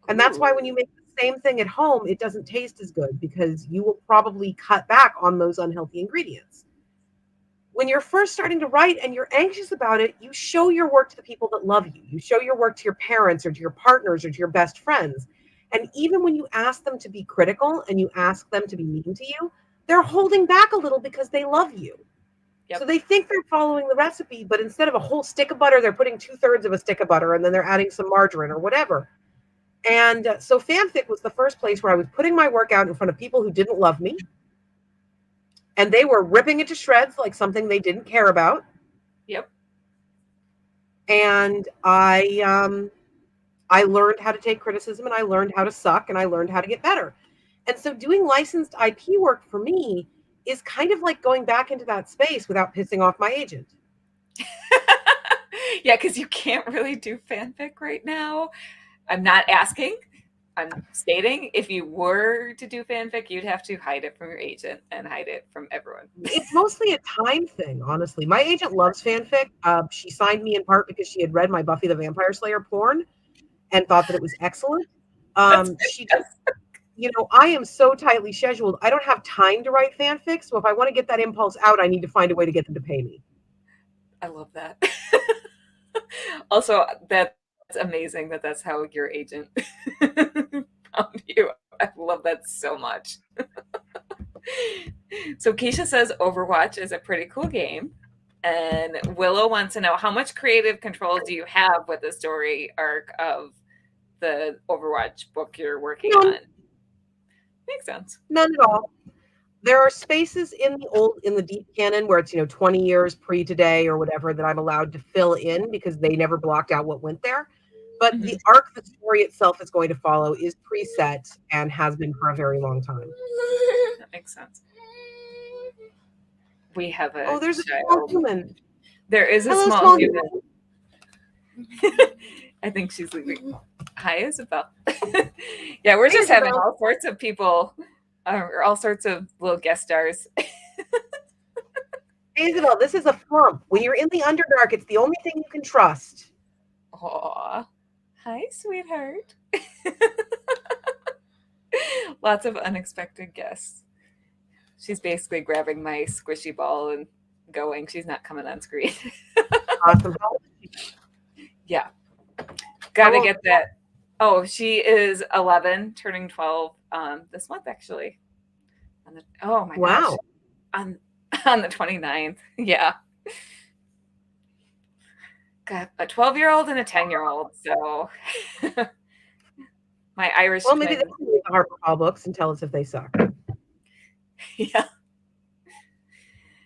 And that's why when you make the same thing at home, it doesn't taste as good because you will probably cut back on those unhealthy ingredients. When you're first starting to write and you're anxious about it, you show your work to the people that love you. You show your work to your parents or to your partners or to your best friends. And even when you ask them to be critical and you ask them to be mean to you, they're holding back a little because they love you. Yep. So they think they're following the recipe, but instead of a whole stick of butter, they're putting 2/3 of a stick of butter and then they're adding some margarine or whatever. And so fanfic was the first place where I was putting my work out in front of people who didn't love me. And they were ripping it to shreds like something they didn't care about. Yep. And I learned how to take criticism and I learned how to suck and I learned how to get better. And so doing licensed IP work for me is kind of like going back into that space without pissing off my agent. Yeah, because you can't really do fanfic right now. I'm not asking. I'm stating if you were to do fanfic, you'd have to hide it from your agent and hide it from everyone. It's mostly a time thing, honestly. My agent loves fanfic. She signed me in part because she had read my Buffy the Vampire Slayer porn and thought that it was excellent. She just, I am so tightly scheduled. I don't have time to write fanfic. So if I want to get that impulse out, I need to find a way to get them to pay me. I love that. Also, that's amazing that that's how your agent found you. I love that so much. So Keisha says Overwatch is a pretty cool game. And Willow wants to know, how much creative control do you have with the story arc of the Overwatch book you're working on? Makes sense. None at all. There are spaces in the deep canon where it's 20 years pre today or whatever that I'm allowed to fill in because they never blocked out what went there. But the arc the story itself is going to follow is preset and has been for a very long time. That makes sense. We have a there's a small human. There is a small human. I think she's leaving. Hi, Isabel. Yeah, we're just having all sorts of people, or all sorts of little guest stars. Isabel, this is a flump. When you're in the Underdark, it's the only thing you can trust. Aw. Hi, sweetheart. Lots of unexpected guests. She's basically grabbing my squishy ball and going. She's not coming on screen. Awesome. Yeah. Got to get that. Oh, she is 11, turning 12 this month, actually. Oh, my gosh. On the 29th. Yeah. Got a 12-year-old and a 10-year-old. So my Irish twin. Maybe they can read the HarperCollins books and tell us if they suck. Yeah.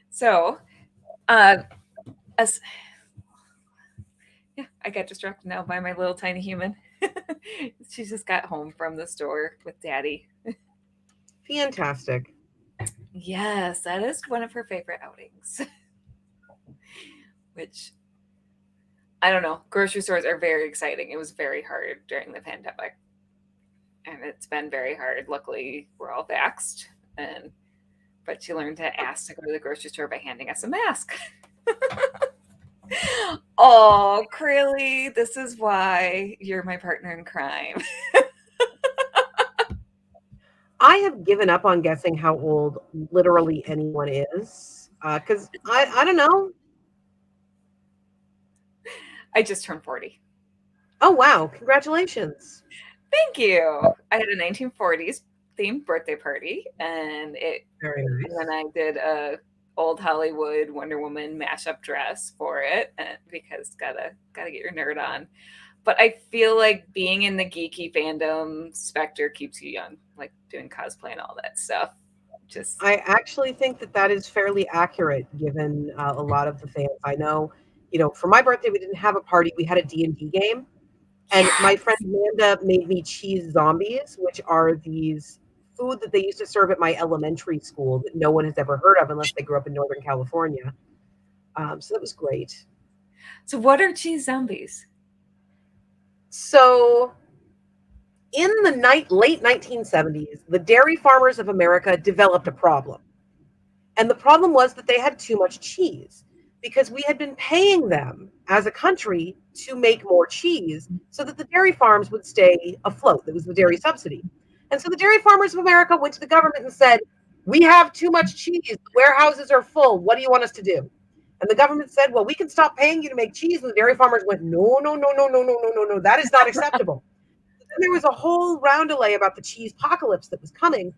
So, yeah, I got distracted now by my little tiny human. She just got home from the store with Daddy. Fantastic. Yes, that is one of her favorite outings. Which, I don't know, grocery stores are very exciting. It was very hard during the pandemic. and it's been very hard. Luckily, we're all vaxxed, but she learned to ask to go to the grocery store by handing us a mask. Oh, Crilly, this is why you're my partner in crime. I have given up on guessing how old literally anyone is, because I don't know. I just turned 40. Oh, wow. Congratulations. Thank you. I had a 1940s themed birthday party, and Very nice. then I did a old Hollywood Wonder Woman mashup dress for it, because gotta get your nerd on. But I feel like being in the geeky fandom specter keeps you young, like doing cosplay and all that stuff. I actually think that is fairly accurate, given a lot of the fans I know. For my birthday, we didn't have a party. We had a D&D game. And my friend Amanda made me cheese zombies, which are these food that they used to serve at my elementary school that no one has ever heard of unless they grew up in Northern California. So that was great. So what are cheese zombies? So in the late 1970s, the dairy farmers of America developed a problem. And the problem was that they had too much cheese because we had been paying them as a country to make more cheese so that the dairy farms would stay afloat. That was the dairy subsidy. And so the dairy farmers of America went to the government and said, we have too much cheese. The warehouses are full. What do you want us to do? And the government said, well, we can stop paying you to make cheese. And the dairy farmers went, no, no, no, no, no, no, no, no, no. That is not acceptable. Then there was a whole roundelay about the cheese apocalypse that was coming.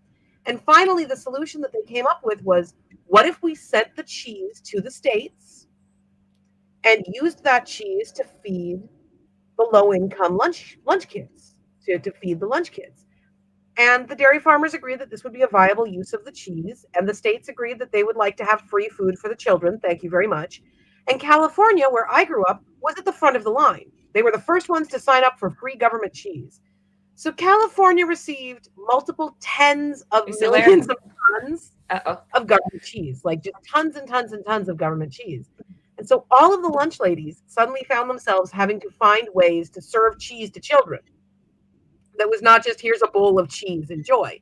And finally, the solution that they came up with was, what if we sent the cheese to the States and used that cheese to feed the low-income lunch kids, to feed the lunch kids? And the dairy farmers agreed that this would be a viable use of the cheese, and the states agreed that they would like to have free food for the children. Thank you very much. And California, where I grew up, was at the front of the line. They were the first ones to sign up for free government cheese. So California received multiple tens of millions of tons of government cheese, like just tons and tons and tons of government cheese. And so all of the lunch ladies suddenly found themselves having to find ways to serve cheese to children. That was not just, here's a bowl of cheese, enjoy.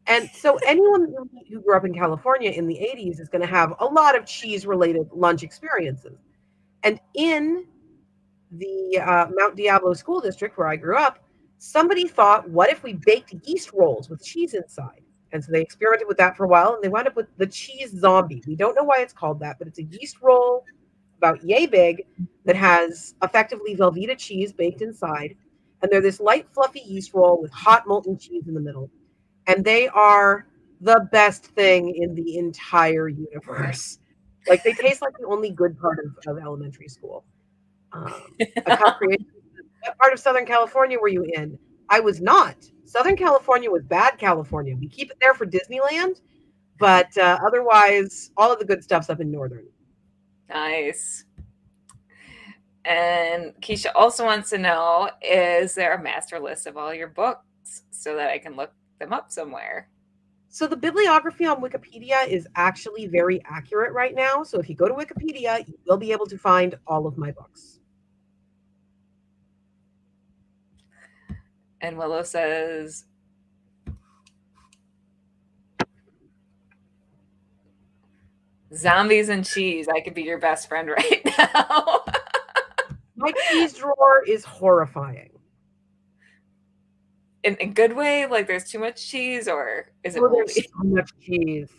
And so anyone who grew up in California in the 80s is going to have a lot of cheese-related lunch experiences. And in the Mount Diablo School District, where I grew up, somebody thought, what if we baked yeast rolls with cheese inside? And so they experimented with that for a while, and they wound up with the cheese zombie. We don't know why it's called that, but it's a yeast roll about yay big that has effectively Velveeta cheese baked inside. And they're this light, fluffy yeast roll with hot molten cheese in the middle. And they are the best thing in the entire universe. Like, they taste like the only good part of elementary school. What part of Southern California were you in? I was not. Southern California was bad California. We keep it there for Disneyland, but otherwise, all of the good stuff's up in Northern. Nice. And Keisha also wants to know, is there a master list of all your books so that I can look them up somewhere? So the bibliography on Wikipedia is actually very accurate right now. So if you go to Wikipedia, you will be able to find all of my books. And Willow says, zombies and cheese. I could be your best friend right now. My cheese drawer is horrifying. In a good way? Like there's too much cheese, or is it there's so much cheese.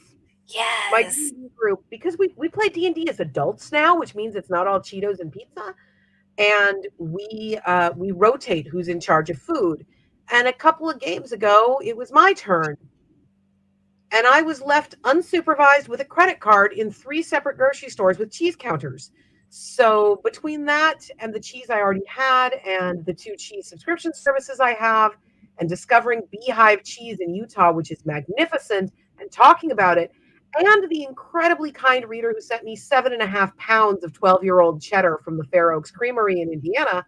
Yes. My group, because we play D&D as adults now, which means it's not all Cheetos and pizza. And we rotate who's in charge of food. And a couple of games ago, it was my turn. And I was left unsupervised with a credit card in 3 separate grocery stores with cheese counters. So between that and the cheese I already had and the 2 cheese subscription services I have and discovering Beehive cheese in Utah, which is magnificent, and talking about it, and the incredibly kind reader who sent me 7.5 pounds of 12-year-old cheddar from the Fair Oaks Creamery in Indiana.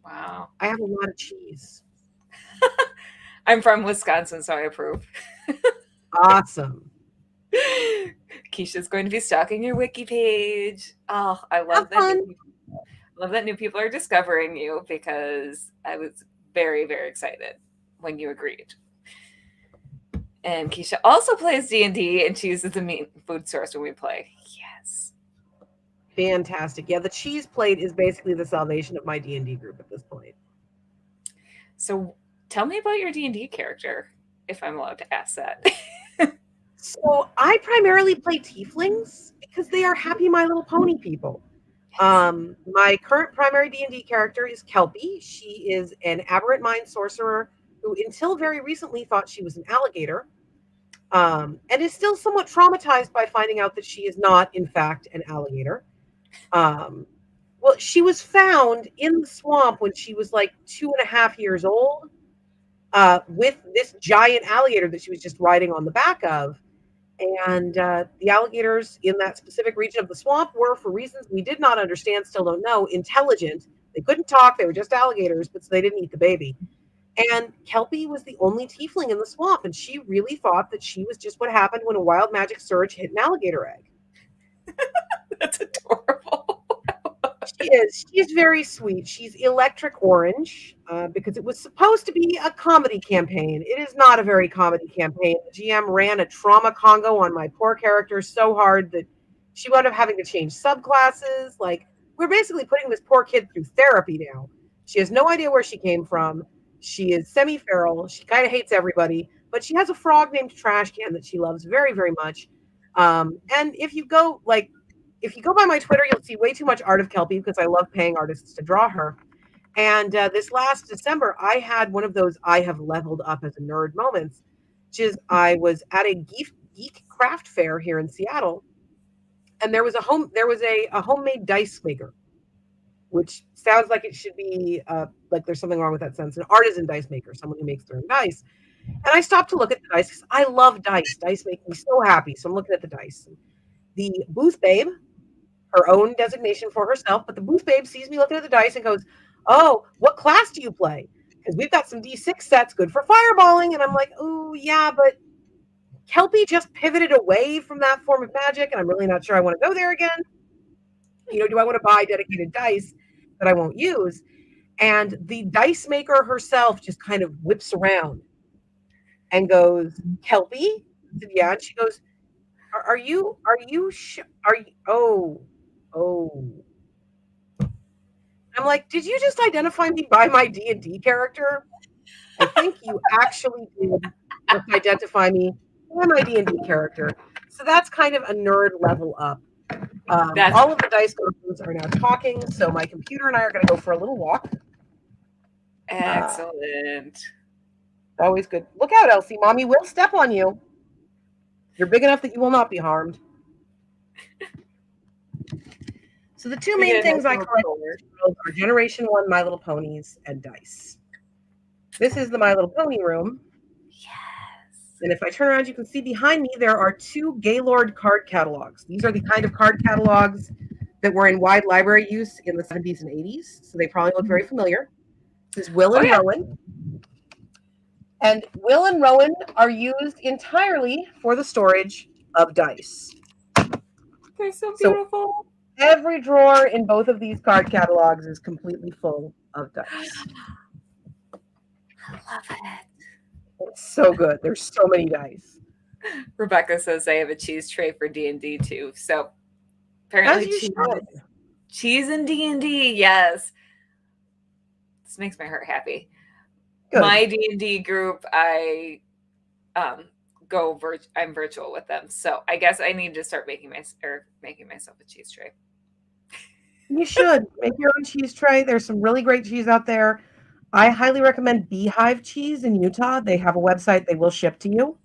Wow. I have a lot of cheese. I'm from Wisconsin, so I approve. Awesome. Keisha's going to be stalking your wiki page. Oh, I love that. Love that new people are discovering you, because I was very, very excited when you agreed. And Keisha also plays D&D, and cheese is the main food source when we play. Yes. Fantastic. Yeah, the cheese plate is basically the salvation of my D&D group at this point. So tell me about your D&D character, if I'm allowed to ask that. So I primarily play tieflings because they are happy My Little Pony people. My current primary D&D character is Kelpie. She is an aberrant mind sorcerer who until very recently thought she was an alligator, and is still somewhat traumatized by finding out that she is not, in fact, an alligator. Well, she was found in the swamp when she was like 2.5 years old, with this giant alligator that she was just riding on the back of. And the alligators in that specific region of the swamp were, for reasons we did not understand, still don't know, intelligent. They couldn't talk. They were just alligators, but so they didn't eat the baby. And Kelpie was the only tiefling in the swamp, and she really thought that she was just what happened when a wild magic surge hit an alligator egg. That's adorable. She's very sweet. She's electric orange because it was supposed to be a comedy campaign. It is not a very comedy campaign. The GM ran a trauma Congo on my poor character so hard that she wound up having to change subclasses. Like, we're basically putting this poor kid through therapy now. She has no idea where she came from. She is semi-feral. She kind of hates everybody, but she has a frog named Trash Can that she loves very, very much. And if you go by my Twitter, you'll see way too much art of Kelpie because I love paying artists to draw her. And this last December, I had one of those I have leveled up as a nerd moments, which is I was at a geek craft fair here in Seattle, and there was a homemade dice maker, which sounds like it should be like there's something wrong with that sense. An artisan dice maker, someone who makes their own dice. And I stopped to look at the dice because I love dice. Dice make me so happy. So I'm looking at the dice. The booth babe, her own designation for herself, but the booth babe sees me looking at the dice and goes, "Oh, what class do you play? Because we've got some D6 sets good for fireballing." And I'm like, "Oh, yeah, but Kelpie just pivoted away from that form of magic, and I'm really not sure I want to go there again. Do I want to buy dedicated dice that I won't use?" And the dice maker herself just kind of whips around and goes, "Kelpie?" I said, "Yeah." And she goes, Are you, oh. I'm like, "Did you just identify me by my D&D character?" I think you actually did just identify me by my D&D character. So that's kind of a nerd level up. All of the dice goblins are now talking, so my computer and I are going to go for a little walk. Excellent. Always good. Look out, Elsie. Mommy will step on you. You're big enough that you will not be harmed. So the two main things I collect are Generation 1 My Little Ponies and dice. This is the My Little Pony room. Yes. And if I turn around, you can see behind me there are 2 Gaylord card catalogs. These are the kind of card catalogs that were in wide library use in the 70s and 80s. So they probably look very familiar. This is Will and Rowan. And Will and Rowan are used entirely for the storage of dice. They're so beautiful. So every drawer in both of these card catalogs is completely full of dice. I love it. It's so good. There's so many dice. Rebecca says I have a cheese tray for D&D too. So apparently cheese and D&D, yes. This makes my heart happy. Good. My D&D group, I'm virtual with them. So I guess I need to start making myself a cheese tray. You should make your own cheese tray. There's some really great cheese out there. I highly recommend Beehive Cheese in Utah. They have a website. They will ship to you.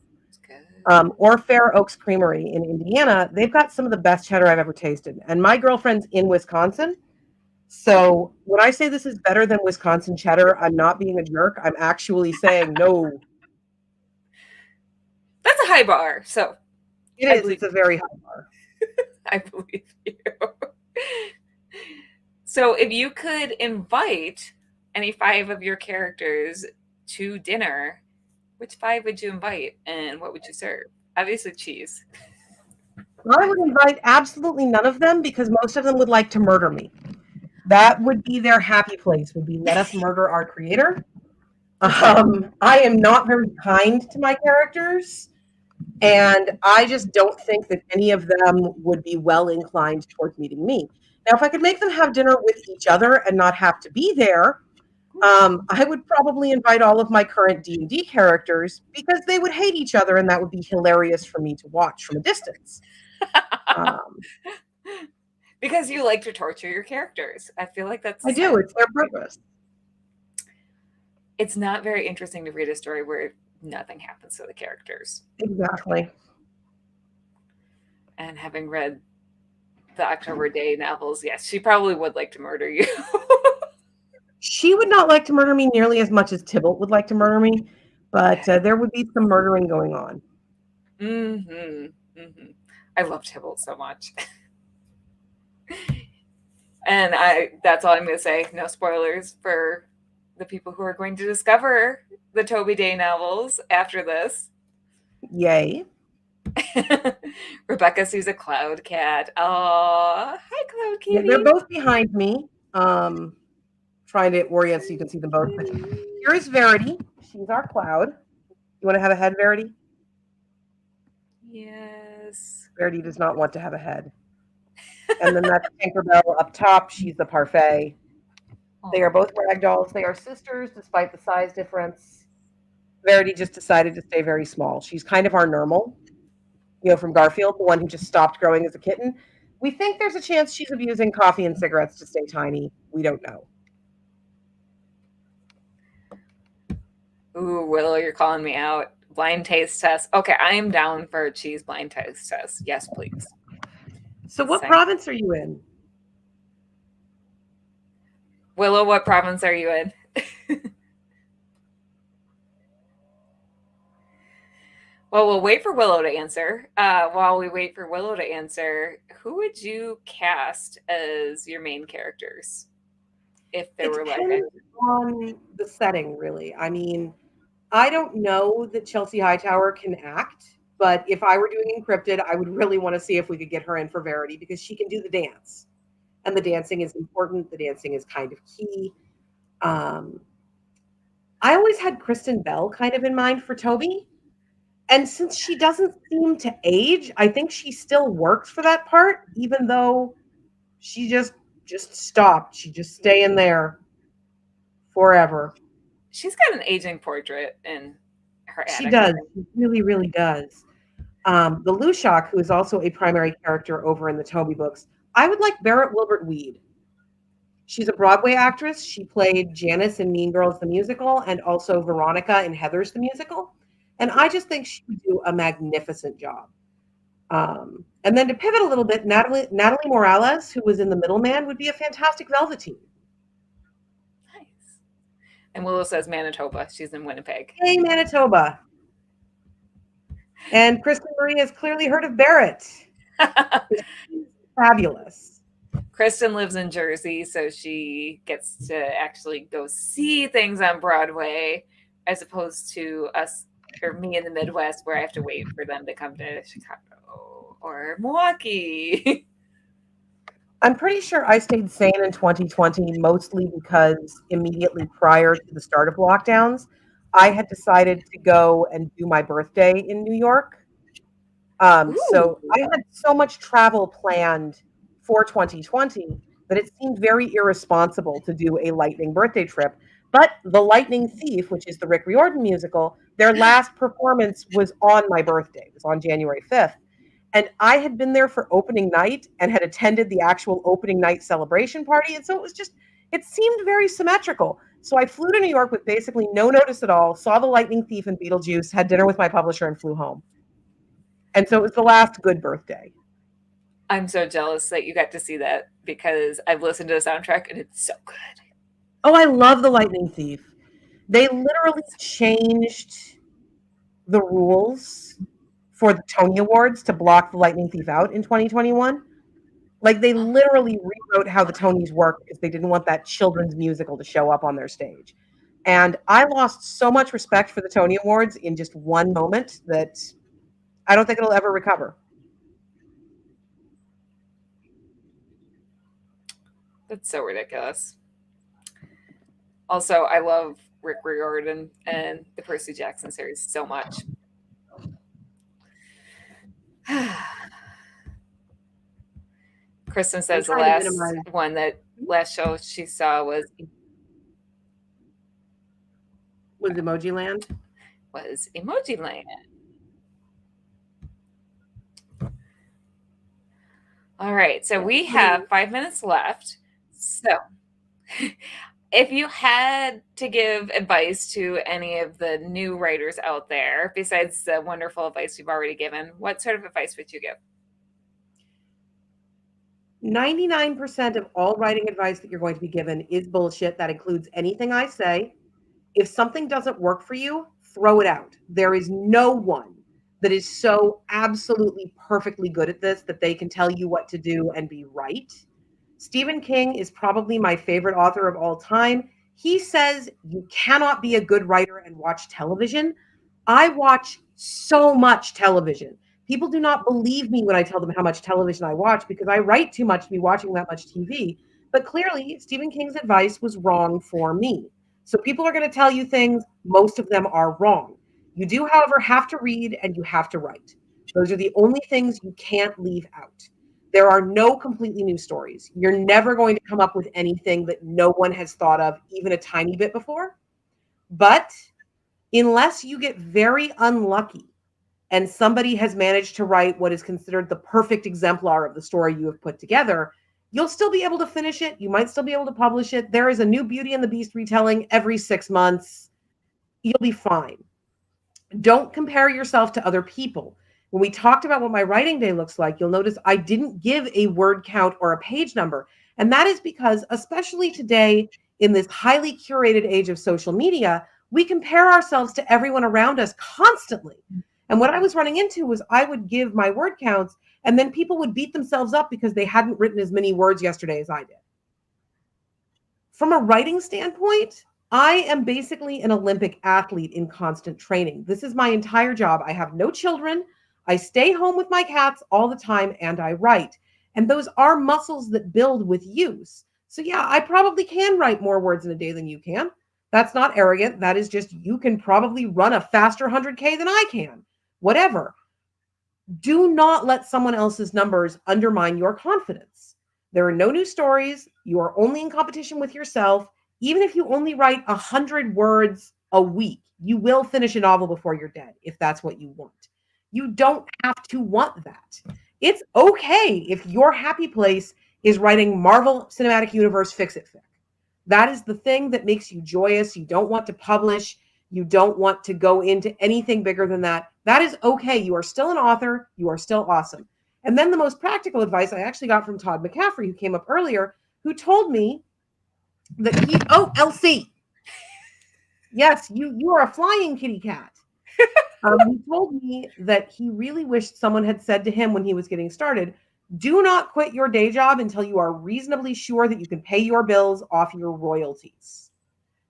Or Fair Oaks Creamery in Indiana. They've got some of the best cheddar I've ever tasted. And my girlfriend's in Wisconsin. So when I say this is better than Wisconsin cheddar, I'm not being a jerk. I'm actually saying no. That's a high bar. So it is. It's a very high bar. I believe you. So if you could invite any 5 of your characters to dinner, which 5 would you invite and what would you serve? Obviously cheese. I would invite absolutely none of them because most of them would like to murder me. That would be their happy place, would be let us murder our creator. I am not very kind to my characters, and I just don't think that any of them would be well inclined towards meeting me. Now, if I could make them have dinner with each other and not have to be there, I would probably invite all of my current D&D characters because they would hate each other, and that would be hilarious for me to watch from a distance. Because you like to torture your characters. I feel like that's I do. It's their purpose. It's not very interesting to read a story where nothing happens to the characters. Exactly. And having read the October Day novels, yes, she probably would like to murder you. She would not like to murder me nearly as much as Tybalt would like to murder me, but there would be some murdering going on. I love Tybalt so much. And that's all I'm going to say. No spoilers for the people who are going to discover the Toby Day novels after this. Yay. Rebecca sees a cloud cat. Oh, hi, Cloud Kitty. Yeah, they're both behind me. Trying to orient so you can see them both. But here is Verity. She's our cloud. You want to have a head, Verity? Yes. Verity does not want to have a head. And then that's Tinkerbell up top. She's the parfait. They are both ragdolls. They are sisters, despite the size difference. Verity just decided to stay very small. She's kind of our normal, from Garfield, the one who just stopped growing as a kitten. We think there's a chance she's abusing coffee and cigarettes to stay tiny. We don't know. Ooh, Willow, you're calling me out. Blind taste test. Okay, I am down for a cheese blind taste test. Yes, please. So what province are you in? Willow, what province are you in? Well, we'll wait for Willow to answer. While we wait for Willow to answer, who would you cast as your main characters? If there were like on the setting, really. I mean, I don't know that Chelsea Hightower can act, but if I were doing Encrypted, I would really want to see if we could get her in for Verity because she can do the dance. And the dancing is important. The dancing is kind of key. I always had Kristen Bell kind of in mind for Toby. And since she doesn't seem to age, I think she still works for that part, even though she just stopped. She just staying there forever. She's got an aging portrait in her attic. She does. She really, really does. The Lushak, who is also a primary character over in the Toby books, I would like Barrett Wilbert-Weed. She's a Broadway actress. She played Janice in Mean Girls the Musical and also Veronica in Heathers the Musical. And I just think she would do a magnificent job. And then to pivot a little bit, Natalie Morales, who was in The Middleman, would be a fantastic Velveteen. Nice. And Willow says Manitoba. She's in Winnipeg. Hey, Manitoba. And Kristen Marie has clearly heard of Barrett. She's fabulous. Kristen lives in Jersey, so she gets to actually go see things on Broadway as opposed to us or me in the Midwest where I have to wait for them to come to Chicago or Milwaukee. I'm pretty sure I stayed sane in 2020, mostly because immediately prior to the start of lockdowns, I had decided to go and do my birthday in New York. So I had so much travel planned for 2020 that it seemed very irresponsible to do a lightning birthday trip. But The Lightning Thief, which is the Rick Riordan musical, their last performance was on my birthday. It was on January 5th. And I had been there for opening night and had attended the actual opening night celebration party. And so it seemed very symmetrical. So I flew to New York with basically no notice at all, saw The Lightning Thief and Beetlejuice, had dinner with my publisher and flew home. And so it was the last good birthday. I'm so jealous that you got to see that because I've listened to the soundtrack and it's so good. Oh, I love The Lightning Thief. They literally changed the rules for the Tony Awards to block The Lightning Thief out in 2021. Like, they literally rewrote how the Tonys work because they didn't want that children's musical to show up on their stage. And I lost so much respect for the Tony Awards in just one moment that I don't think it'll ever recover. That's so ridiculous. Also, I love Rick Riordan and the Percy Jackson series so much. Kristen says the last show she saw was Emoji Land. Was Emoji Land. All right, so we have 5 minutes left. So if you had to give advice to any of the new writers out there, besides the wonderful advice you've already given, what sort of advice would you give? 99% of all writing advice that you're going to be given is bullshit. That includes anything I say. If something doesn't work for you, throw it out. There is no one that is so absolutely perfectly good at this that they can tell you what to do and be right. Stephen King is probably my favorite author of all time. He says you cannot be a good writer and watch television. I watch so much television. People do not believe me when I tell them how much television I watch because I write too much to be watching that much TV. But clearly, Stephen King's advice was wrong for me. So people are going to tell you things. Most of them are wrong. You do, however, have to read and you have to write. Those are the only things you can't leave out. There are no completely new stories. You're never going to come up with anything that no one has thought of even a tiny bit before. But unless you get very unlucky and somebody has managed to write what is considered the perfect exemplar of the story you have put together, you'll still be able to finish it. You might still be able to publish it. There is a new Beauty and the Beast retelling every 6 months. You'll be fine. Don't compare yourself to other people. When we talked about what my writing day looks like, you'll notice I didn't give a word count or a page number. And that is because, especially today, in this highly curated age of social media, we compare ourselves to everyone around us constantly. And what I was running into was I would give my word counts, and then people would beat themselves up because they hadn't written as many words yesterday as I did. From a writing standpoint, I am basically an Olympic athlete in constant training. This is my entire job. I have no children. I stay home with my cats all the time, and I write. And those are muscles that build with use. So yeah, I probably can write more words in a day than you can. That's not arrogant. That is just, you can probably run a faster 100K than I can. Whatever. Do not let someone else's numbers undermine your confidence. There are no new stories. You are only in competition with yourself. Even if you only write 100 words a week, you will finish a novel before you're dead, if that's what you want. You don't have to want that. It's okay if your happy place is writing Marvel Cinematic Universe fix-it fic. That is the thing that makes you joyous. You don't want to publish. You don't want to go into anything bigger than that. That is okay. You are still an author. You are still awesome. And then the most practical advice I actually got from Todd McCaffrey, who came up earlier, who told me that Elsie. Yes, you are a flying kitty cat. He told me that he really wished someone had said to him when he was getting started, do not quit your day job until you are reasonably sure that you can pay your bills off your royalties.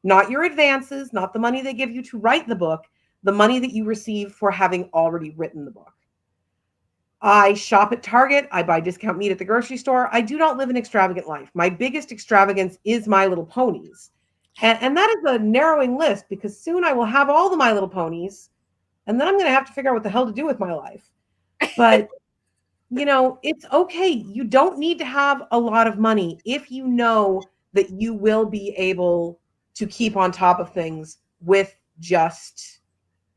Not your advances, not the money they give you to write the book, the money that you receive for having already written the book. I shop at Target. I buy discount meat at the grocery store. I do not live an extravagant life. My biggest extravagance is My Little Ponies. And that is a narrowing list because soon I will have all the My Little Ponies. And then I'm going to have to figure out what the hell to do with my life. But, it's okay. You don't need to have a lot of money if you know that you will be able to keep on top of things with just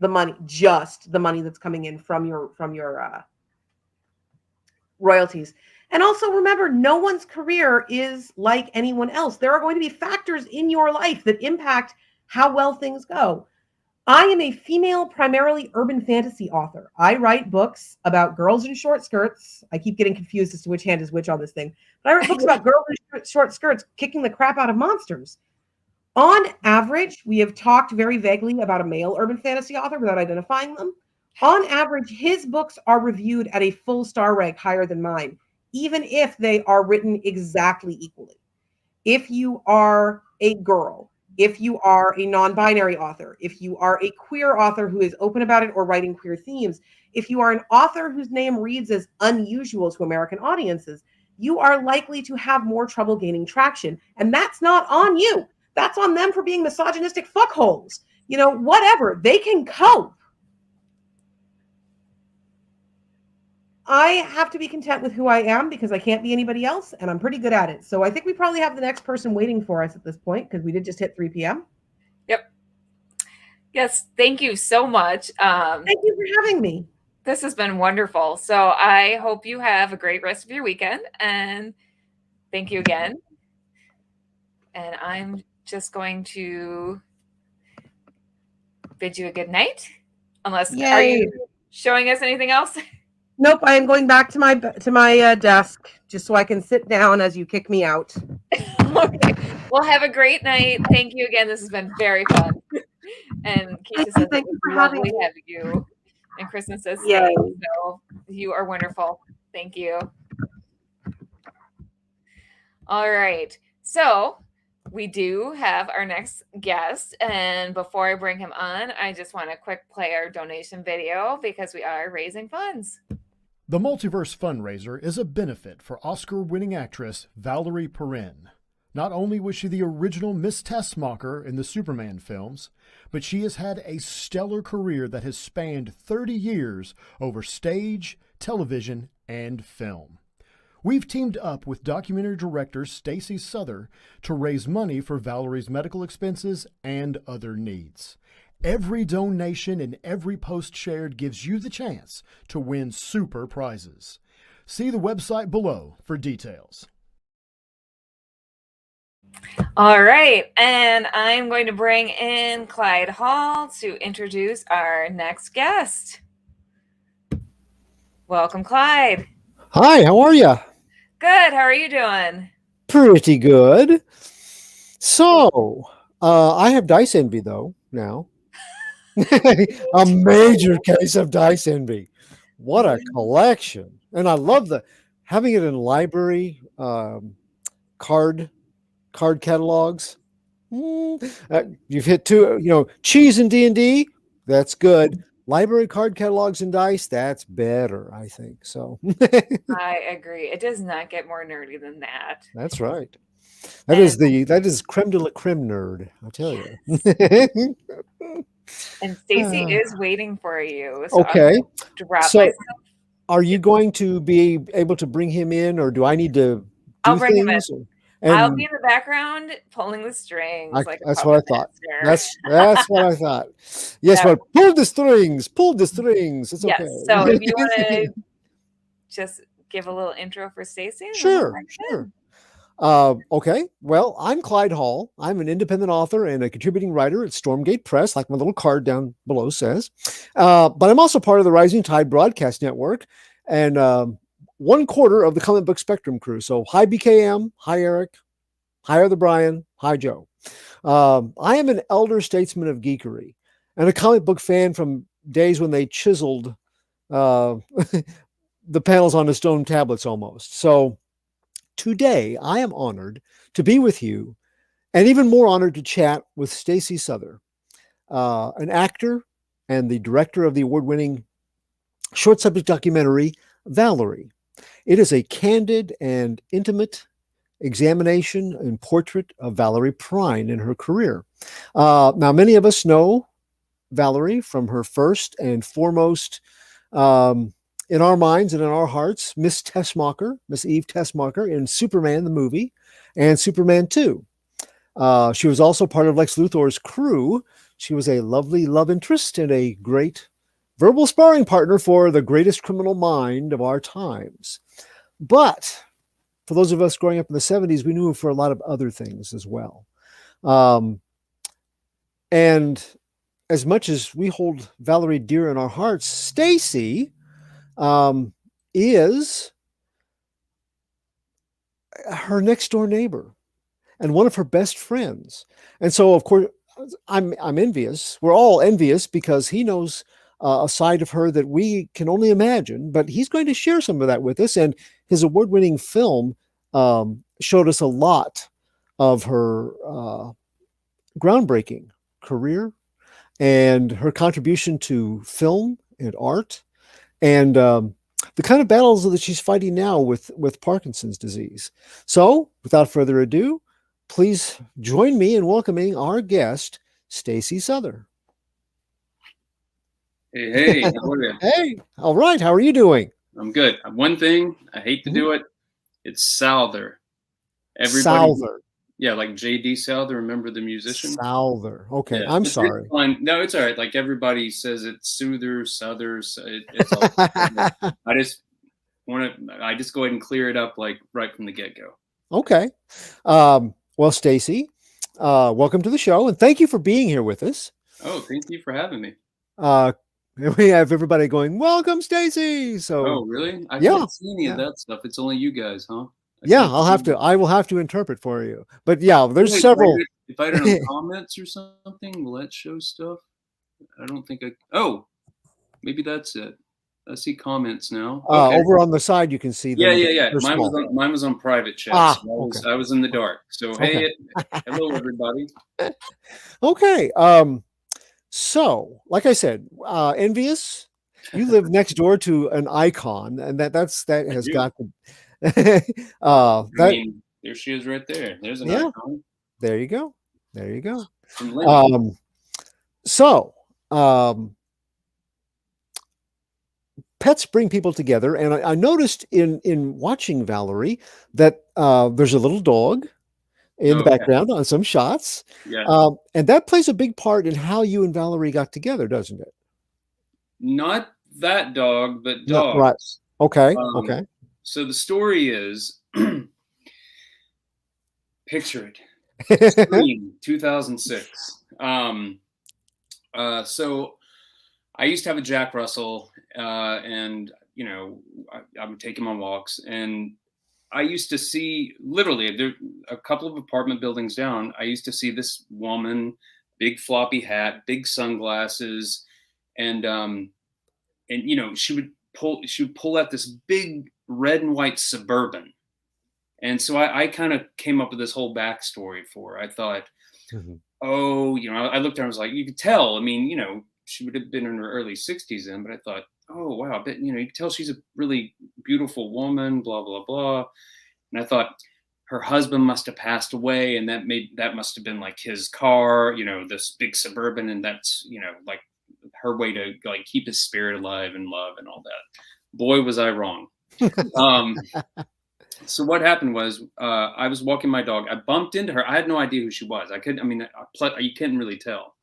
the money that's coming in from your royalties. And also remember, no one's career is like anyone else. There are going to be factors in your life that impact how well things go. I am a female, primarily urban fantasy author. I write books about girls in short skirts. I keep getting confused as to which hand is which on this thing. But I write books about girls in short skirts kicking the crap out of monsters. On average, we have talked very vaguely about a male urban fantasy author without identifying them. On average, his books are reviewed at a full star rank higher than mine, even if they are written exactly equally. If you are a girl, if you are a non-binary author, if you are a queer author who is open about it or writing queer themes, if you are an author whose name reads as unusual to American audiences, you are likely to have more trouble gaining traction. And that's not on you. that's on them for being misogynistic fuckholes. Whatever. They can cope. I have to be content with who I am because I can't be anybody else, and I'm pretty good at it. So I think we probably have the next person waiting for us at this point because we did just hit 3 p.m. Yep. Yes, thank you so much. Thank you for having me. This has been wonderful. So I hope you have a great rest of your weekend, and thank you again. And I'm just going to bid you a good night. Unless, Yay. Are you showing us anything else? Nope, I am going back to my desk just so I can sit down as you kick me out. Okay. Well, have a great night. Thank you again. This has been very fun. And Keisha says thank it you for was having lovely me. having you. And Kristen says, Yay. so you are wonderful. Thank you. All right. So we do have our next guest. And before I bring him on, I just want to quick play our donation video because we are raising funds. The Multiverse Fundraiser is a benefit for Oscar-winning actress Valerie Perrin. Not only was she the original Miss Tessmacher in the Superman films, but she has had a stellar career that has spanned 30 years over stage, television, and film. We've teamed up with documentary director Stacy Souther to raise money for Valerie's medical expenses and other needs. Every donation and every post shared gives you the chance to win super prizes. See the website below for details. All right, and I'm going to bring in Clyde Hall to introduce our next guest. Welcome, Clyde. Hi, how are you? Good. How are you doing? Pretty good. So, I have dice envy though now. A major case of dice envy. What a collection! And I love having it in library card catalogs. You've hit two. Cheese and D&D. That's good. Library card catalogs and dice. That's better, I think. So I agree. It does not get more nerdy than that. that's right. That is creme de la creme nerd. I'll tell you. And Stacy is waiting for you. So Okay. So are you going to be able to bring him in, or do I need to do I'll bring things? him in. I'll be in the background pulling the strings. That's what I thought. That's what I thought. Yes, but pull the strings. It's okay. Yes. So if you want to just give a little intro for Stacy. Sure. Okay. Well, I'm Clyde Hall. I'm an independent author and a contributing writer at Stormgate Press, like my little card down below says. But I'm also part of the Rising Tide Broadcast Network and 1/4 of the Comic Book Spectrum crew. So hi, BKM. Hi, Eric. Hi, Arthur Bryan. Hi, Joe. I am an elder statesman of geekery and a comic book fan from days when they chiseled the panels onto stone tablets almost. So today, I am honored to be with you and even more honored to chat with Stacy Souther, an actor and the director of the award-winning short subject documentary, Valerie. It is a candid and intimate examination and portrait of Valerie Perrin in her career. Now, many of us know Valerie from her first and foremost in our minds and in our hearts, Miss Eve Tessmacher in Superman the movie and Superman 2. She was also part of Lex Luthor's crew. She was a lovely love interest and a great verbal sparring partner for the greatest criminal mind of our times. But for those of us growing up in the 70s, we knew her for a lot of other things as well. And as much as we hold Valerie dear in our hearts, Stacy is her next door neighbor and one of her best friends. And so, of course, I'm envious. We're all envious because he knows a side of her that we can only imagine, but he's going to share some of that with us. And his award-winning film showed us a lot of her groundbreaking career and her contribution to film and art and the kind of battles that she's fighting now with Parkinson's disease. So without further ado, please join me in welcoming our guest, Stacy Souther. Hey, how are you? Hey, all right. How are you doing? I'm good. One thing, I hate to do it. It's Souther. Souther. Yeah, like J.D. Souther. Remember the musician? Souther. Okay, Yeah. I'm It's sorry. fine. No, it's all right. Like everybody says it's Souther, Souther. It's all I just go ahead and clear it up like right from the get-go. Okay. Well, Stacy, welcome to the show, and thank you for being here with us. Oh, thank you for having me. We have everybody going, "Welcome, Stacy." So, Oh, really? I yeah, can't see any of that stuff. It's only you guys, huh? I will have to interpret for you. But yeah, there's Wait, several. If I don't know comments or something, will that show stuff? I don't think oh, maybe that's it. I see comments now. Okay. Over on the side, you can see them. Yeah. Mine was on private chat. So I was in the dark. So hey, hello everybody. Okay. So, like I said, Envious, you live next door to an icon, and that has got to. I mean, there she is, right there. There's an icon. There you go. There you go. Pets bring people together, and I noticed in watching Valerie that there's a little dog in the background on some shots. Yeah. And that plays a big part in how you and Valerie got together, doesn't it? Not that dog, but dogs. Right. Okay. Okay. So the story is, picture it, Spring 2006. So I used to have a Jack Russell, and I would take him on walks, and I used to see, literally, there a couple of apartment buildings down, I used to see this woman, big floppy hat, big sunglasses, and she would pull out this big red and white Suburban. And so I kind of came up with this whole backstory for her. I thought, I looked at her, I was like, you could tell, I mean, she would have been in her early 60s then, but I thought, oh, wow, but, you can tell she's a really beautiful woman, blah, blah, blah. And I thought her husband must have passed away, and that must have been like his car, this big Suburban. And that's, like her way to like keep his spirit alive and love and all that. Boy, was I wrong. So what happened was, I was walking my dog. I bumped into her. I had no idea who she was. You couldn't really tell.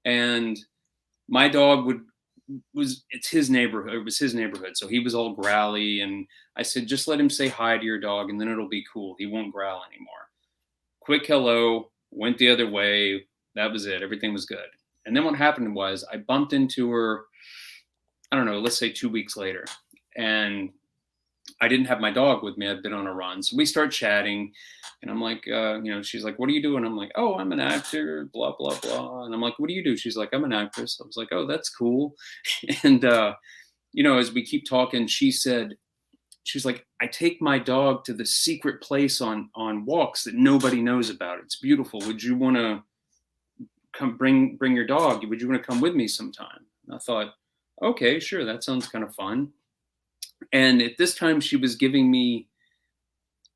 And my dog it's his neighborhood. It was his neighborhood. So he was all growly. And I said, just let him say hi to your dog, and then it'll be cool. He won't growl anymore. Quick hello, went the other way. That was it. Everything was good. And then what happened was I bumped into her, I don't know, let's say 2 weeks later. And I didn't have my dog with me. I'd been on a run. So we start chatting, and I'm like, she's like, what are you doing? I'm like, oh, I'm an actor, blah, blah, blah. And I'm like, what do you do? She's like, I'm an actress. I was like, oh, that's cool. And, as we keep talking, she's like, I take my dog to the secret place on walks that nobody knows about. It's beautiful. Would you want to come bring your dog? Would you want to come with me sometime? And I thought, okay, sure. That sounds kind of fun. And at this time, she was giving me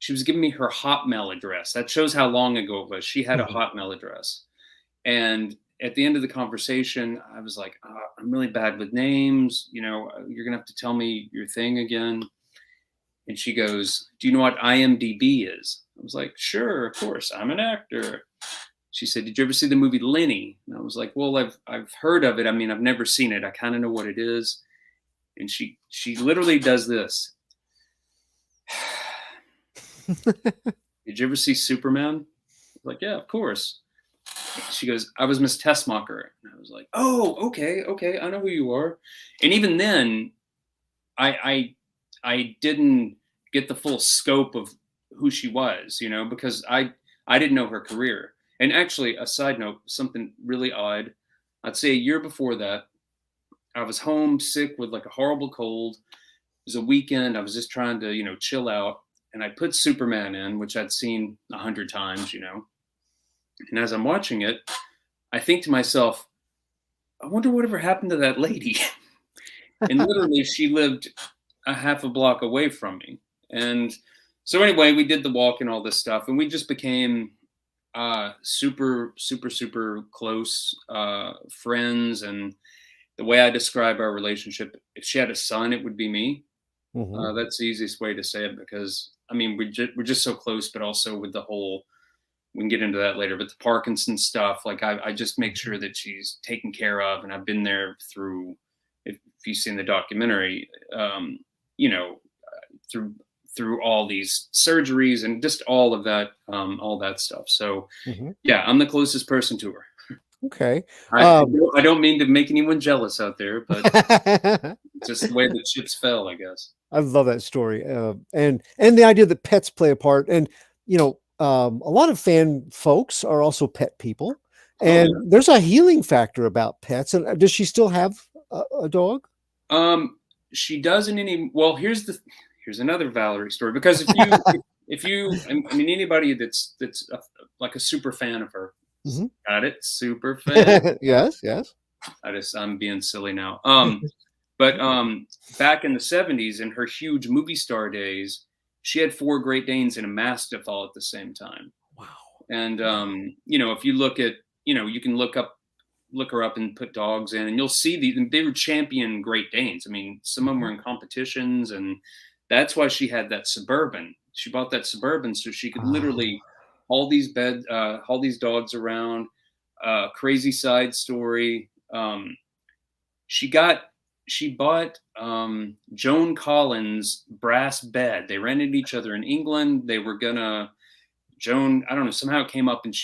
her Hotmail address. That shows how long ago it was. She had a Hotmail address. And at the end of the conversation, I was like, I'm really bad with names. You're going to have to tell me your thing again. And she goes, do you know what IMDb is? I was like, sure, of course. I'm an actor. She said, did you ever see the movie Lenny? And I was like, well, I've heard of it. I mean, I've never seen it. I kind of know what it is. And she literally does this. Did you ever see Superman? I was like, yeah, of course. She goes, I was Miss Tessmacher. And I was like, oh, okay. I know who you are. And even then, I didn't get the full scope of who she was, because I didn't know her career. And actually, a side note, something really odd. I'd say a year before that, I was home sick with like a horrible cold. It was a weekend. I was just trying to, chill out. And I put Superman in, which I'd seen 100 times, And as I'm watching it, I think to myself, I wonder whatever happened to that lady. And literally, she lived a half a block away from me. And so anyway, we did the walk and all this stuff. And we just became super close friends, and the way I describe our relationship, if she had a son, it would be me. That's the easiest way to say it, because I mean we're just so close, but also with the whole, we can get into that later, but the Parkinson's stuff, like I just make sure that she's taken care of, and I've been there through, if you've seen the documentary, you know, through all these surgeries and just all of that, all that stuff. So yeah, I'm the closest person to her. Okay. I don't mean to make anyone jealous out there, but just the way the chips fell, I guess. I love that story, and the idea that pets play a part, and you know, a lot of fan folks are also pet people, and there's a healing factor about pets. And does she still have a dog? She doesn't any. Well, here's another Valerie story, because if you, I mean, anybody that's like a super fan of her, got it, super fan. yes. I'm being silly now. But back in the 70s, in her huge movie star days, she had 4 Great Danes and a Mastiff all at the same time. Wow. And you know, if you look at, you know, you can look her up and put dogs in, and you'll see they were champion Great Danes. I mean, some of them were in competitions, and that's why she had that Suburban. She bought that Suburban so she could literally haul these dogs around. Crazy side story. She bought Joan Collins' brass bed. They rented each other in England. They were gonna, Joan, I don't know, somehow it came up, and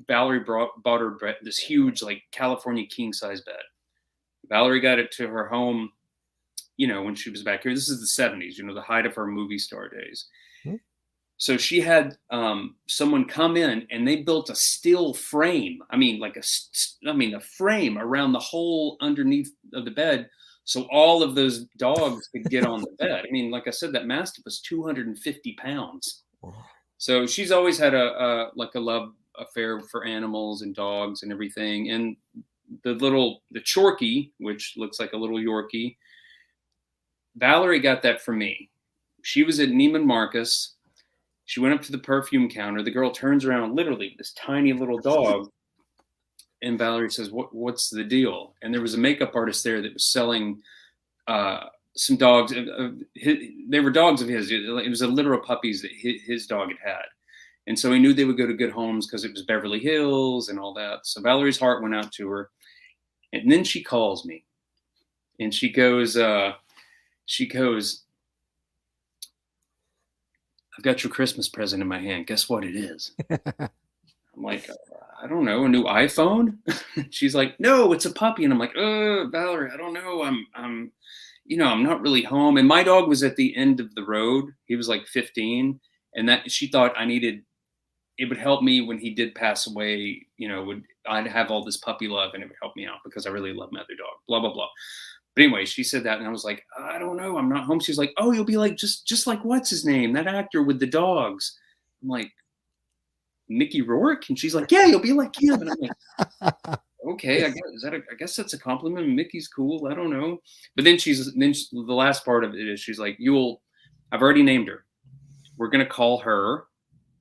Valerie bought her this huge, like, California king size bed. Valerie got it to her home, you know, when she was back here. This is the 70s, you know, the height of her movie star days. So she had someone come in, and they built a steel frame. I mean, like a frame around the hole underneath of the bed, so all of those dogs could get on the bed. I mean, like I said, that Mastiff was 250 pounds. So she's always had a love affair for animals and dogs and everything. And the Chorky, which looks like a little Yorkie, Valerie got that for me. She was at Neiman Marcus. She went up to the perfume counter. The girl turns around, literally, this tiny little dog. And Valerie says, what's the deal? And there was a makeup artist there that was selling some dogs. They were dogs of his. It was a litter of puppies that his dog had. And so he knew they would go to good homes because it was Beverly Hills and all that. So Valerie's heart went out to her. And then she calls me. And she goes, I've got your Christmas present in my hand. Guess what it is? I'm like, I don't know, a new iPhone? She's like, no, it's a puppy. And I'm like, Valerie, I don't know. I'm not really home. And my dog was at the end of the road. He was like 15. And that she thought it would help me when he did pass away. You know, I'd have all this puppy love, and it would help me out because I really love my other dog, blah, blah, blah. But anyway, she said that, and I was like, I don't know, I'm not home. She's like, oh, you'll be like, just like, what's his name? That actor with the dogs. I'm like, Mickey Rourke? And she's like, yeah, you'll be like him. And I'm like, okay, I guess that's a compliment. Mickey's cool. I don't know. But then the last part of it is she's like, I've already named her. We're going to call her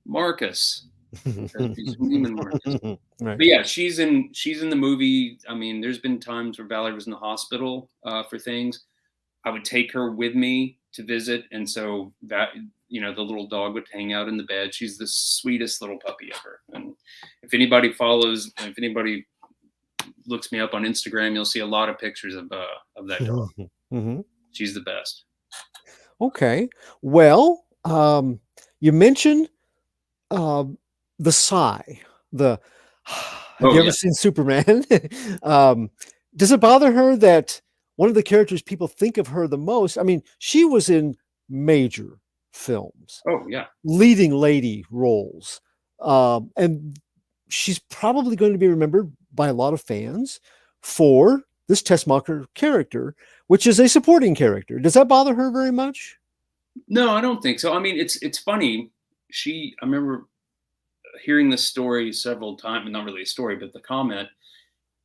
Marcus. Right. But yeah, she's in the movie. I mean, there's been times where Valerie was in the hospital for things. I would take her with me to visit, and so that, you know, the little dog would hang out in the bed. She's the sweetest little puppy ever. And if anybody looks me up on Instagram, you'll see a lot of pictures of that dog. She's the best. Okay, well, you mentioned the sigh. Have you ever seen Superman? Does it bother her that one of the characters people think of her the most? I mean, she was in major films. Oh yeah, leading lady roles, and she's probably going to be remembered by a lot of fans for this Tessmacher character, which is a supporting character. Does that bother her very much? No, I don't think so. I mean, it's funny. I remember hearing this story several times, not really a story, but the comment,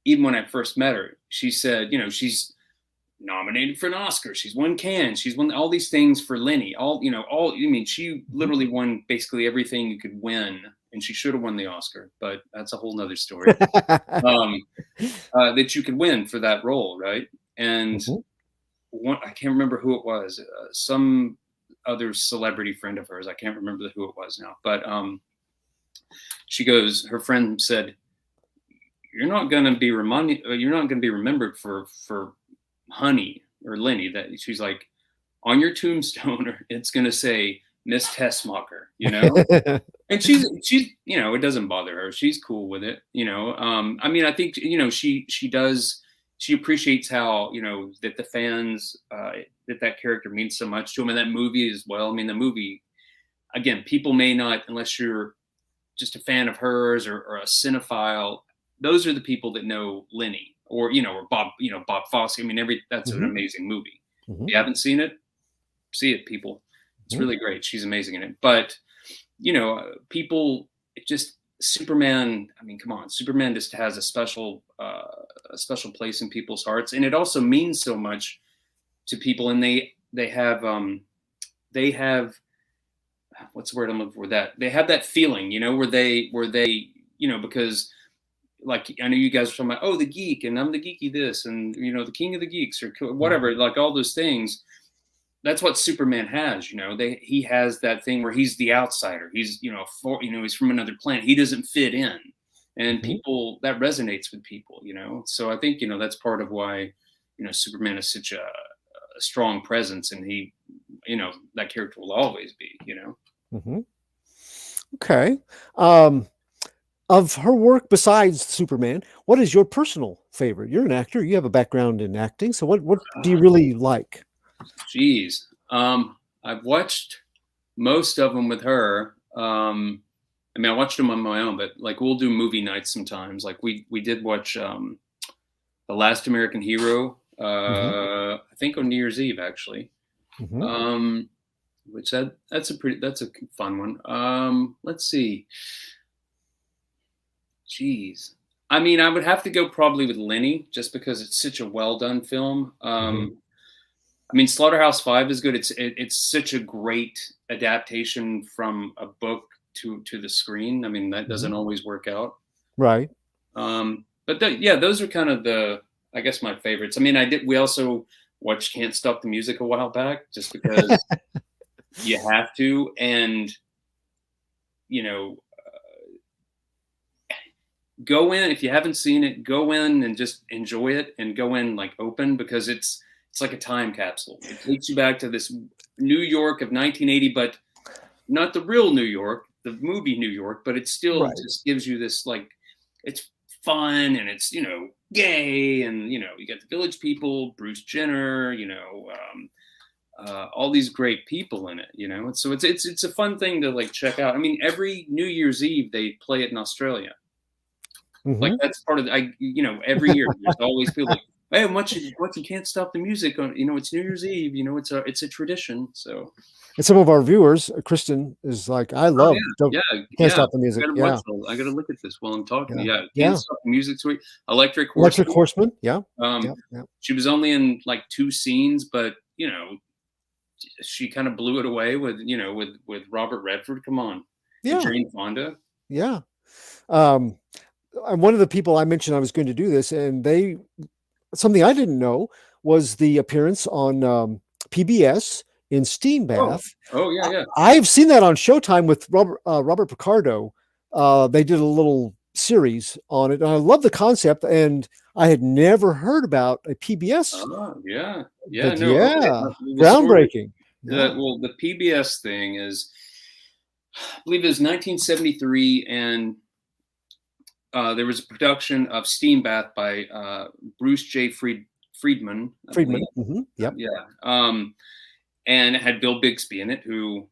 even when I first met her, she said, you know, she's nominated for an Oscar. She's won Cannes. She's won all these things for Lenny. She literally won basically everything you could win and she should have won the Oscar, but that's a whole nother story. That you could win for that role, right? And I can't remember who it was, some other celebrity friend of hers. I can't remember who it was now, but she goes, her friend said, you're not going to be remembered for Honey or Lenny. That she's like, on your tombstone, it's going to say Miss Tessmacher, you know? And she's, you know, it doesn't bother her. She's cool with it, you know? I mean, I think, you know, she appreciates how, you know, that the fans, that character means so much to them, and that movie as well. I mean, the movie, again, people may not, unless you're just a fan of hers or a cinephile, those are the people that know Lenny or, you know, or Bob Fosse. I mean, that's an amazing movie. If you haven't seen it, see it, people. It's really great. She's amazing in it. But, you know, Superman, I mean, come on, Superman just has a special place in people's hearts. And it also means so much to people. And they have, what's the word I'm looking for? That they have that feeling, you know, where they, you know, because like, I know you guys are talking about, oh, the geek, and I'm the geeky this, and, you know, the king of the geeks or whatever, like all those things. That's what Superman has, you know. He has that thing where he's the outsider. He's, you know, he's from another planet. He doesn't fit in, and people, that resonates with people, you know. So I think, you know, that's part of why, you know, Superman is such a strong presence, and he, you know, that character will always be, you know. Okay. Of her work besides Superman, what is your personal favorite? You're an actor. You have a background in acting. So what do you really like? Geez. I've watched most of them with her. I mean, I watched them on my own, but like we'll do movie nights sometimes. Like we did watch The Last American Hero, I think on New Year's Eve, actually. Which that's a fun one. Let's see. Jeez. I mean, I would have to go probably with Lenny, just because it's such a well done film. I mean, Slaughterhouse-5 is good. It's such a great adaptation from a book to the screen. I mean, that doesn't always work out. Right. But those are kind of I guess my favorites. I mean, we also watched Can't Stop the Music a while back, just because you have to. And, you know, go in, if you haven't seen it, go in and just enjoy it, and go in like open, because it's like a time capsule. It takes you back to this New York of 1980, but not the real New York, the movie New York, but it still just gives you this, like, it's fun, and it's, you know, gay, and, you know, you got the Village People, Bruce Jenner, you know, all these great people in it, you know. So it's a fun thing to like check out. I mean, every New Year's Eve they play it in Australia. Like that's part of you know, every year there's always people like, hey, once you Can't Stop the Music on, you know, it's New Year's Eve, you know, it's a tradition. So, and some of our viewers, Kristen is like, I love Can't Stop the Music. I gotta look at this while I'm talking. Can't Stop the Music. Sweet. Electric Horseman. She was only in like 2 scenes, but you know, she kind of blew it away with, you know, with Robert Redford. Come on, Jane Fonda. Yeah. One of the people I mentioned I was going to do this, and something I didn't know was the appearance on PBS in Steam Bath. Oh yeah. I've seen that on Showtime with Robert Picardo. They did a little series on it, and I love the concept. And I had never heard about a PBS. Groundbreaking. Well, the PBS thing is, I believe it was 1973, and there was a production of Steam Bath by Bruce J. Friedman. Yep. Yeah. And it had Bill Bixby in it, who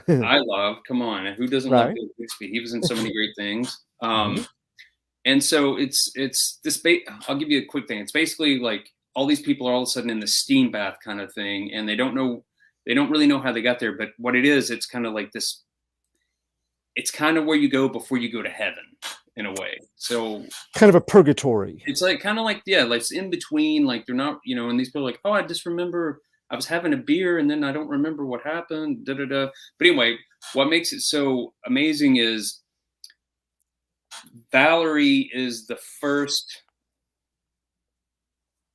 I love. Come on, who doesn't love Bill Bixby? He was in so many great things. And so it's this. I'll give you a quick thing. It's basically like all these people are all of a sudden in the steam bath kind of thing, and they don't really know how they got there. But what it is, it's kind of like this. It's kind of where you go before you go to heaven, in a way. So kind of a purgatory. It's like kind of like, like it's in between, like they're not, you know, and these people are like, oh, I just remember I was having a beer and then I don't remember what happened. But anyway, what makes it so amazing is Valerie is the first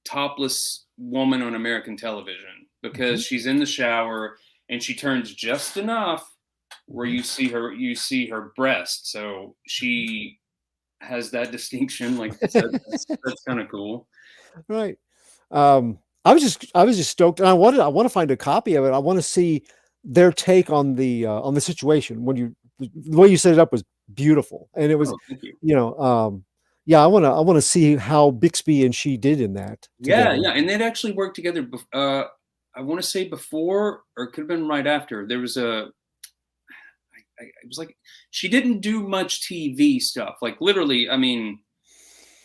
topless woman on American television, because she's in the shower and she turns just enough where you see her breast. So she has that distinction. Like that's kind of cool. Right. I was just stoked, and I want to find a copy of it. I want to see their take on the situation. The way you set it up was beautiful, and it was, thank you. Yeah, I want to see how Bixby and she did in that. Together. Yeah, and they'd actually worked together. I want to say before, or it could have been right after. There was it was like she didn't do much TV stuff. Like literally, I mean,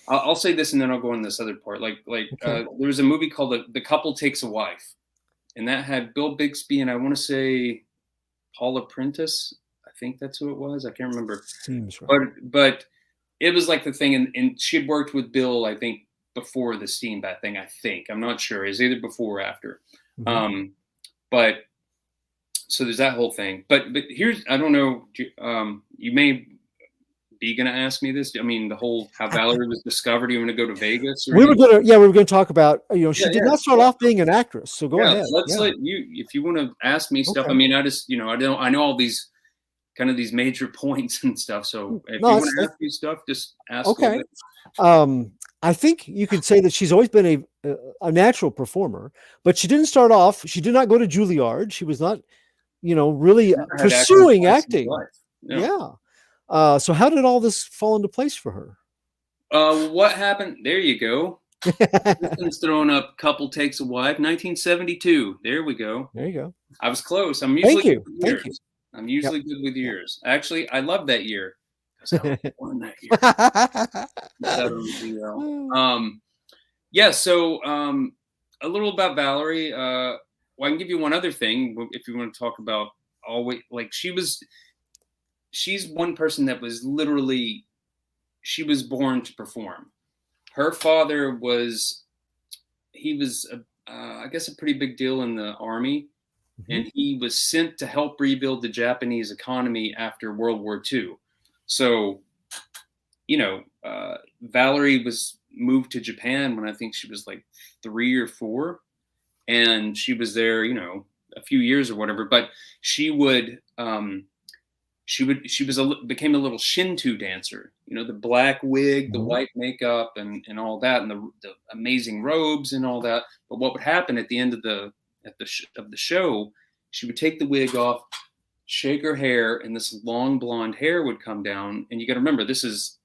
I'll say this and then I'll go on this other part. Okay. There was a movie called The Couple Takes a Wife, and that had Bill Bixby and I want to say Paula Prentice. I think that's who it was. I can't remember. Seems right. But it was like the thing, and she had worked with Bill, I think, before the steam bath thing. I think, I'm not sure. It's either before or after. Mm-hmm. But so there's that whole thing. But here's, I don't know. You may be going to ask me this. I mean, the whole how Valerie was discovered. You want to go to Vegas? We were going to talk about. She did not start off being an actress. So go ahead. Let's let you, if you want to ask me stuff. Okay. I mean, I just I know all these kind of these major points and stuff. So if you want to ask me stuff, just ask. Okay. I think you could say that she's always been a natural performer, but she didn't start off. She did not go to Juilliard. She was not, really pursuing acting. Yeah. So how did all this fall into place for her? What happened? There you go. It's throwing up Couple Takes a Wife, 1972. There we go. There you go. I was close. I'm usually Thank you. I'm usually good with years. Actually, I love that year. I was born that year. Yeah. So a little about Valerie. Well, I can give you one other thing if you want to talk about always. Like she's one person that was literally, she was born to perform. Her father was, I guess, a pretty big deal in the Army. Mm-hmm. And he was sent to help rebuild the Japanese economy after World War II. So, Valerie was moved to Japan when I think she was like 3 or 4, and she was there, a few years or whatever. But she became a little Shinto dancer, the black wig, the white makeup, and all that, and the amazing robes and all that. But what would happen at the end of the show, she would take the wig off, shake her hair, and this long blonde hair would come down. And you got to remember, this is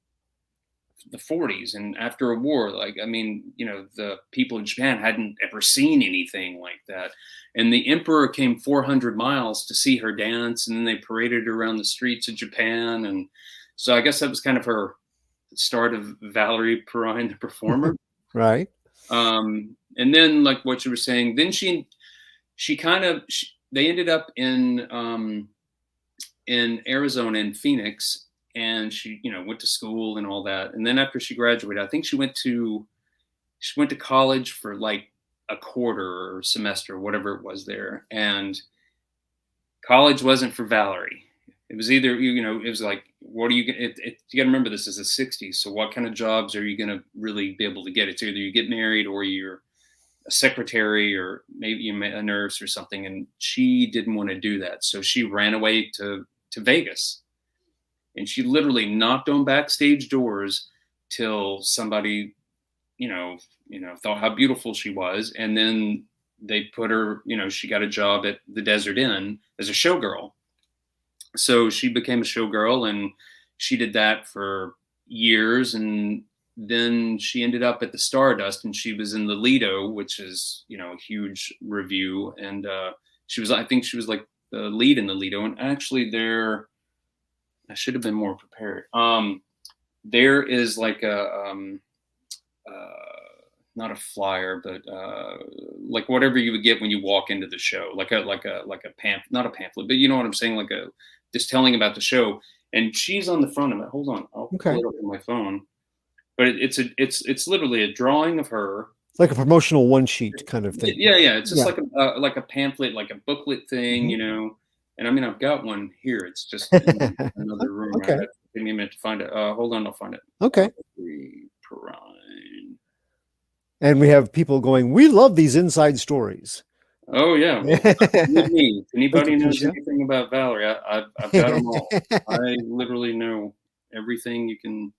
the 40s, and after a war, the people in Japan hadn't ever seen anything like that. And the emperor came 400 miles to see her dance, and then they paraded her around the streets of Japan. And so I guess that was kind of her start of Valerie Perrin, the performer. Right. And then, like what you were saying, then they ended up in Arizona, in Phoenix, and she, went to school and all that. And then after she graduated, I think she went to college for like a quarter or semester, whatever it was there. And college wasn't for Valerie. It was either, it was like, what are you going to, you got to remember, this is the 60s. So what kind of jobs are you going to really be able to get? It's either you get married or you're a secretary or maybe a nurse or something. And she didn't want to do that. So she ran away to Vegas, and she literally knocked on backstage doors till somebody, thought how beautiful she was. And then they put her, she got a job at the Desert Inn as a showgirl. So she became a showgirl, and she did that for years. And then she ended up at the Stardust, and she was in the Lido, which is, a huge review. And I think she was like the lead in the Lido. And actually I should have been more prepared. There is like not a flyer, but like whatever you would get when you walk into the show, like a pamphlet, not a pamphlet, but you know what I'm saying, like just telling about the show. And she's on the front of it. Hold on, I'll pull it up on my phone. But it's literally a drawing of her. It's like a promotional one sheet kind of thing. Yeah. It's just like a pamphlet, like a booklet thing, And I mean, I've got one here. It's just in another room. Okay. Give me a minute to find it. Hold on, I'll find it. Okay. Valerie Perrin. And we have people going, we love these inside stories. Oh yeah. Well, me. If anybody knows Keisha. anything about Valerie, I've got them all. I literally know everything you can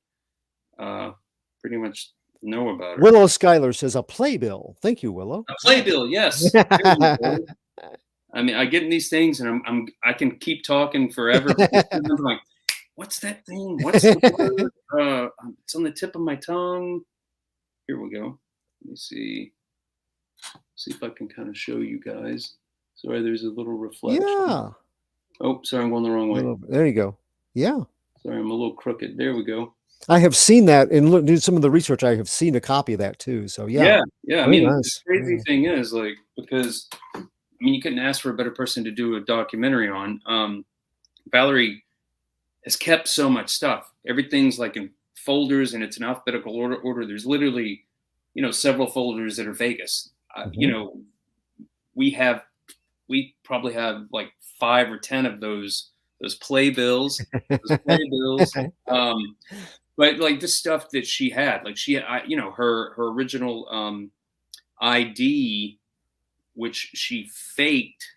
pretty much know about her. Willow Schuyler says a playbill. Thank you, Willow. A playbill, yes. There you go. I mean, I get in these things and I can keep talking forever. I'm like, what's that thing? What's the word? It's on the tip of my tongue. Here we go. Let me see. See if I can kind of show you guys. Sorry, there's a little reflection. Yeah. Oh, sorry, I'm going the wrong way. There you go. Yeah. Sorry, I'm a little crooked. There we go. I have seen that and do some of the research. I have seen a copy of that too. So yeah. I mean, nice. The crazy thing is like, because I mean, you couldn't ask for a better person to do a documentary on. Valerie has kept so much stuff. Everything's like in folders and it's in alphabetical order. There's literally, several folders that are Vegas. We probably have like 5 or 10 of those playbills. But like the stuff that she had, like her original ID, which she faked,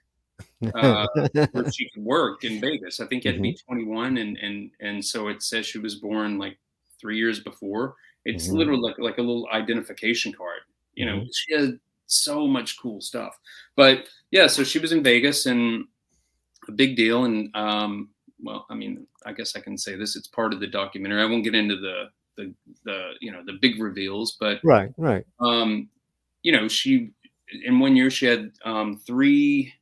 where she could work in Vegas. I think you had to be 21, and so it says she was born like 3 years before. It's literally like a little identification card. She had so much cool stuff. But yeah, so she was in Vegas and a big deal. And well, I mean, I guess I can say this. It's part of the documentary. I won't get into the big reveals, but right. She in 1 year she had 3.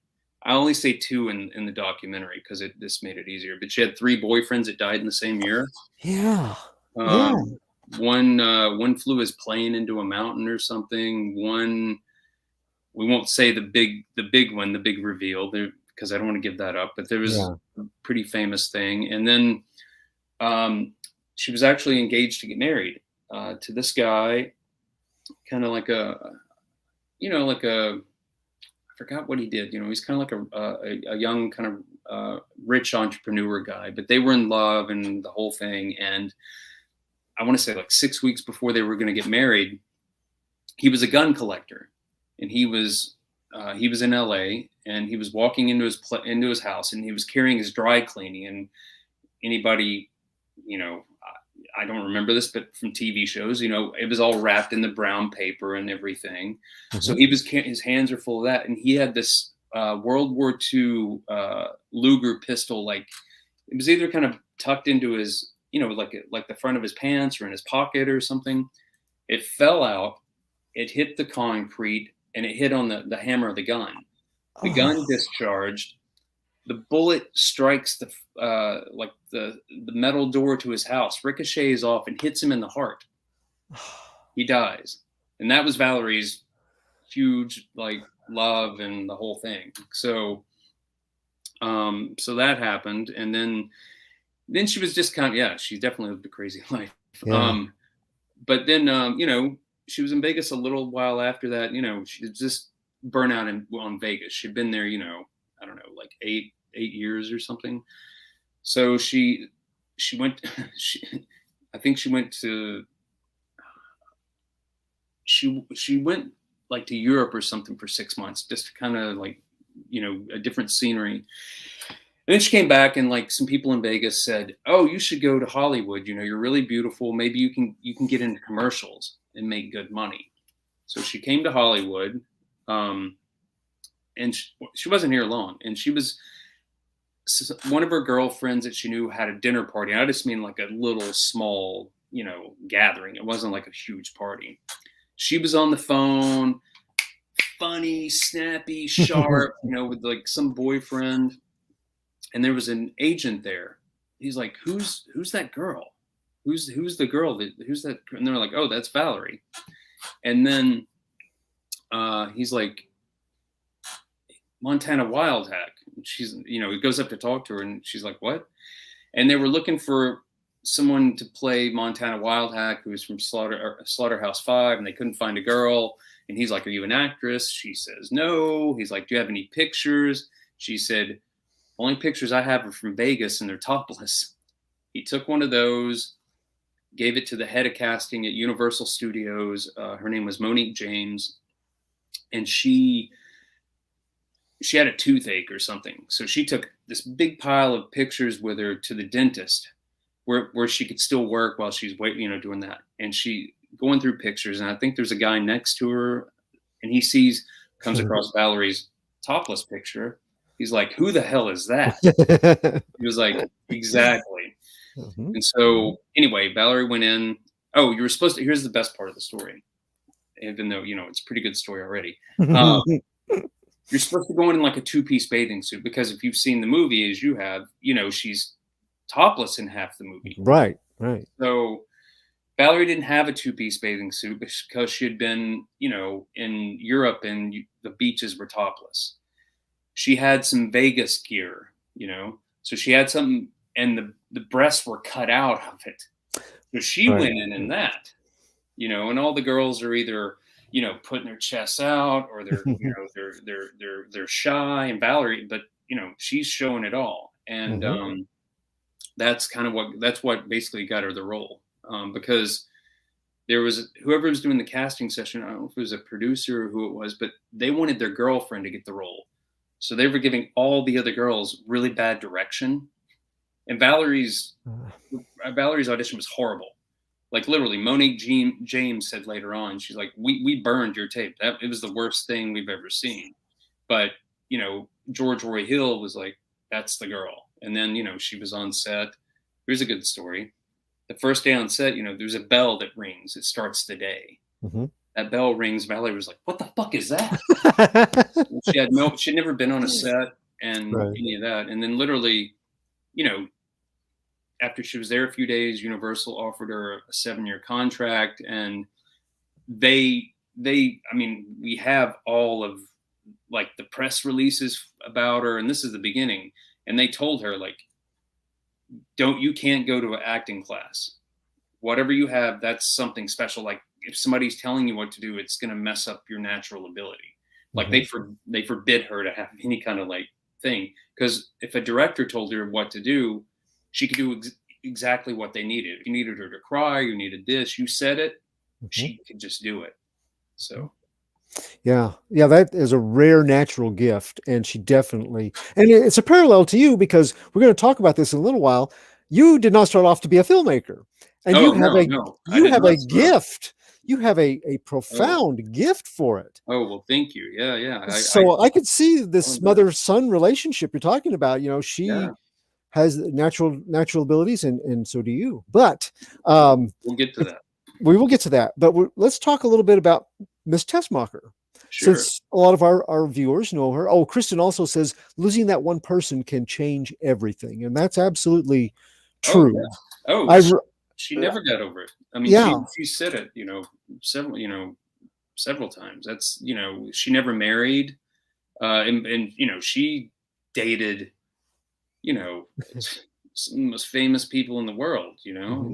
I only say 2 in the documentary because this made it easier. But she had 3 boyfriends that died in the same year. Yeah. One flew his plane into a mountain or something. One, we won't say the big one, the big reveal there, because I don't want to give that up. But there was a pretty famous thing, and then she was actually engaged to get married to this guy, kind of like I forgot what he did. He's kind of like a young kind of rich entrepreneur guy, but they were in love and the whole thing. And I want to say like 6 weeks before they were going to get married, he was a gun collector, and he was in LA, and he was walking into his house, and he was carrying his dry cleaning. And anybody, I don't remember this, but from TV shows, it was all wrapped in the brown paper and everything. So his hands are full of that, and he had this World War II Luger pistol, like it was either kind of tucked into his, like the front of his pants or in his pocket or something. It fell out, it hit the concrete, and it hit on the hammer of the gun. The gun discharged. The bullet strikes the metal door to his house, ricochets off, and hits him in the heart. He dies, and that was Valerie's huge love and the whole thing. So, so that happened, and then she was just she definitely lived a crazy life. Yeah. But then she was in Vegas a little while after that. She just burnt out on Vegas. She'd been there, I don't know, like 8 years or something. So she went. I think she went to. She went like to Europe or something for 6 months, just to kind of a different scenery. And then she came back, and like some people in Vegas said, "Oh, you should go to Hollywood. You're really beautiful. Maybe you can get into commercials and make good money." So she came to Hollywood, and she wasn't here long. And she was one of her girlfriends that she knew had a dinner party. I just mean like a little small, gathering. It wasn't like a huge party. She was on the phone, funny, snappy, sharp, with like some boyfriend. And there was an agent there. He's like, who's that girl? Who's the girl? Who's that? And they're like, oh, that's Valerie. And then he's like, Montana Wild Hack. She's, he goes up to talk to her, and she's like, what? And they were looking for someone to play Montana Wild Hack, who was from Slaughterhouse 5, and they couldn't find a girl. And he's like, are you an actress? She says, no. He's like, do you have any pictures? She said, only pictures I have are from Vegas, and they're topless. He took one of those, gave it to the head of casting at Universal Studios. Her name was Monique James, and she had a toothache or something. So she took this big pile of pictures with her to the dentist where she could still work while she's waiting, doing that. And she going through pictures, and I think there's a guy next to her, and he comes across Valerie's topless picture. He's like, who the hell is that? He was like, exactly. And so anyway, Valerie went in. Oh, you were supposed to, here's the best part of the story. Even though, it's a pretty good story already. You're supposed to go in like a 2-piece bathing suit, because if you've seen the movie as you have, she's topless in half the movie. Right. So Valerie didn't have a 2-piece bathing suit because she had been, in Europe and the beaches were topless. She had some Vegas gear, so she had something, and the breasts were cut out of it. So she went in that, and all the girls are either, putting their chests out, or they're, they're shy, and Valerie, but she's showing it all. And that's what basically got her the role. Because there was whoever was doing the casting session, I don't know if it was a producer or who it was, but they wanted their girlfriend to get the role. So they were giving all the other girls really bad direction. And Valerie's audition was horrible. Like literally, Monique James said later on, she's like, we burned your tape. It was the worst thing we've ever seen. But, George Roy Hill was like, that's the girl. And then, she was on set. Here's a good story. The first day on set, there's a bell that rings. It starts the day. That bell rings. Valerie was like, what the fuck is that? She'd never been on a set and any of that. And then literally, after she was there a few days, Universal offered her a 7-year contract, and we have all of like the press releases about her, and this is the beginning. And they told her, like, you can't go to an acting class. Whatever you have, that's something special. Like if somebody's telling you what to do, it's going to mess up your natural ability. Like they forbid her to have any kind of like thing. Because if a director told her what to do, she could do exactly what they needed. If you needed her to cry, you needed this, you said it, she could just do it. So. Yeah, that is a rare natural gift, and she definitely, and it's a parallel to you, because we're going to talk about this in a little while. You did not start off to be a filmaker, and you have a gift. You have a profound gift for it. Oh, well, thank you. Yeah. I could see this mother-son relationship you're talking about. She has natural abilities, and so do you. But we'll get to that. We will get to that. But let's talk a little bit about Miss Tessmacher. Sure. Since a lot of our viewers know her. Oh, Kristen also says losing that one person can change everything, and that's absolutely true. She never got over it. I mean, she said it, several times. That's she never married, and she dated, some of the most famous people in the world.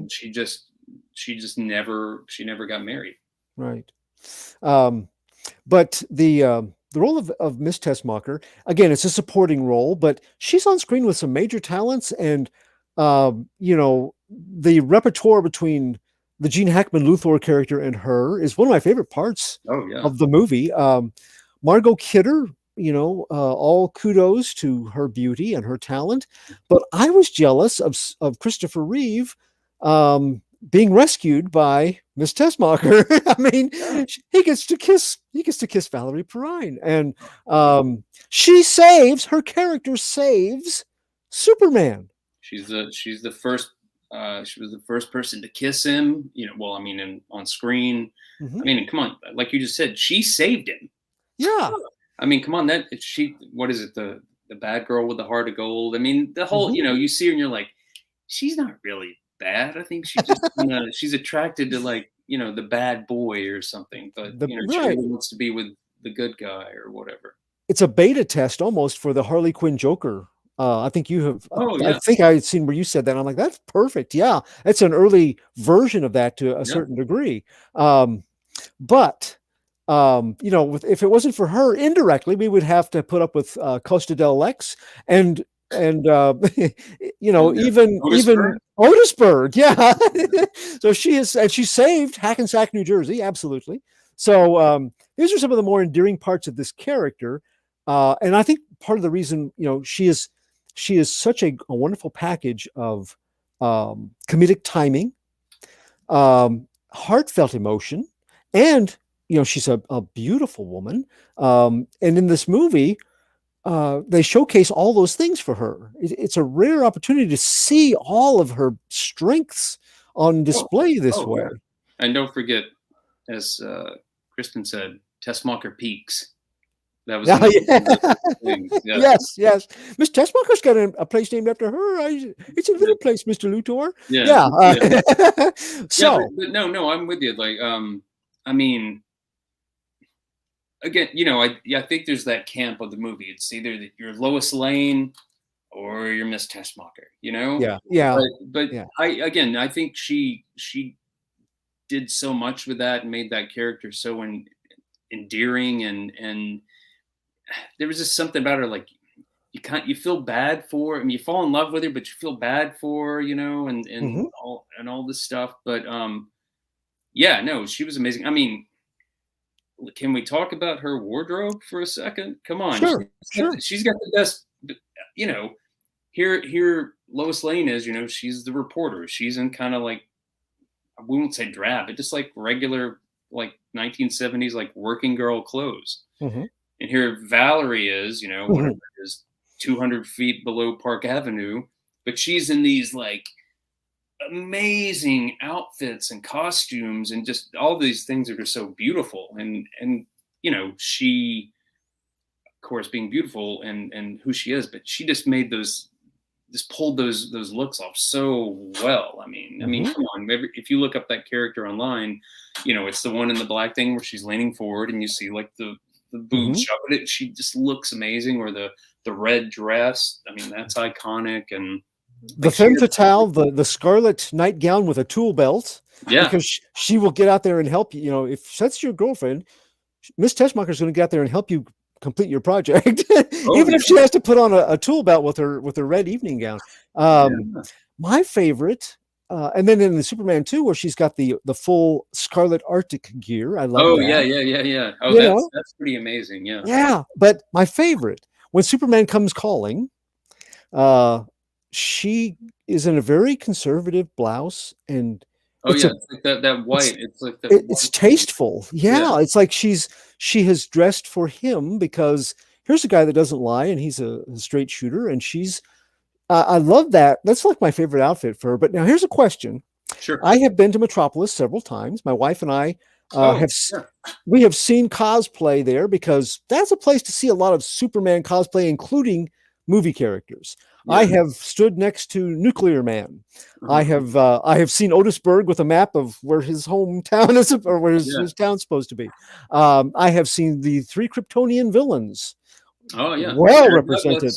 She just never got married. Right. But the role of Miss Tessmacher, again, it's a supporting role, but she's on screen with some major talents, and the repertoire between the Gene Hackman Luthor character and her is one of my favorite parts of the movie. Margot Kidder, all kudos to her beauty and her talent, but I was jealous of Christopher Reeve being rescued by Miss Tessmacher. I mean, he gets to kiss Valerie Perrin, and her character saves Superman. She's the first. She was the first person to kiss him. On screen. I mean, come on, like you just said, she saved him. Yeah. I mean, come on, what is it? The bad girl with the heart of gold. I mean, the whole, you see her and you're like, she's not really bad. I think she's just she's attracted to the bad boy or something, but she really wants to be with the good guy or whatever. It's a beta test almost for the Harley Quinn Joker. I think you have. I think I had seen where you said that. I'm like, that's perfect. Yeah, it's an early version of that to a certain degree. But if it wasn't for her, indirectly, we would have to put up with Costa del Lex, and and you know, Yeah. even Otisburg? Otisburg, yeah. So she's saved Hackensack, New Jersey, absolutely. So these are some of the more endearing parts of this character, and I think part of the reason, you know, she is such a wonderful package of comedic timing, heartfelt emotion, and you know, she's a beautiful woman. And in this movie, they showcase all those things for her. It's a rare opportunity to see all of her strengths on display this way. Yeah. And don't forget, as Kristen said, Tessmacher Peaks. That was Yeah. Yes. Miss Tessmacher's got a place named after her. It's a little place, Mr. Luthor. Yeah. So, but no, I'm with you. Like, I mean, again, you know, I think there's that camp of the movie. It's either that you're Lois Lane or you're Miss Tessmacher, you know? Yeah. But I think she did so much with that and made that character so endearing, and there was just something about her, like you feel bad for. I mean, you fall in love with her, but you feel bad for her, you know, and all this stuff. But yeah, no, she was amazing. I mean, can we talk about her wardrobe for a second? Come on. Sure. She's got the best, you know, here Lois Lane is, you know, she's the reporter. She's in kind of like, we won't say drab, but just like regular, like 1970s, like working girl clothes. Mm-hmm. And here Valerie is, you know, whatever it is, 200 feet below Park Avenue, but she's in these like amazing outfits and costumes and just all these things that are so beautiful. And you know, she, of course, being beautiful and who she is, but she just made pulled those looks off so well. I mean, come on, if you look up that character online, you know, it's the one in the black thing where she's leaning forward and you see like the boobs shot, but she just looks amazing. Or the red dress. I mean, that's iconic. And the femme fatale, the scarlet nightgown with a tool belt. Yeah, because she will get out there and help you. You know, if that's your girlfriend, Miss Tessmacher is going to get out there and help you complete your project, even if she has to put on a tool belt with her red evening gown. My favorite. And then in the Superman 2, where she's got the full Scarlet Arctic gear. I love that. Yeah. Oh, that's pretty amazing. Yeah. Yeah. But my favorite, when Superman comes calling, she is in a very conservative blouse, and it's like that white. It's like it's tasteful. Yeah. It's like she has dressed for him, because here's a guy that doesn't lie, and he's a straight shooter, and she's I love that. That's like my favorite outfit for her. But now here's a question. Sure. I have been to Metropolis several times. My wife and I have seen cosplay there, because that's a place to see a lot of Superman cosplay, including movie characters. Yeah. I have stood next to Nuclear Man. I have seen Otisburg with a map of where his hometown is, or where his town's supposed to be. I have seen the 3 Kryptonian villains. Oh yeah, well represented.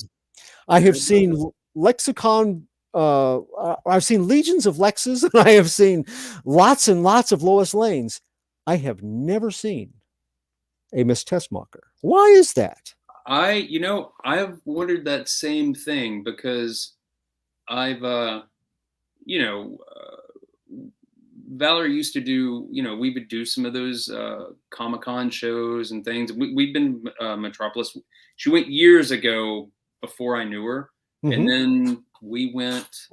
I have seen Lexicon. I've seen legions of Lexes, and I have seen lots and lots of Lois Lanes. I have never seen a Miss Tessmacher. Why is that? I've wondered that same thing, because Valerie used to do, we would do some of those Comic-Con shows and things. We've been Metropolis. She went years ago before I knew her. And then we went,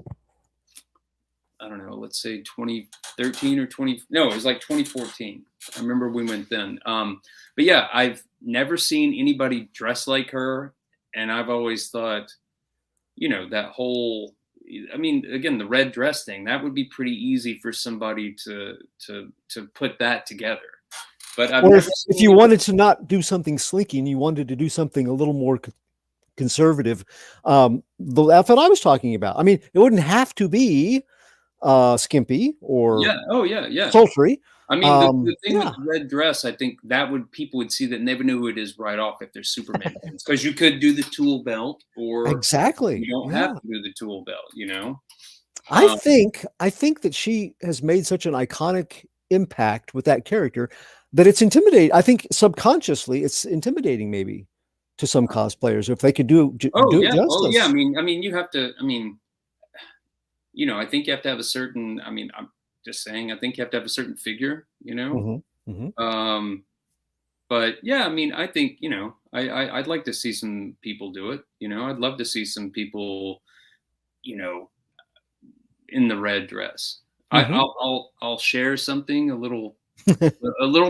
I don't know, let's say 2013 or it was like 2014. I remember we went then. But yeah, I've never seen anybody dress like her. And I've always thought, that whole, again, the red dress thing, that would be pretty easy for somebody to put that together. But if you wanted to not do something slinky and you wanted to do something a little more conservative, the outfit I was talking about, it wouldn't have to be skimpy or sultry. The thing with the red dress, I think people would see that and never know who it is right off if they're Superman fans, because you could do the tool belt, or exactly you don't have to do the tool belt. I think that she has made such an iconic impact with that character that it's intimidating. I think subconsciously it's intimidating maybe to some cosplayers if they could do it justice. Oh yeah. I mean, you have to. I mean, I think you have to have a certain. I mean, I'm just saying. I think you have to have a certain figure. But yeah, I mean, I think I'd like to see some people do it. I'd love to see some people, in the red dress. I'll share something a little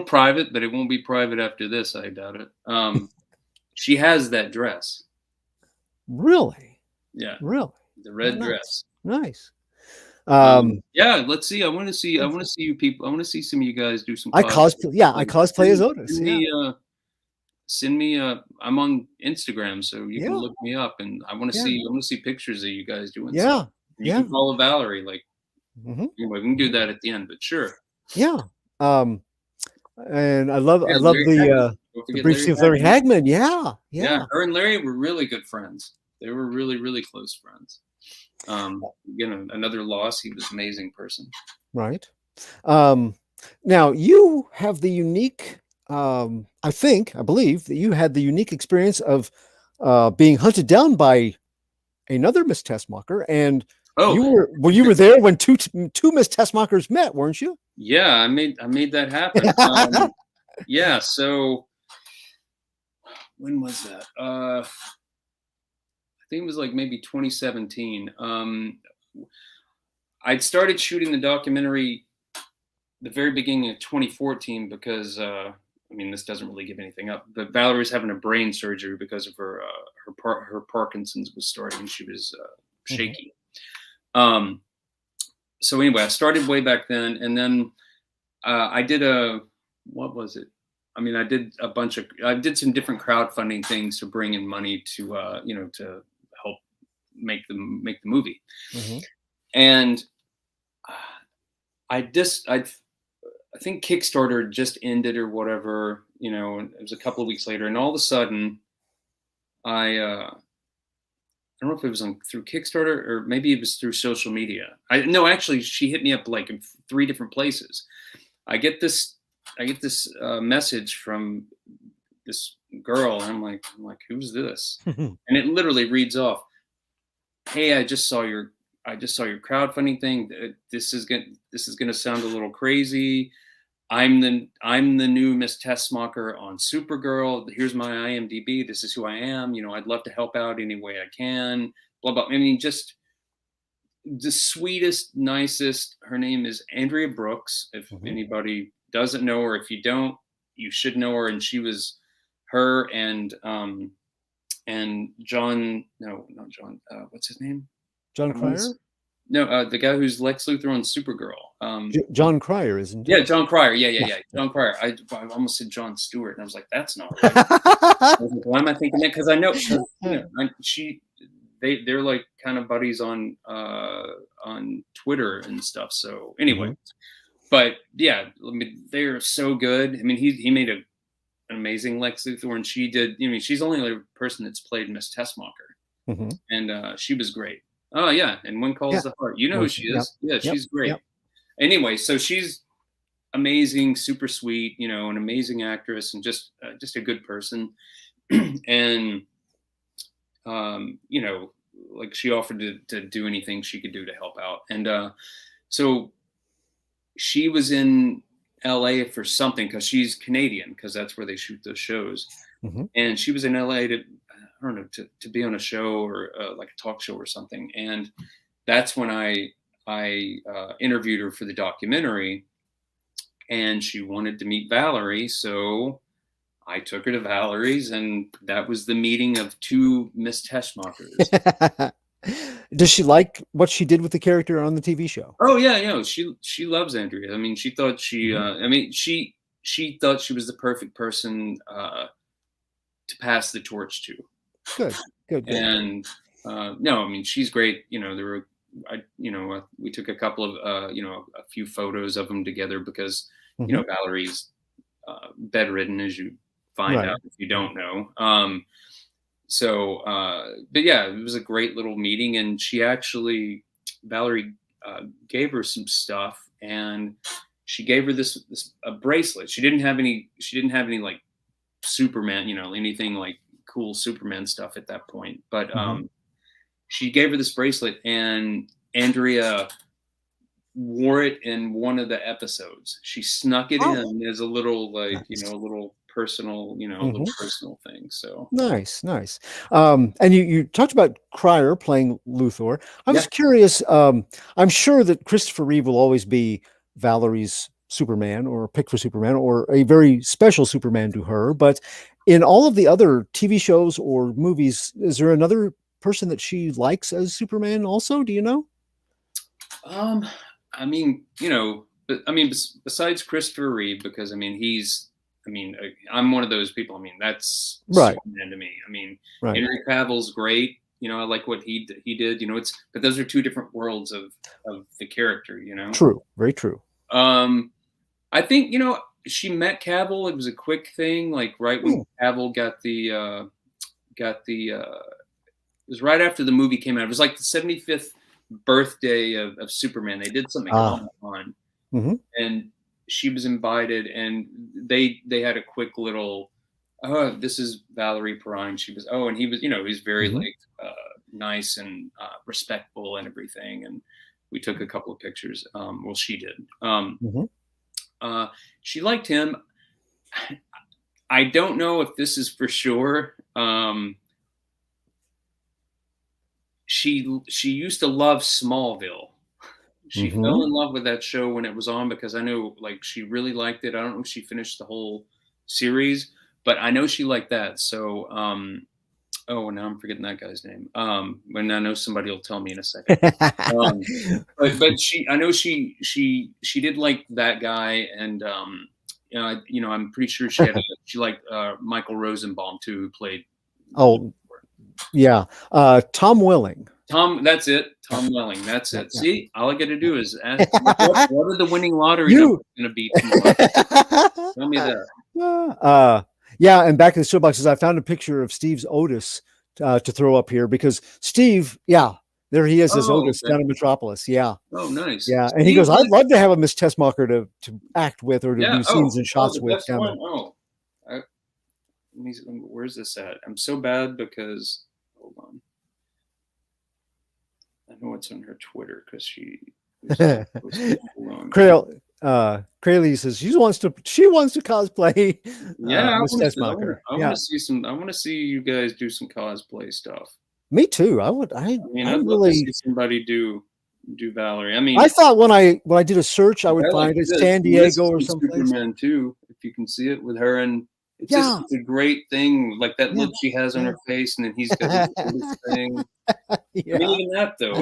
private, but it won't be private after this. I doubt it. She has that dress. Really? Yeah. Really? The red dress. Nice. Yeah, let's see. I want to see you people. I want to see some of you guys do some. I cosplay as Otis. Send me. I'm on Instagram, so you can look me up, and I want to see. I want to see pictures of you guys doing. Yeah. You can follow Valerie. Like, anyway, we can do that at the end. But sure. Yeah. And I love the brief scene with Larry Hagman. Yeah. Her and Larry were really good friends. They were really, really close friends. Again, another loss. He was an amazing person. Right. Now you have the unique, I believe that you had the unique experience of being hunted down by another Miss Tessmacher, and you were there when two Miss Tessmachers met, weren't you? Yeah, I made that happen. Yeah, so when was that? I think it was like maybe 2017. I'd started shooting the documentary the very beginning of 2014 because this doesn't really give anything up, but Valerie's having a brain surgery because of her Parkinson's was starting. She was shaky. So anyway, I started way back then, and then I did what was it? I did some different crowdfunding things to bring in money to to help make the movie. And I think Kickstarter just ended or whatever, and it was a couple of weeks later, and all of a sudden I don't know if it was through Kickstarter or maybe it was through social media. No, actually, she hit me up like in 3 different places. I get this message from this girl, and I'm like, who's this? And it literally reads off, "Hey, I just saw your crowdfunding thing. This is gonna sound a little crazy. I'm the new Miss Tessmacher on Supergirl. Here's my IMDb. This is who I am. I'd love to help out any way I can. Blah blah." I mean, just the sweetest, nicest. Her name is Andrea Brooks. If anybody doesn't know her, if you don't, you should know her. And she was her and John. No, not John. What's his name? John Cryer? No, the guy who's Lex Luthor on Supergirl. John Cryer, isn't it? Yeah, John Cryer. Yeah. John Cryer. I almost said John Stewart, and I was like, that's not right. I was like, why am I thinking that? Because I know they're like kind of buddies on Twitter and stuff. So anyway, but yeah, they're so good. I mean, he made an amazing Lex Luthor, and she did. She's only the person that's played Miss Tessmacher, and she was great. Oh yeah, and One Calls the Heart. You know who she is. Yeah, she's great. Anyway, so she's amazing, super sweet, an amazing actress, and just a good person. And like she offered to do anything she could do to help out. And so she was in LA for something because she's Canadian, because that's where they shoot those shows. And she was in LA to be on a show or like a talk show or something. And that's when I interviewed her for the documentary, and she wanted to meet Valerie. So I took her to Valerie's, and that was the meeting of 2 Miss Tessmachers. Does she like what she did with the character on the TV show? Oh yeah, she loves Andrea. I mean, she thought she thought she was the perfect person to pass the torch to. Good. And no, I mean, she's great. We took a couple of a few photos of them together because Valerie's bedridden, as you find out if you don't know. But yeah, it was a great little meeting, and Valerie gave her some stuff, and she gave her a bracelet. She didn't have any like Superman, anything like cool Superman stuff at that point. But she gave her this bracelet, and Andrea wore it in one of the episodes. She snuck it in as a little, like, Nice. a little personal, a little personal thing. So nice. And you talked about Cryer playing Luthor. I was curious. I'm sure that Christopher Reeve will always be Valerie's Superman, or pick for Superman, or a very special Superman to her. But in all of the other TV shows or movies, is there another person that she likes as Superman also? Do you know? I mean, besides Christopher Reeve, because I'm one of those people. I mean, that's right. Superman to me. I mean, Henry Cavill's great. I like what he did. But those are two different worlds of the character. True, very true. I think she met Cavill. It was a quick thing, like right when Cavill got the. It was right after the movie came out. It was like the 75th birthday of Superman. They did something on, and she was invited, and they had a quick little, this is Valerie Perrin. She was, and he was, he's very like nice and respectful and everything. And we took a couple of pictures. Well, she did. She liked him. I don't know if this is for sure. She used to love Smallville. She fell in love with that show when it was on, because I know, like, she really liked it. I don't know if she finished the whole series, but I know she liked that. So, now I'm forgetting that guy's name. When I know somebody will tell me in a second. But I know she did like that guy, and I'm pretty sure she liked Michael Rosenbaum too, who played. Oh, yeah, Tom Welling. That's it. Tom Welling. That's it. See, all I got to do is ask, what are the winning lottery numbers going to be tomorrow? Tell me that. Yeah, and back in the show boxes, I found a picture of Steve's Otis to throw up here, because Steve, there he is, as Otis down in Metropolis. Yeah. Oh, nice. Yeah, and he goes, I'd love to have a Miss Tessmacher to act with, or to do scenes and shots with. Where's this at? I'm so bad because, hold on. I know it's on her Twitter, because she Crayley says she wants to cosplay. Yeah, Miss Tessmacher. I want to see you guys do some cosplay stuff. Me too. I'd love to see somebody do Valerie. I thought when I did a search, I would find it San Diego or someplace. Superman too, if you can see it with her, and it's just a great thing, like that look she has on her face, and then he's got this thing. Even that though,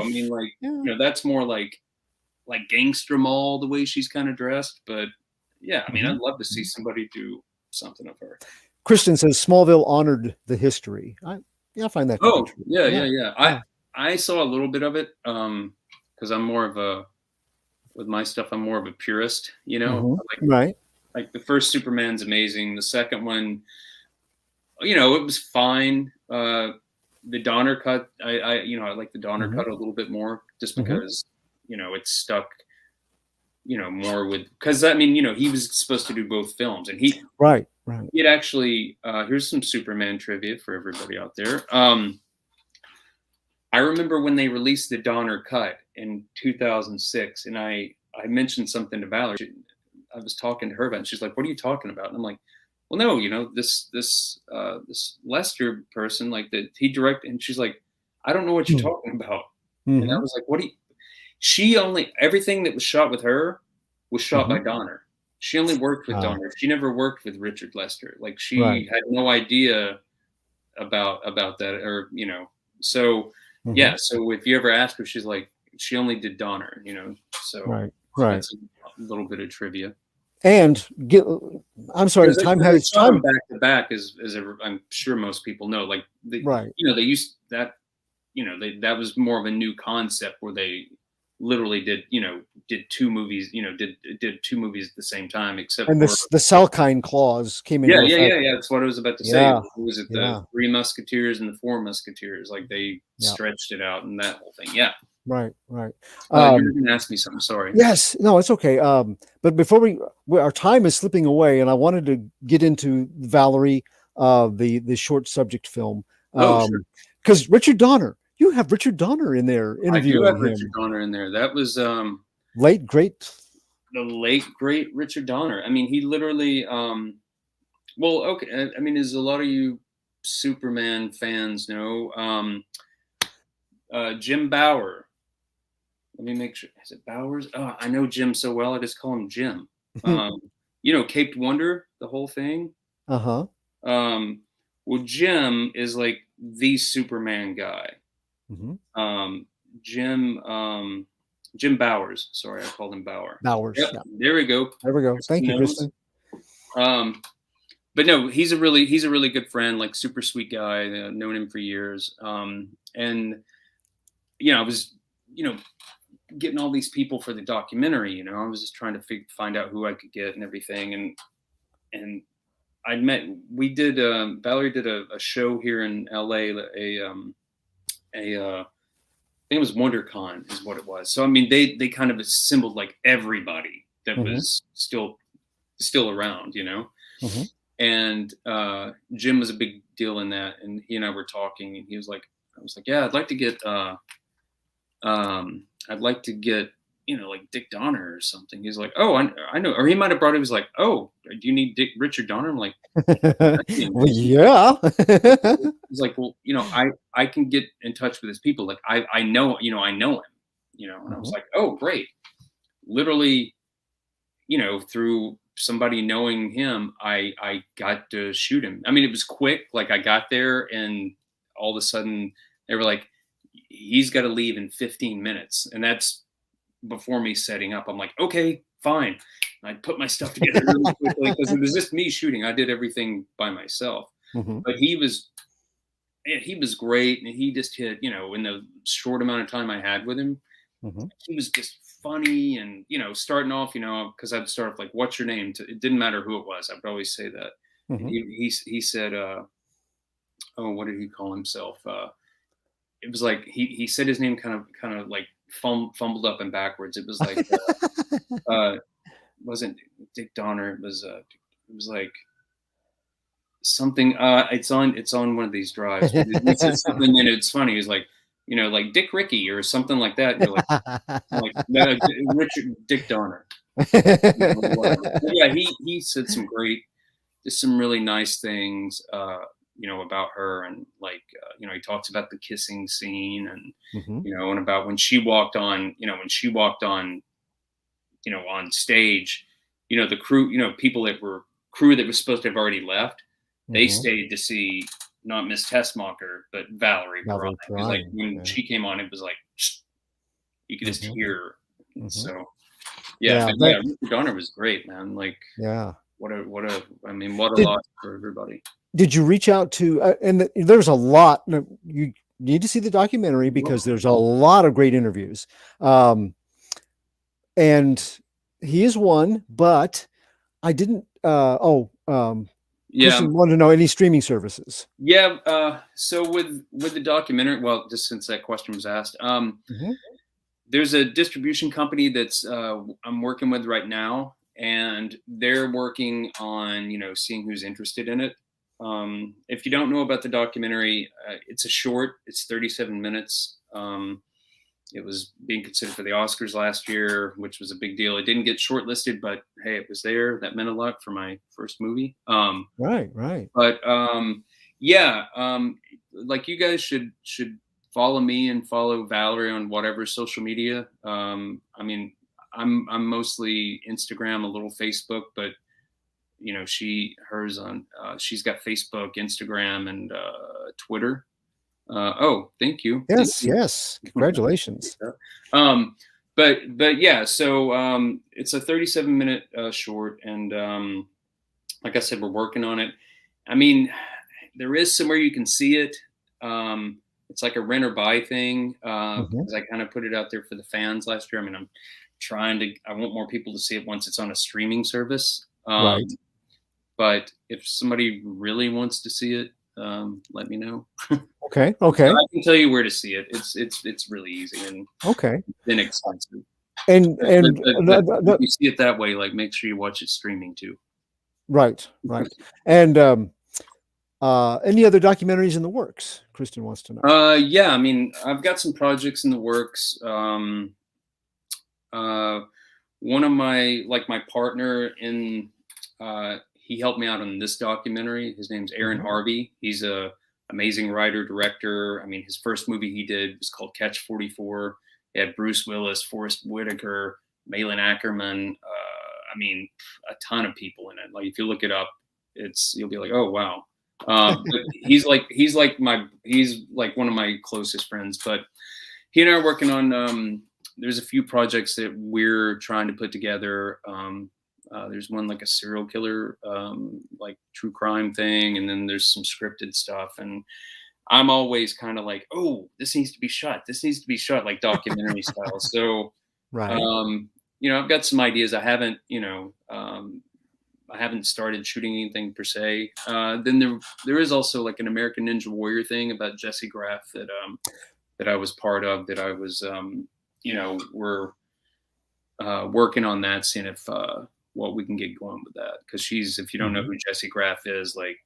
that's more like gangster mall, the way she's kind of dressed. But I'd love to see somebody do something of her. Kristen says Smallville honored the history. I find that. Oh, yeah. I saw a little bit of it, because I'm more of with my stuff, I'm more of a purist, right. Like the first Superman's amazing. The second one, it was fine. The Donner cut, I like the Donner cut a little bit more, just because, it's stuck, more with, because he was supposed to do both films, and he it actually, here's some Superman trivia for everybody out there. I remember when they released the Donner cut in 2006, and I mentioned something to Valerie. I was talking to her about it, and she's like, "What are you talking about?" And I'm like, "Well, no, this Lester person, like, that he directed," and she's like, "I don't know what you're talking about." And I was like, "What do you?" Everything that was shot with her was shot by Donner. She only worked with Donner. She never worked with Richard Lester. Like, she had no idea about that, or So so if you ever ask her, she's like, she only did Donner. So right. That's a little bit of trivia. And I'm sorry, time back to back, as I'm sure most people know. Like, they used that. That was more of a new concept, where they literally did two movies. Did two movies at the same time, except the Salkind clause came in. Yeah. That's what I was about to say. Was it the Three Musketeers and the Four Musketeers? Like, they stretched it out, and that whole thing. Yeah. Right. You were going to ask me something. Sorry. Yes. No, it's okay. But before our time is slipping away, and I wanted to get into Valerie. the short subject film. Oh, sure. Because Richard Donner, you have Richard Donner in there I do interviewing have him. Richard Donner in there. That was Late great. the late great Richard Donner. I mean, he literally. Well, okay. I mean, as a lot of you Superman fans know, Jim Bauer. Let me make sure. Is it Bowers? Oh, I know Jim so well. I just call him Jim. You know, Caped Wonder, the whole thing. Uh-huh. Well, Jim is like the Superman guy. Mm-hmm. Jim Bowers. Sorry, I called him Bauer. Bowers. Yep, Yeah. there we go. There we go. Thank you, Kristen. But no, he's a really good friend, like super sweet guy. I've known him for years. And you know, I was, you know, getting all these people for the documentary. You know, I was just trying to find out who I could get and everything. And we did. Valerie did a show here in LA. I think it was WonderCon is what it was. So I mean, they kind of assembled like everybody that was still around, you know. And Jim was a big deal in that, and he and I were talking, and I was like, yeah, I'd like to get, you know, like Dick Donner or something. He's like, oh, I know, or he might have brought it. He was like, oh, do you need Richard Donner? I'm like, well, yeah. He's like, well, you know, I can get in touch with his people. Like I know him, you know, and I was like, oh, great. Literally, you know, through somebody knowing him, I got to shoot him. I mean, it was quick. Like I got there and all of a sudden they were like, he's got to leave in 15 minutes. And that's before me setting up. I'm like, okay, fine. And I put my stuff together really quickly because it was just me shooting. I did everything by myself. But he was great. And he just hit, you know, in the short amount of time I had with him, he was just funny. And, you know, starting off, you know, because I'd start off like, what's your name? It didn't matter who it was. I would always say that. He said, oh, what did he call himself? It was like, he said his name kind of like fumbled up and backwards. It was like, wasn't Dick Donner. It was like something, it's on one of these drives. He said something and it's funny. He's like, you know, like Dick Ricky or something like that. And you're like Richard Dick Donner. Yeah, he said some really nice things, you know, about her, and like, you know, he talks about the kissing scene, and you know, and about when she walked on, you know, on stage, you know, the crew, you know, crew that was supposed to have already left, they stayed to see not Miss Tessmacher, but Valerie Perrin. Like when she came on, it was like you could just hear. So yeah, Richard Donner was great, man. Like, yeah, what a loss for everybody. Did you reach out to? And there's a lot. You need to see the documentary because there's a lot of great interviews. And he is one, but I didn't. Yeah, want to know any streaming services. Yeah. So with the documentary, well, just since that question was asked, there's a distribution company that's I'm working with right now, and they're working on, you know, seeing who's interested in it. If you don't know about the documentary, it's a short. It's 37 minutes. It was being considered for the Oscars last year, which was a big deal. It didn't get shortlisted, but hey, it was there. That meant a lot for my first movie. Right. But yeah, like you guys should follow me and follow Valerie on whatever social media. I mean, I'm mostly Instagram, a little Facebook, but you know, she's got Facebook, Instagram, and Twitter. Oh, thank you. Yes. Congratulations. But yeah, so it's a 37-minute short, and like I said, we're working on it. I mean, there is somewhere you can see it. It's like a rent or buy thing, because I kind of put it out there for the fans last year. I mean, I want more people to see it once it's on a streaming service. Right. But if somebody really wants to see it, let me know. Okay. I can tell you where to see it. It's really easy and inexpensive. And if you see it that way, like make sure you watch it streaming too. Right. And Any other documentaries in the works? Kristen wants to know. Yeah, I mean, I've got some projects in the works. One of my partner in, he helped me out on this documentary. His name's Aaron Harvey. He's a amazing writer, director. I mean, his first movie he did was called Catch 44. He had Bruce Willis, Forrest Whitaker, Malin Ackerman. I mean, a ton of people in it. Like if you look it up, you'll be like, oh wow. But he's like one of my closest friends. But he and I are working on. There's a few projects that we're trying to put together. There's one like a serial killer, like true crime thing, and then there's some scripted stuff. And I'm always kind of like, oh, this needs to be shot. This needs to be shot like documentary style. So, Right. I've got some ideas. I haven't, I haven't started shooting anything per se. Then there is also like an American Ninja Warrior thing about Jesse Graff that I was part of. That I was, we're working on that, seeing if what we can get going with that. Because if you don't know who Jesse Graff is, like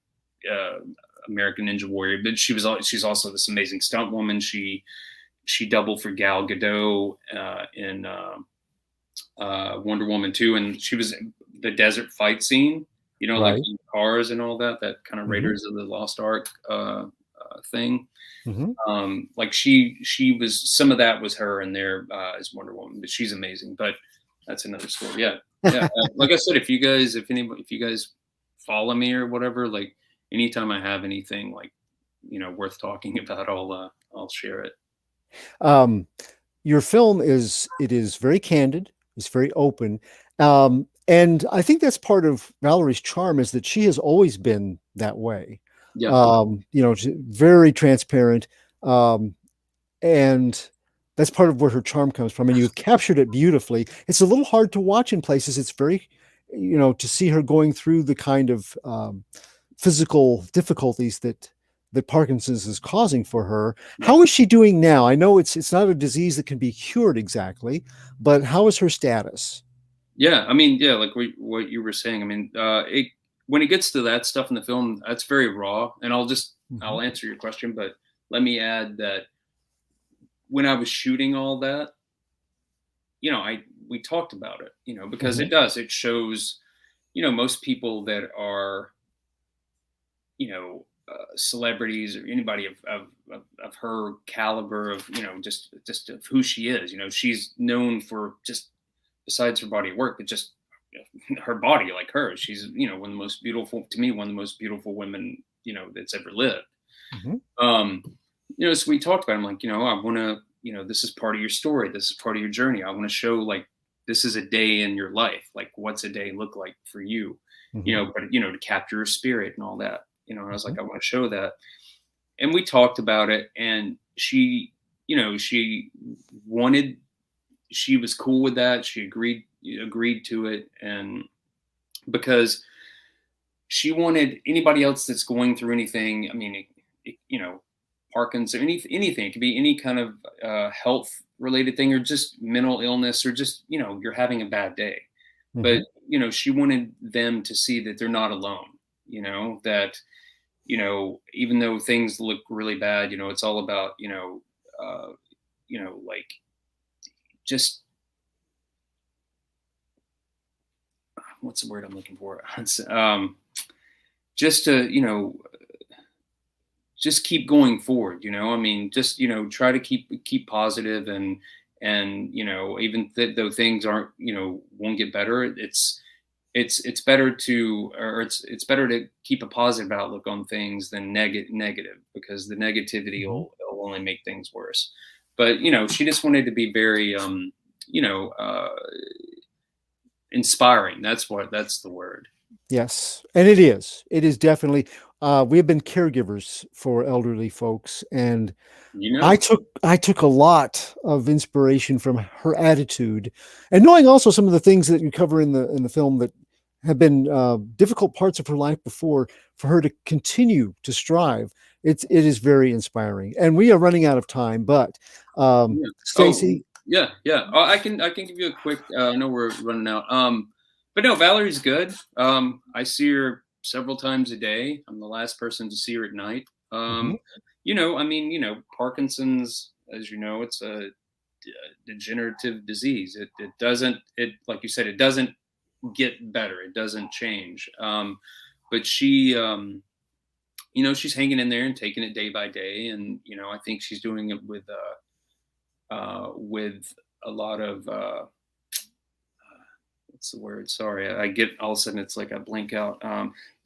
American Ninja Warrior, but she's also this amazing stunt woman. She doubled for Gal Gadot in Wonder Woman 2, and she was the desert fight scene, like in cars and all that kind of Raiders of the Lost Ark thing. Like she was, some of that was her in there as Wonder Woman, but she's amazing. But that's another story. Yeah. Like I said, if you guys follow me or whatever, like anytime I have anything like worth talking about, I'll share it. Your film is very candid. It's very open. And I think that's part of Valerie's charm, is that she has always been that way. Yeah. Very transparent. And that's part of where her charm comes from. And you've captured it beautifully. It's a little hard to watch in places. It's very, to see her going through the kind of physical difficulties that Parkinson's is causing for her. How is she doing now? I know it's not a disease that can be cured exactly, but how is her status? Yeah, I mean, yeah, like what you were saying. I mean, when it gets to that stuff in the film, that's very raw. And I'll answer your question, but let me add that when I was shooting all that, we talked about it, because it shows, most people that are, celebrities or anybody of her caliber of, just of who she is, she's known for just, besides her body of work, but just her body, like her, she's, one of the most beautiful, to me, one of the most beautiful women, that's ever lived. So we talked about it. I'm like, I want to, this is part of your story. This is part of your journey. I want to show, like, this is a day in your life. Like, what's a day look like for you? But, to capture her spirit and all that, I was like, I want to show that. And we talked about it, and she was cool with that. She agreed to it. And because she wanted anybody else that's going through anything, I mean, Parkinson's, anything, it could be any kind of health related thing, or just mental illness, or just, you're having a bad day. But, she wanted them to see that they're not alone, that, even though things look really bad, it's all about, like, just, what's the word I'm looking for? Just to, just keep going forward, I mean, just, try to keep positive, and, even though things aren't, won't get better, it's better to keep a positive outlook on things than negative, because the negativity will only make things worse. But, she just wanted to be very, inspiring. That's the word. Yes. And it is definitely, we have been caregivers for elderly folks, and I took a lot of inspiration from her attitude, and knowing also some of the things that you cover in the film that have been difficult parts of her life before, for her to continue to strive. It is very inspiring. And we are running out of time, but Stacy. Yeah. I can give you a quick. I know we're running out. But no, Valerie's good. I see her several times a day. I'm the last person to see her at night. Mhm. You know, I mean, you know, Parkinson's, as you know, it's a degenerative disease. It doesn't, like you said, it doesn't get better. It doesn't change. But she, you know, she's hanging in there and taking it day by day. And, you know, I think she's doing it with a lot of, what's the word? Sorry. I get all of a sudden, it's like I blink out,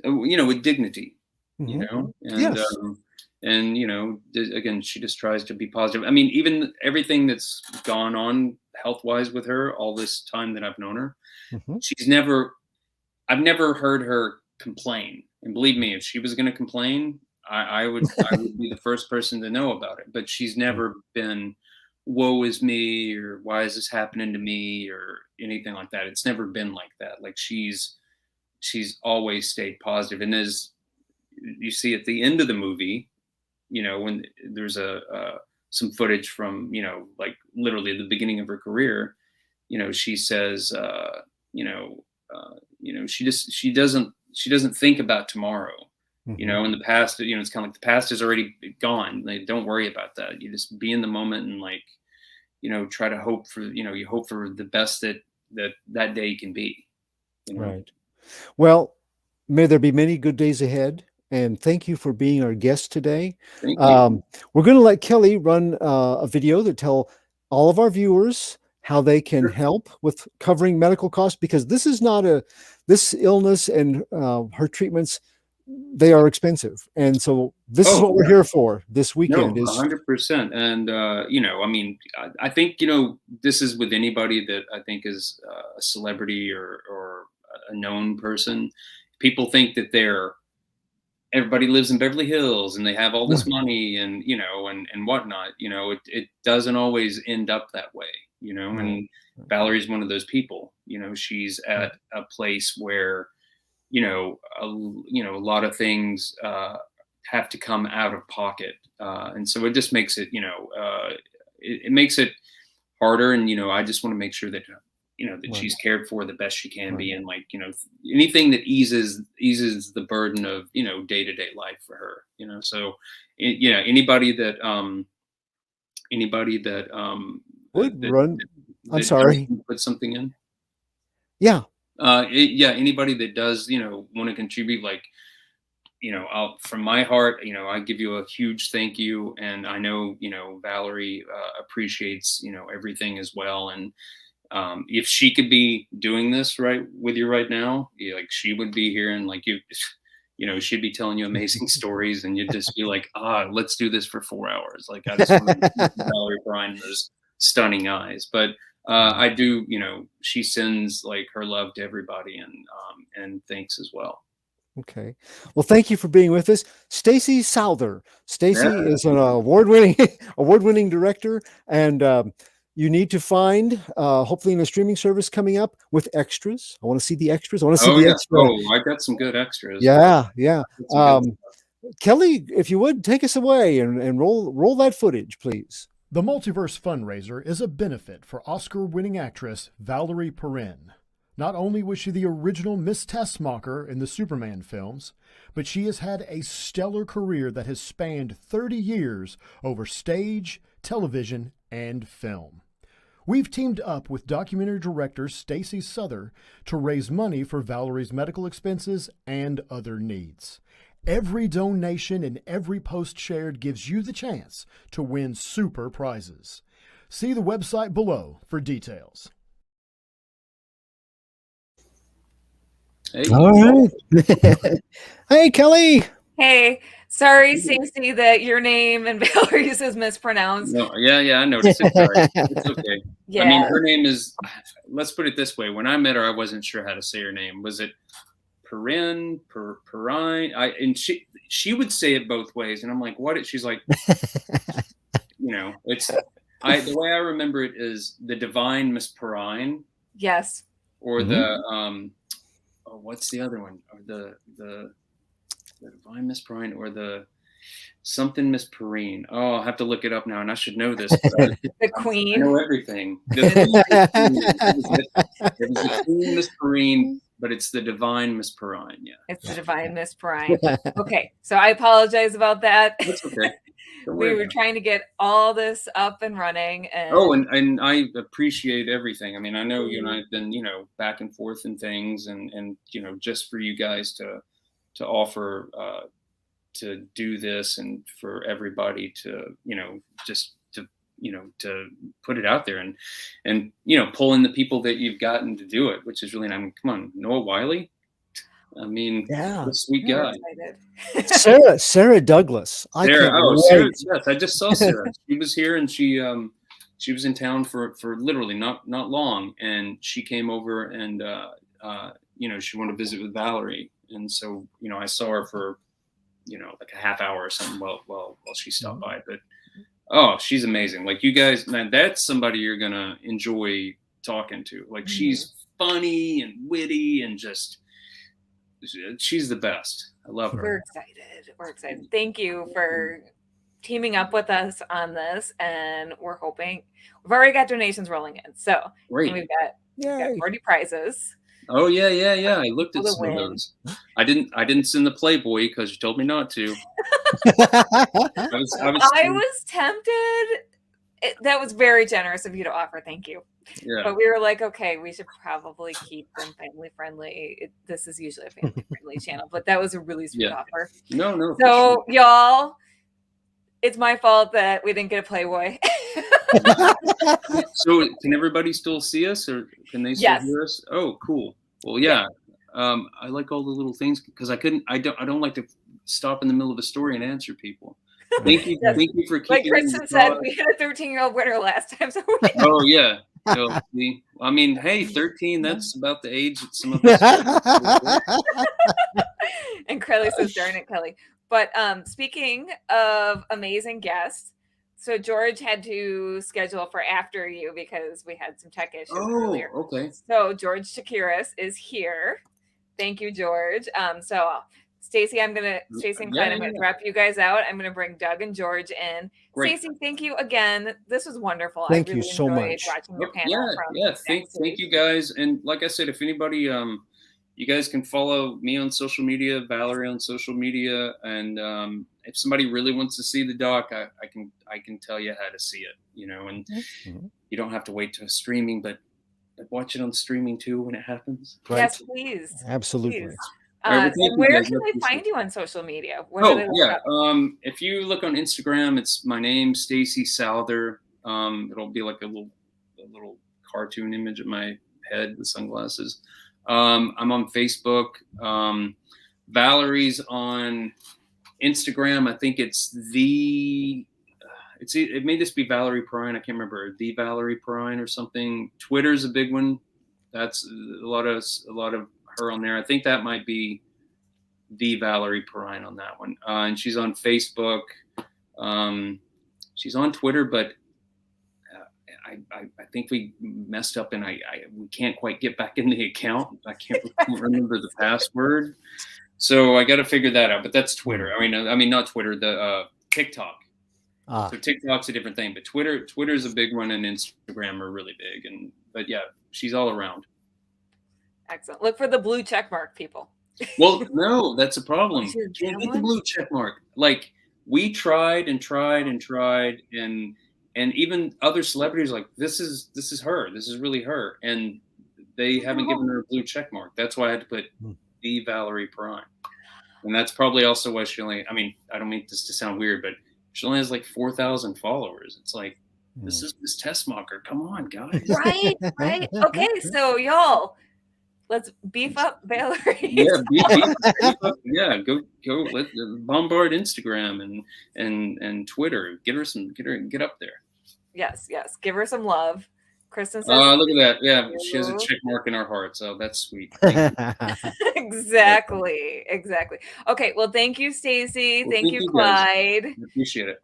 you know, with dignity, you Mhm. know, Yes. and, you know, again, she just tries to be positive. I mean, even everything that's gone on health wise with her all this time that I've known her, Mhm. I've never heard her complain. And believe me, if she was going to complain, I would be the first person to know about it. But she's never been, woe is me, or why is this happening to me, or anything like that. It's never been like that. Like she's always stayed positive. And as you see at the end of the movie, you know, when there's some footage from, you know, like literally the beginning of her career, you know, she says, you know, she doesn't think about tomorrow. You know, in the past, you know, it's kind of like the past is already gone. Like, don't worry about that. You just be in the moment and, like, you know, try to hope for, you know, you hope for the best that day can be. You know? Right. Well, may there be many good days ahead. And thank you for being our guest today. Thank you. We're going to let Kelly run a video that tell all of our viewers how they can help with covering medical costs, because this is not this illness and her treatments, they are expensive. And so this is what we're here for this weekend. No, 100%. And, you know, I mean, I think, you know, this is with anybody that I think is a celebrity or a known person. People think that everybody lives in Beverly Hills and they have all this money and, you know, and whatnot. You know, it doesn't always end up that way, you know. And Valerie's one of those people. You know, she's at a place where, you know, a lot of things have to come out of pocket, and so it just makes it, you know, it makes it harder. And, you know, I just want to make sure that, you know, that she's cared for the best she can be, and, like, you know, anything that eases the burden of, you know, day-to-day life for her, you know. So, you know, anybody that would run. I'm sorry. Put something in. Yeah. Anybody that does, you know, want to contribute, like, you know, from my heart, you know, I give you a huge thank you. And I know, you know, Valerie appreciates, you know, everything as well. And if she could be doing this right with you right now, like, she would be here, and, like, you know, she'd be telling you amazing stories, and you'd just be like, let's do this for 4 hours. Like, I just want to see Valerie Perrin those stunning eyes. But I do, you know, she sends, like, her love to everybody, and thanks as well. Okay. Well, thank you for being with us, Stacy Souther. Stacy is an award-winning director, and you need to find, hopefully in a streaming service coming up, with extras. I want to see the extras. I want to see the extra. Oh, I got some good extras. Yeah. Kelly, if you would, take us away and roll that footage, please. The Multiverse Fundraiser is a benefit for Oscar-winning actress Valerie Perrin. Not only was she the original Miss Tessmacher in the Superman films, but she has had a stellar career that has spanned 30 years over stage, television, and film. We've teamed up with documentary director Stacy Souther to raise money for Valerie's medical expenses and other needs. Every donation and every post shared gives you the chance to win super prizes. See the website below for details. Hey. All right. Hey, Kelly. Hey, sorry, Stacey, that your name and Valerie's is mispronounced. No, yeah, I noticed it. Sorry. It's okay. Yeah. I mean, her name is, let's put it this way. When I met her, I wasn't sure how to say her name. Was it Perrin, Perrine? And she would say it both ways. And I'm like, what? She's like, you know, the way I remember it is the Divine Miss Perrine. Yes. Or the, what's the other one? Or the Divine Miss Perrine, or the something Miss Perrine. Oh, I'll have to look it up now, and I should know this. The Queen. I know everything. There was the Queen, Miss Perrine, but it's the Divine Miss Perrine. Yeah, It's the Divine Miss Perrine. Okay, so I apologize about that. that's okay. We were trying to get all this up and running. And and I appreciate everything. I mean, I know you and I have been, back and forth and things, and just for you guys to offer to do this, and for everybody to just to put it out there, and pull in the people that you've gotten to do it, which is really, I mean, come on, Noah Wiley. I mean, what a sweet guy. Sarah Douglas. Sarah, yes, I just saw Sarah. She was here, and she was in town for literally not long, and she came over, and she wanted to visit with Valerie, and so I saw her for like a half hour or something while she stopped by. But she's amazing. Like, you guys, man, that's somebody you're gonna enjoy talking to. Like, she's funny and witty, and just she's the best. I love her. We're excited. Thank you for teaming up with us on this, and we're hoping we've already got donations rolling in. So great. We've got 40 prizes. Oh yeah. I looked at some of those. I didn't send the Playboy because you told me not to. I was tempted. That was very generous of you to offer. Thank you. Yeah. But we were like, okay, we should probably keep them family friendly. This is usually a family friendly channel, but that was a really sweet offer. No. So y'all, it's my fault that we didn't get a Playboy. So can everybody still see us, or can they still hear us? Oh, cool. Well, yeah. I like all the little things because I don't like to stop in the middle of a story and answer people. Thank you for keeping. Like Kristen said, we had a 13-year-old winner last time. So oh yeah. So, I mean, hey, 13, that's about the age that some of us. And Kelly says, darn it, Kelly. But speaking of amazing guests, so George had to schedule for after you because we had some tech issues earlier. Okay. So George Chakiras is here. Thank you, George. So Stacy, I'm gonna wrap you guys out. I'm gonna bring Doug and George in. Stacy, thank you again. This was wonderful. Thank you so much. Watching your panel. Thank you guys. And like I said, if anybody, you guys can follow me on social media, Valerie on social media, and if somebody really wants to see the doc, I can tell you how to see it. And you don't have to wait to streaming, but watch it on streaming too when it happens. Right. Yes, please. Absolutely. Please. And where can they find you on social media? If you look on Instagram, it's my name, Stacy Souther. It'll be like a little cartoon image of my head with sunglasses. I'm on Facebook. Valerie's on Instagram. I think it may just be Valerie Perrin. I can't remember, the Valerie Perrin or something. Twitter's a big one. That's a lot of her on there. I think that might be the Valerie Perrin on that one. And she's on Facebook. She's on Twitter, but I think we messed up and we can't quite get back in the account. I can't remember the password. So I got to figure that out, but that's Twitter. I mean, not Twitter, the TikTok. So TikTok's a different thing, but Twitter's a big one, and Instagram are really big. But yeah, she's all around. Excellent. Look for the blue check mark, people. Well, no, that's a problem. You can't get the blue check mark. Like, we tried, and even other celebrities like, this is her. This is really her, and they haven't given her a blue check mark. That's why I had to put the Valerie Perrin, and that's probably also why she only. I mean, I don't mean this to sound weird, but she only has like 4,000 followers. It's like, this is Miss Tessmacher. Come on, guys. Right. Okay, so y'all, let's beef up Valerie. Yeah, beef up. Yeah, go. Let's bombard Instagram and Twitter. Get up there. Yes. Give her some love. Kristen says, look at that. Yeah, she has a check mark in our heart, so that's sweet. Exactly. Okay, well, thank you, Stacy. Thank you, Clyde. I appreciate it.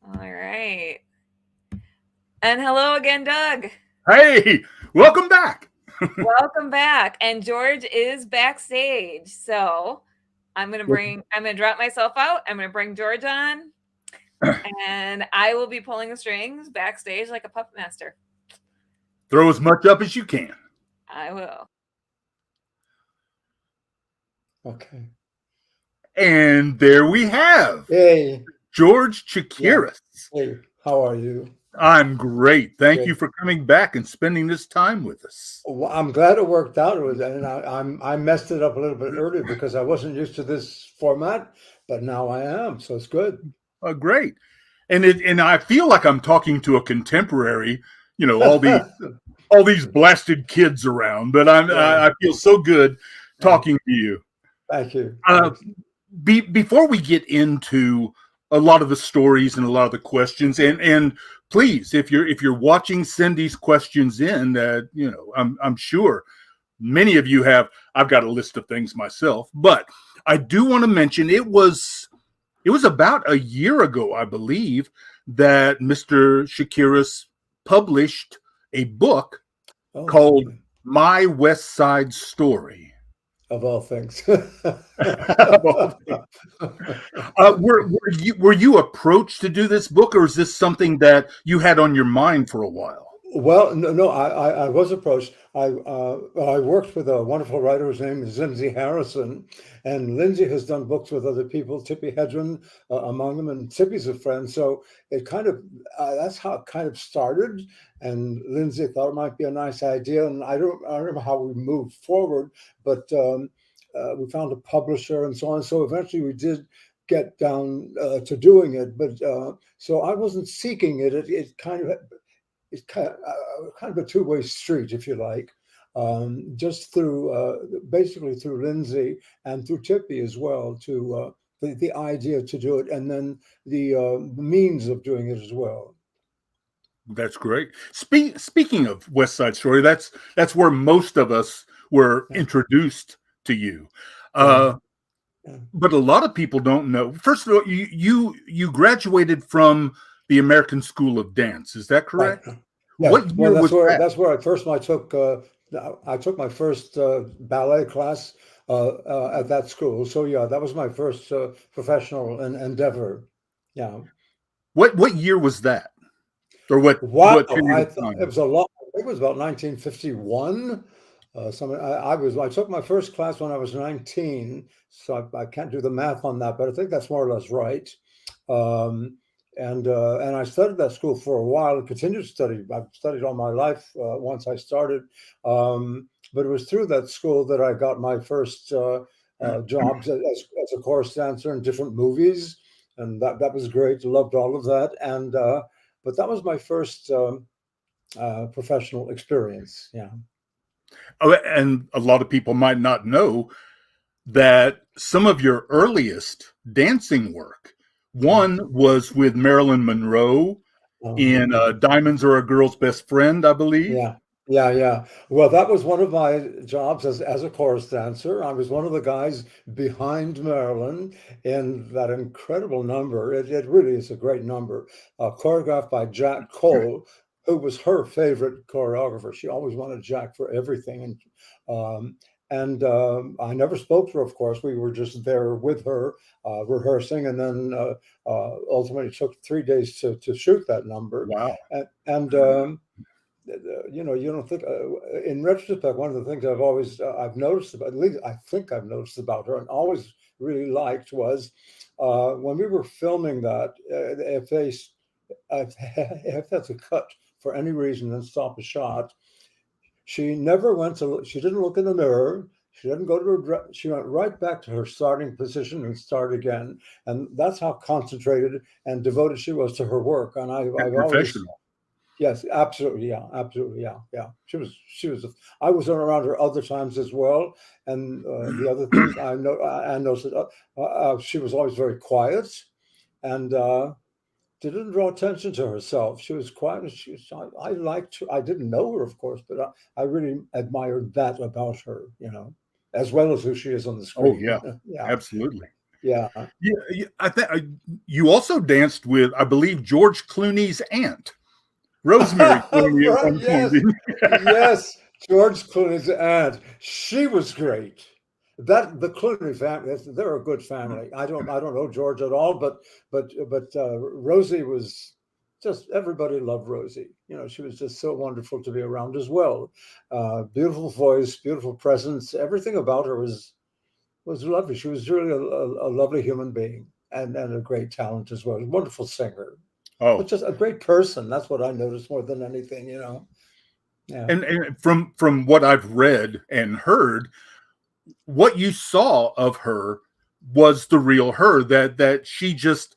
All right. And hello again, Doug. Hey, welcome back. Welcome back. And George is backstage. So I'm going to drop myself out. I'm going to bring George on. And I will be pulling the strings backstage like a puppet master. Throw as much up as you can. I will. Okay. And there we have Hey. George Yeah. Chakiras. Hey, how are you? I'm great. Thank Good. you for coming back and spending this time with us. Well, I'm glad it worked out. And I messed it up a little bit earlier because I wasn't used to this format, but now I am, so it's good. Great. And I feel like I'm talking to a contemporary, all these blasted kids around, but I feel so good talking to you. Thank you. Before we get into a lot of the stories and a lot of the questions, and please, if you're watching, send these questions in. That I'm sure many of you have. I've got a list of things myself, but I do want to mention it was about a year ago, I believe, that Mr. Chakiras published a book called My West Side Story. Of all things. Were you approached to do this book, or is this something that you had on your mind for a while? Well, no, I was approached. I worked with a wonderful writer whose name is Lindsay Harrison, and Lindsay has done books with other people, Tippi Hedren among them, and Tippy's a friend. So it kind of that's how it kind of started. And Lindsay thought it might be a nice idea, and I don't remember how we moved forward, but we found a publisher and so on. So eventually we did get down to doing it, but so I wasn't seeking it. It's kind of a two-way street, if you like, just through basically through Lindsay and through Tippi as well, to the idea to do it, and then the means of doing it as well. That's great. Speaking of West Side Story, that's where most of us were introduced to you. But a lot of people don't know. First of all, you graduated from the American School of Dance. Is that correct? Right. Yes. What year was that? That's where I took my first ballet class at that school. So yeah, that was my first professional endeavor. Yeah. What year was that? Or what? Wow, What period of time? it was a lot. It was about 1951. I took my first class when I was 19, so I can't do the math on that, but I think that's more or less right. And I studied that school for a while and continued to study. I've studied all my life once I started, but it was through that school that I got my first jobs as a chorus dancer in different movies, and that was great. Loved all of that, and but that was my first professional experience. Yeah. Oh, and a lot of people might not know that some of your earliest dancing work, one was with Marilyn Monroe in Diamonds Are a Girl's Best Friend, I believe. Yeah. Well, that was one of my jobs as a chorus dancer. I was one of the guys behind Marilyn in that incredible number. It really is a great number, choreographed by Jack Cole, who was her favorite choreographer. She always wanted Jack for everything. And I never spoke to her, of course. We were just there with her, rehearsing, and then ultimately it took 3 days to shoot that number. Wow. And you don't think, in retrospect, one of the things I've noticed about, at least I think I've noticed about her and always really liked was when we were filming that, if that's a cut for any reason and stop a shot, she didn't look in the mirror. She didn't go to she went right back to her starting position and start again. And that's how concentrated and devoted she was to her work. And I've always, yes, absolutely. Yeah, absolutely. Yeah. She was, I was around her other times as well. And the other thing I noticed, she was always very quiet and, didn't draw attention to herself. She was quiet. I liked her. I didn't know her, of course, but I really admired that about her, as well as who she is on the screen. Oh, yeah. Absolutely. Yeah. I think you also danced with, I believe, George Clooney's aunt, Rosemary Clooney. Right, yes, George Clooney's aunt. She was great. The Clooney family, they're a good family. I don't know George at all, but Rosie was just everybody loved Rosie. You know, she was just so wonderful to be around as well. Beautiful voice, beautiful presence. Everything about her was lovely. She was really a lovely human being and a great talent as well. A wonderful singer, Oh, but just a great person. That's what I noticed more than anything. You know. Yeah. and from what I've read and heard, what you saw of her was the real her. That she just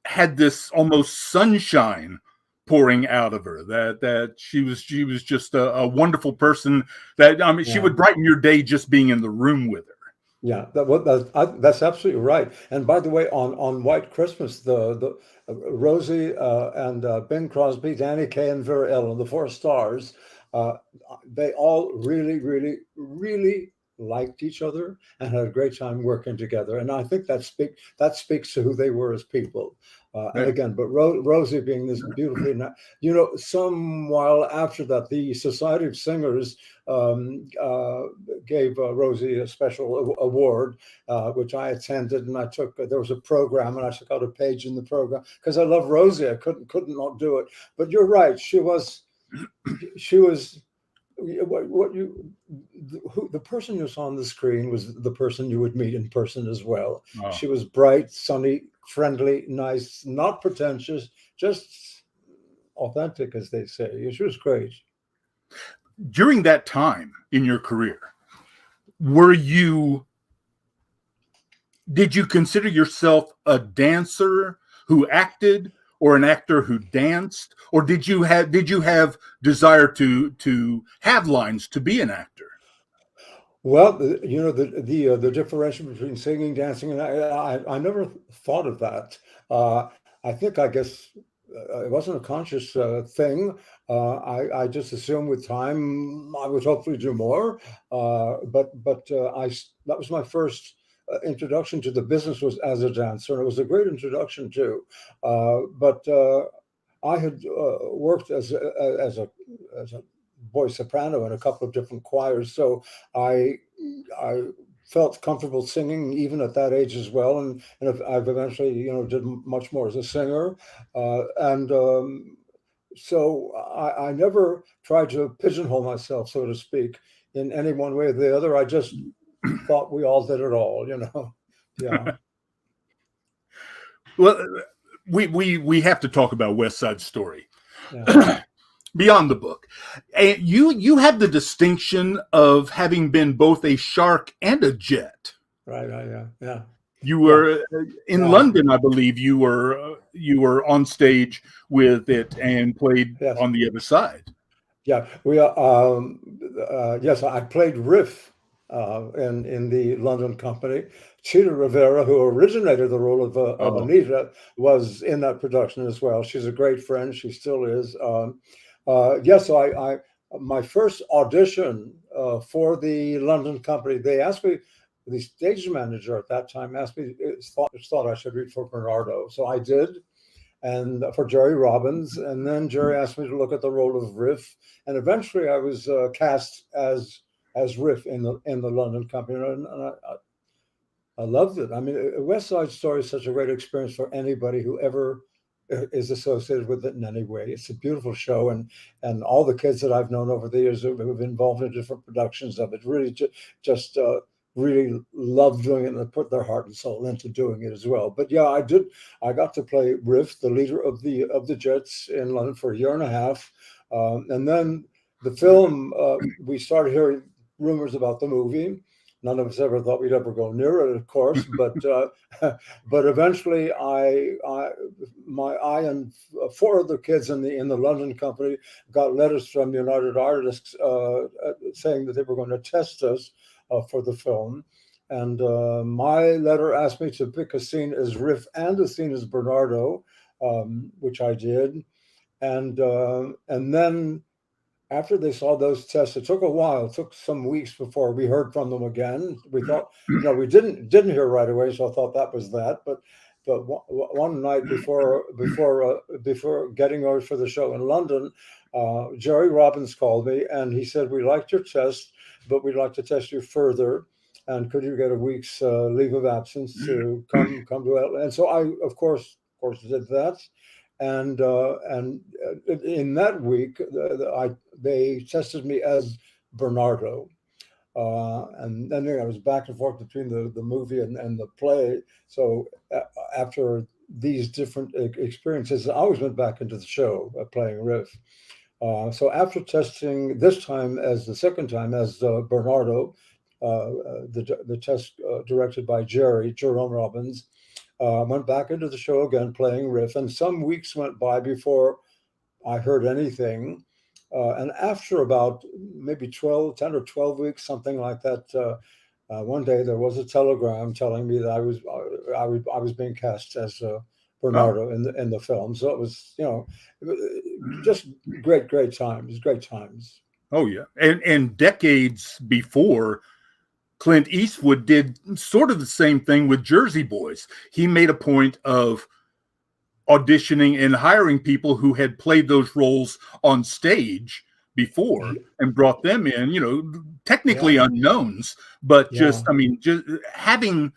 had this almost sunshine pouring out of her. That she was just a wonderful person. That I mean, she Yeah. would brighten your day just being in the room with her. Yeah, that's absolutely right. And by the way, on White Christmas, the Rosie and Bing Crosby, Danny Kaye, and Vera Ellen, the four stars, uh, they all really, really, really liked each other and had a great time working together. And I think that speaks to who they were as people. And Yeah. again, but Rosie being this beautifully, you know, some while after that, the Society of Singers gave Rosie a special award, which I attended, and I took. There was a program, and I took out a page in the program because I love Rosie. I couldn't not do it. But you're right. She was the person you saw on the screen was the person you would meet in person as well. Oh. She was bright, sunny, friendly, nice, not pretentious, just authentic, as they say. She was great. During that time in your career, did you consider yourself a dancer who acted, or an actor who danced, or did you have desire to have lines to be an actor? Well, you know, the differential between singing, dancing, and I never thought of that. I think, I guess, it wasn't a conscious thing. I just assumed with time I would hopefully do more. That was my first introduction to the business, was as a dancer, and it was a great introduction too. I had worked as a voice soprano in a couple of different choirs, so I felt comfortable singing even at that age as well, and I've eventually, you know, did much more as a singer, so I never tried to pigeonhole myself, so to speak, in any one way or the other. I just thought we all did it all, you know. Yeah. Well, we have to talk about West Side Story. Yeah. Beyond the book, and you have the distinction of having been both a shark and a jet. Right. Yeah. You were in London, I believe. You were on stage with it and played on the other side. Yeah, yes, I played Riff in the London company. Cheetah Rivera, who originated the role of Anita, was in that production as well. She's a great friend. She still is. Yes, my first audition for the London company, they asked me, the stage manager at that time asked me, thought I should read for Bernardo. So I did, and for Jerry Robbins. And then Jerry asked me to look at the role of Riff. And eventually I was cast as Riff in the London company. And I loved it. I mean, West Side Story is such a great experience for anybody who ever is associated with it in any way. It's a beautiful show, and all the kids that I've known over the years who've been involved in different productions of it really just really love doing it and put their heart and soul into doing it as well. But yeah, I got to play Riff, the leader of the Jets in London, for a year and a half, and then the film. We started hearing rumors about the movie. None of us ever thought we'd ever go near it, of course, but eventually I and four other kids in the London company got letters from United Artists saying that they were going to test us for the film. And my letter asked me to pick a scene as Riff and a scene as Bernardo, which I did. And then after they saw those tests, it took a while. It took some weeks before we heard from them again. We thought, we didn't hear right away, so I thought that was that. But one night before getting over for the show in London, Jerry Robbins called me and he said, "We liked your test, but we'd like to test you further. And could you get a week's leave of absence to come to LA?" And so I, of course, did that. and in that week, they tested me as Bernardo. And then I was back and forth between the movie and the play. So after these different experiences, I always went back into the show playing Riff. So after testing this time as the second time as Bernardo, the test directed by Jerome Robbins, went back into the show again playing Riff. And some weeks went by before I heard anything. And after about maybe 10 or 12 weeks, something like that, one day there was a telegram telling me that I was being cast as Bernardo in the film. So it was, just great times. Oh yeah, and decades before, Clint Eastwood did sort of the same thing with Jersey Boys. He made a point of auditioning and hiring people who had played those roles on stage before and brought them in, technically unknowns, but just having,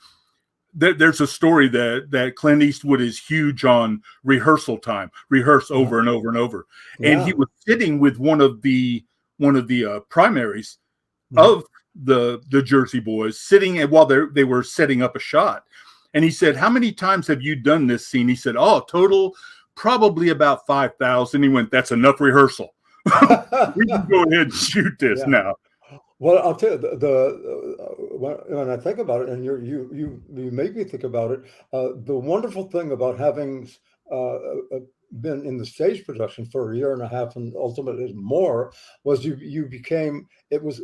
there's a story that Clint Eastwood is huge on rehearsal time, rehearse over and over and over. And he was sitting with one of the primaries of the Jersey Boys, sitting while they were setting up a shot. And he said, "How many times have you done this scene?" He said, "Oh, total, probably about 5,000. He went, "That's enough rehearsal. We can go ahead and shoot this now." Well, I'll tell you, when I think about it, and you make me think about it. The wonderful thing about having been in the stage production for a year and a half, and ultimately more, was you became. It was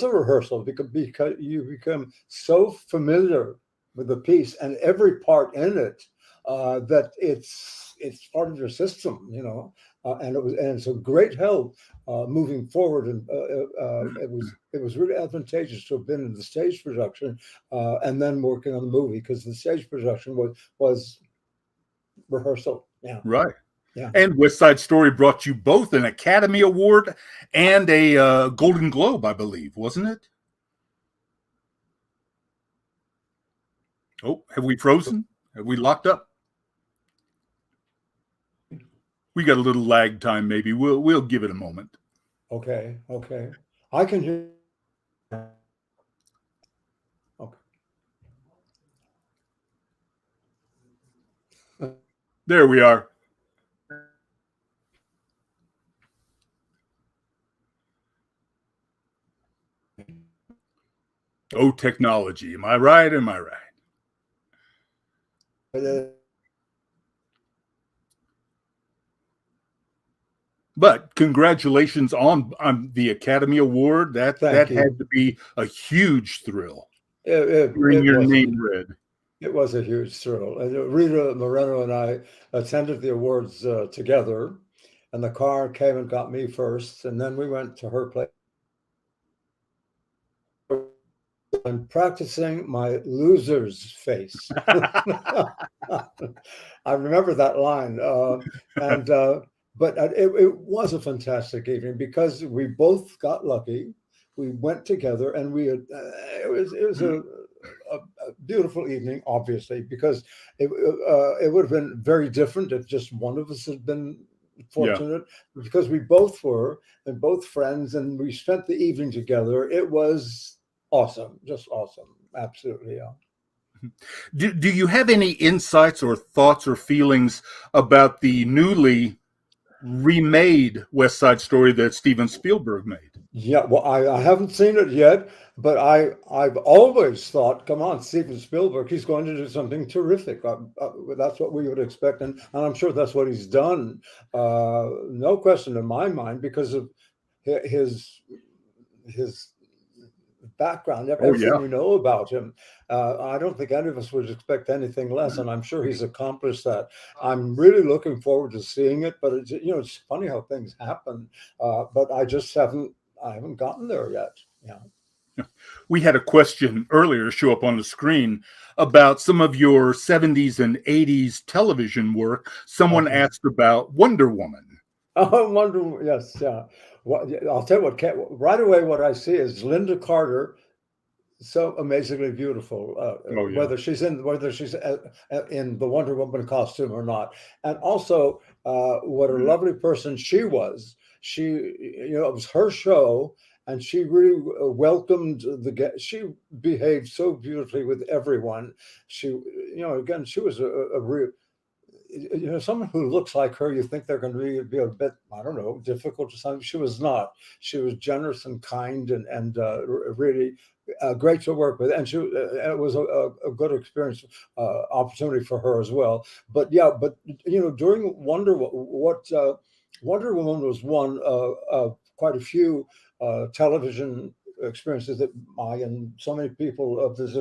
a rehearsal because you become so familiar with the piece and every part in it that it's part of your system, and it's a great help moving forward. And it was really advantageous to have been in the stage production and then working on the movie, because the stage production was rehearsal. Yeah, right. Yeah. And West Side Story brought you both an Academy Award and a Golden Globe, I believe, wasn't it? Oh, have we frozen? Have we locked up? We got a little lag time. Maybe we'll give it a moment. Okay. I can hear. Okay. There we are. Oh, technology. Am I right? Am I right? But congratulations on the Academy Award. That had to be a huge thrill. Hearing your name read. It was a huge thrill. And Rita Moreno and I attended the awards together, and the car came and got me first, and then we went to her place. I'm practicing my loser's face. I remember that line, but it was a fantastic evening because we both got lucky. We went together, and it was a beautiful evening, obviously, because it would have been very different if just one of us had been fortunate, because we both were, and both friends, and we spent the evening together. It was awesome, just awesome. Absolutely, yeah. Do you have any insights or thoughts or feelings about the newly remade West Side Story that Steven Spielberg made? Yeah, well, I haven't seen it yet, but I've always thought, come on, Steven Spielberg, he's going to do something terrific. That's what we would expect, and I'm sure that's what he's done. No question in my mind, because of his background, everything we know about him. I don't think any of us would expect anything less, and I'm sure he's accomplished that. I'm really looking forward to seeing it, but it's funny how things happen. But I haven't gotten there yet. Yeah. We had a question earlier show up on the screen about some of your 70s and 80s television work. Someone asked about Wonder Woman. Oh, Wonder Woman, yes, yeah. Well, I'll tell you what, right away what I see is Linda Carter, so amazingly beautiful, whether she's in the Wonder Woman costume or not. And also what a lovely person she was. She, it was her show, and she really welcomed the guest. She behaved so beautifully with everyone. She, again, she was a real, someone who looks like her, you think they're going to be a bit, I don't know, difficult or something. She was not. She was generous and kind, and really great to work with. And it was a good experience, opportunity for her as well. But during Wonder Woman was one of quite a few television experiences that I and so many people of this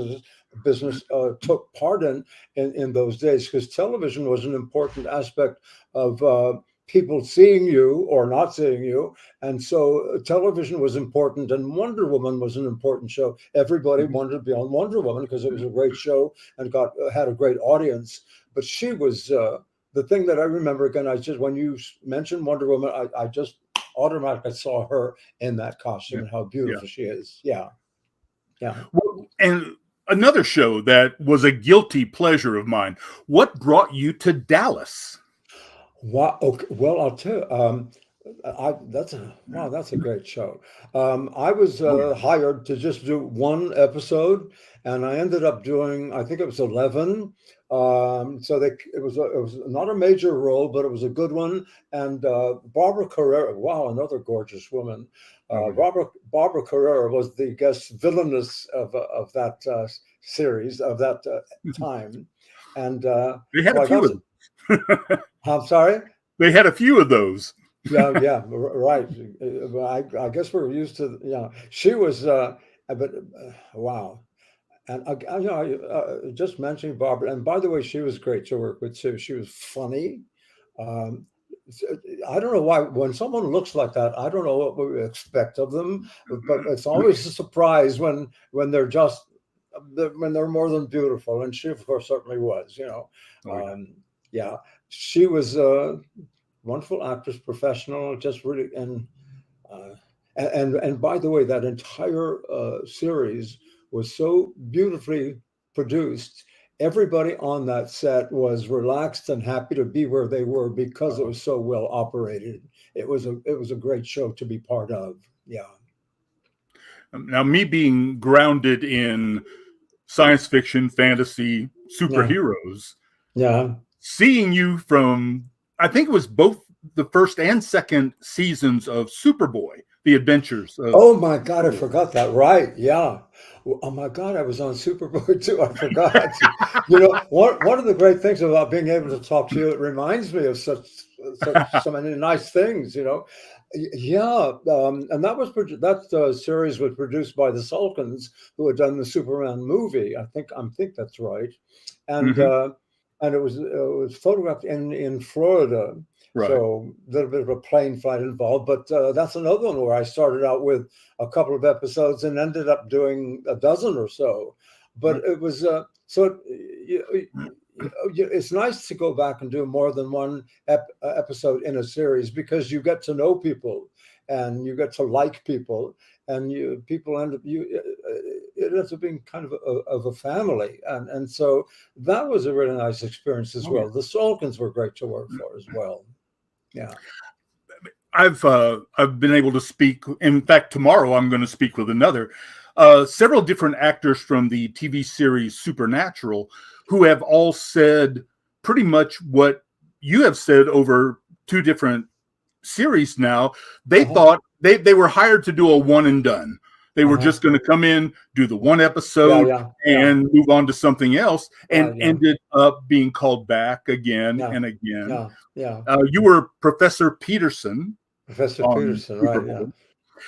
business took part in those days, because television was an important aspect of people seeing you or not seeing you. And so television was important, and Wonder Woman was an important show. Everybody wanted to be on Wonder Woman because it was a great show and had a great audience. But she was the thing that I remember, again, when you mentioned Wonder Woman, I just automatically saw her in that costume and how beautiful she is. Yeah. Well, and another show that was a guilty pleasure of mine. What brought you to Dallas? Wow. Okay. Well, I'll tell you. That's a great show. I was hired to just do one episode, and I ended up doing, I think it was 11. It was not a major role, but it was a good one. And Barbara Carrera, wow, another gorgeous woman. Barbara Carrera was the guest villainess of that series, of that time. And they had a few of them. I'm sorry? They had a few of those. Yeah, right. I guess we're used to, she was, wow. And I just mentioning Barbara, and by the way, she was great to work with too. She was funny. I don't know why, when someone looks like that, I don't know what we expect of them, but it's always a surprise when they're when they're more than beautiful. And she, of course, certainly was, she was a wonderful actress, professional, just really, and by the way, that entire series was so beautifully produced. Everybody on that set was relaxed and happy to be where they were because it was so well operated. It was a great show to be part of. Yeah. Now, me being grounded in science fiction, fantasy, superheroes, seeing you from, I think it was both the first and second seasons of Superboy, The Adventures of... Oh my God, I forgot that. Right. Yeah. Oh my God, I was on Superboy too. I forgot. One of the great things about being able to talk to you, it reminds me of so many nice things, Yeah. And that series was produced by the Salkins, who had done the Superman movie. I think that's right. And and it was photographed in Florida. Right. So a little bit of a plane flight involved, but that's another one where I started out with a couple of episodes and ended up doing a dozen or so. But it was it's nice to go back and do more than one episode in a series, because you get to know people and you get to like people, and people end up it ends up being kind of a family, and so that was a really nice experience as well. The Salkins were great to work for as well. Yeah, I've been able to speak. In fact, tomorrow I'm going to speak with another. Several different actors from the TV series Supernatural, who have all said pretty much what you have said over two different series now. They thought they were hired to do a one and done. They were just going to come in, do the one episode, and move on to something else, and ended up being called back again and again. You were Professor Peterson. Professor Peterson, right?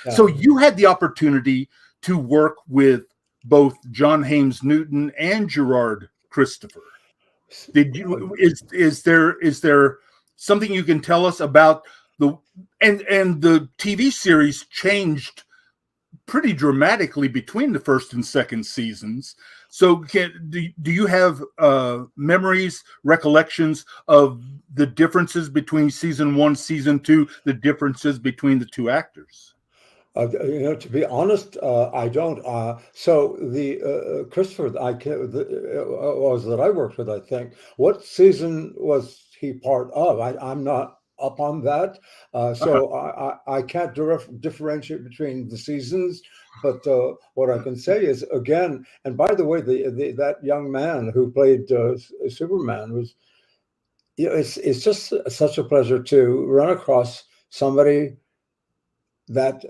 Yeah. So you had the opportunity to work with both John Haynes Newton and Gerard Christopher. Did you? Is there something you can tell us about the TV series changed pretty dramatically between the first and second seasons? So do you have memories, recollections of the differences between season 1, season 2, the differences between the two actors? To be honest, I don't. So the Christopher that I worked with, I think, what season was he part of? I'm not up on that, so I can't differentiate between the seasons. But what I can say is, again, and by the way, that young man who played Superman was, it's just such a pleasure to run across somebody that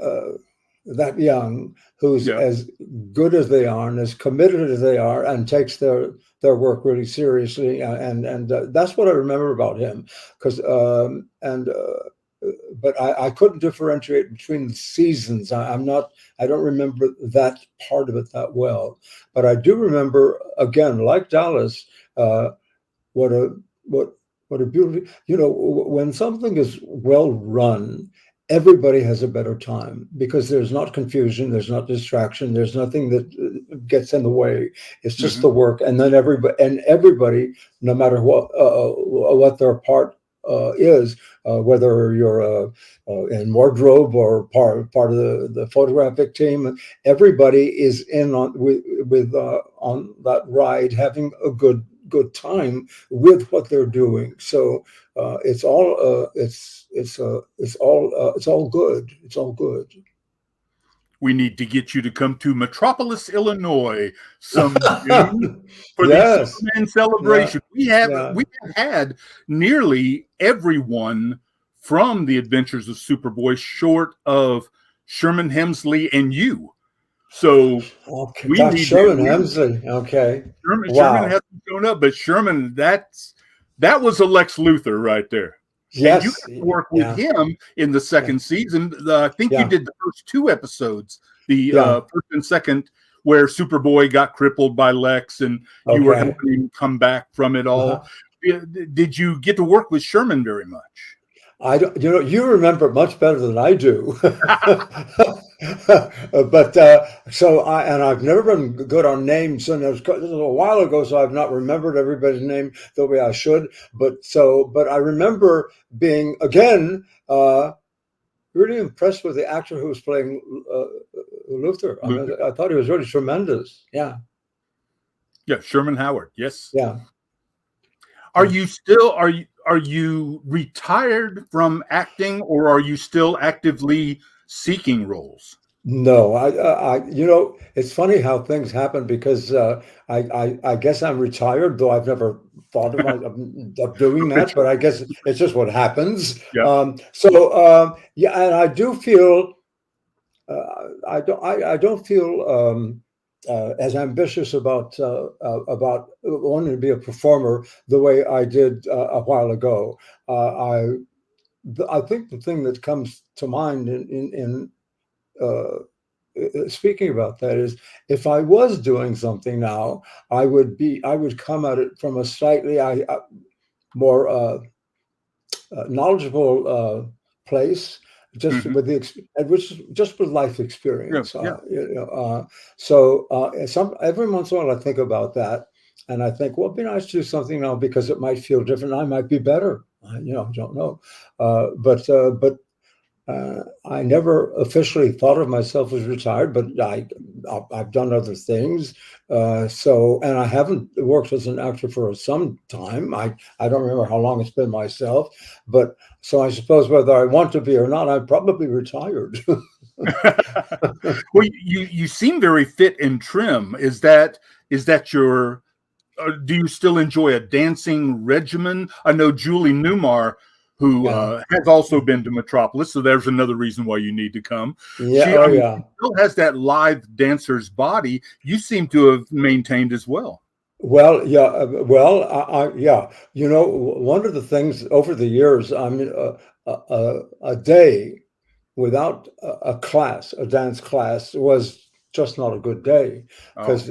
that young, who's as good as they are and as committed as they are, and takes their work really seriously, and that's what I remember about him. Because but I couldn't differentiate between the seasons. I don't remember that part of it that well, but I do remember, again, like Dallas, what a beautiful, when something is well run, everybody has a better time, because there's not confusion, there's not distraction, there's nothing that gets in the way. It's just the work, and then everybody, no matter what their part is, whether you're in wardrobe or part of the photographic team, everybody is in on on that ride, having a good time with what they're doing. So it's all good. It's all good. We need to get you to come to Metropolis, Illinois, some June for Yes. the Superman celebration. We have had nearly everyone from the Adventures of Superboy, short of Sherman Hemsley and you. So we need Sherman Hemsley. Okay, Sherman hasn't shown up, but Sherman, that was a Lex Luthor right there. Yes, and you got to work with him in the second season. I think you did the first two episodes, the first and second, where Superboy got crippled by Lex, and you were helping him come back from it all. Did you get to work with Sherman very much? I don't, you remember much better than I do. But I've never been good on names, and it was a while ago, so I've not remembered everybody's name the way I should. But I remember being, again, really impressed with the actor who was playing Luthor. I thought he was really tremendous. Yeah, Sherman Howard. Yes. Yeah. Are you retired from acting, or are you still actively seeking roles? No, it's funny how things happen, because I guess I'm retired, though I've never thought of doing that, but I guess it's just what happens. Yeah. And I do feel I don't feel as ambitious about wanting to be a performer the way I did a while ago. I think the thing that comes to mind in speaking about that is, if I was doing something now, I would come at it from a slightly more knowledgeable place, just with with life experience. Every once in a while I think about that, and I think, well, it'd be nice to do something now, because it might feel different. I might be better. I don't know, but I never officially thought of myself as retired, but I've done other things. And I haven't worked as an actor for some time. I don't remember how long it's been myself, but so I suppose whether I want to be or not, I'm probably retired. Well, you seem very fit and trim. Is that your? Do you still enjoy a dancing regimen? I know Julie Newmar, who has also been to Metropolis, so there's another reason why you need to come. She still has that live dancer's body. You seem to have maintained as well. Well, one of the things over the years, I mean, a day without a dance class, was just not a good day, because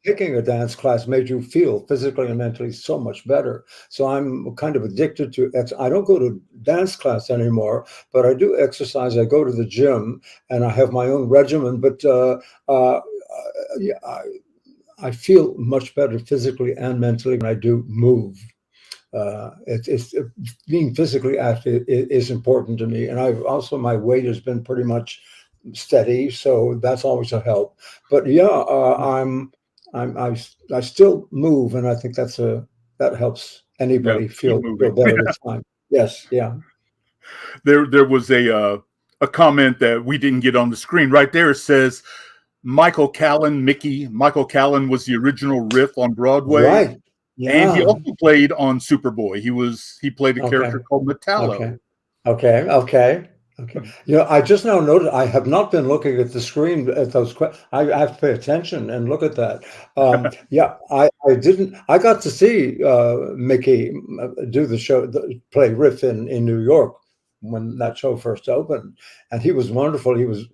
taking a dance class made you feel physically and mentally so much better. So I'm kind of addicted to I don't go to dance class anymore, but I do exercise. I go to the gym, and I have my own regimen. But I feel much better physically and mentally when I do move. It's being physically active is important to me, and my weight has been pretty much steady, so that's always a help. But I still move, and I think that's that helps anybody keep feel moving. better with time. Yes, yeah. There was a comment that we didn't get on the screen. Right there it says Michael Callan was the original Riff on Broadway. Right. And he Yeah. also played on Superboy. He played a Okay. character called Metallo. Okay. You know, I just now noticed I have not been looking at the screen at those questions. I have to pay attention and look at that. Yeah, I didn't. I got to see Mickey do the show, play Riff in New York when that show first opened, and he was wonderful. He was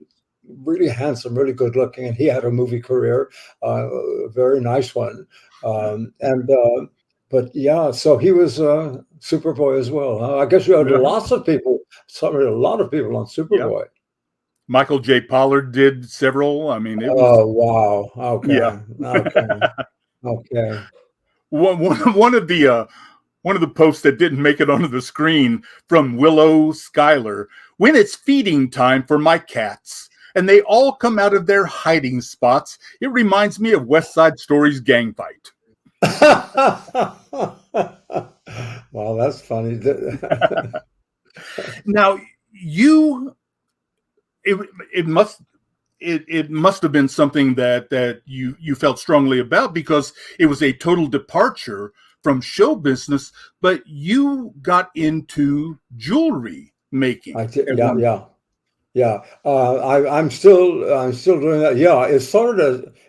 really handsome, really good looking, and he had a movie career, a very nice one. But yeah, so he was Superboy as well. Huh? I guess you had lots of people. A lot of people on Superboy. Yeah. Michael J. Pollard did several. I mean, it was. Oh wow! Okay. Yeah. Okay. One of the posts that didn't make it onto the screen from Willow Schuyler. When it's feeding time for my cats, and they all come out of their hiding spots, it reminds me of West Side Story's gang fight. Wow, that's funny. Now, it must have been something that you felt strongly about, because it was a total departure from show business, but you got into jewelry making. I did, yeah. I'm still doing that. Yeah,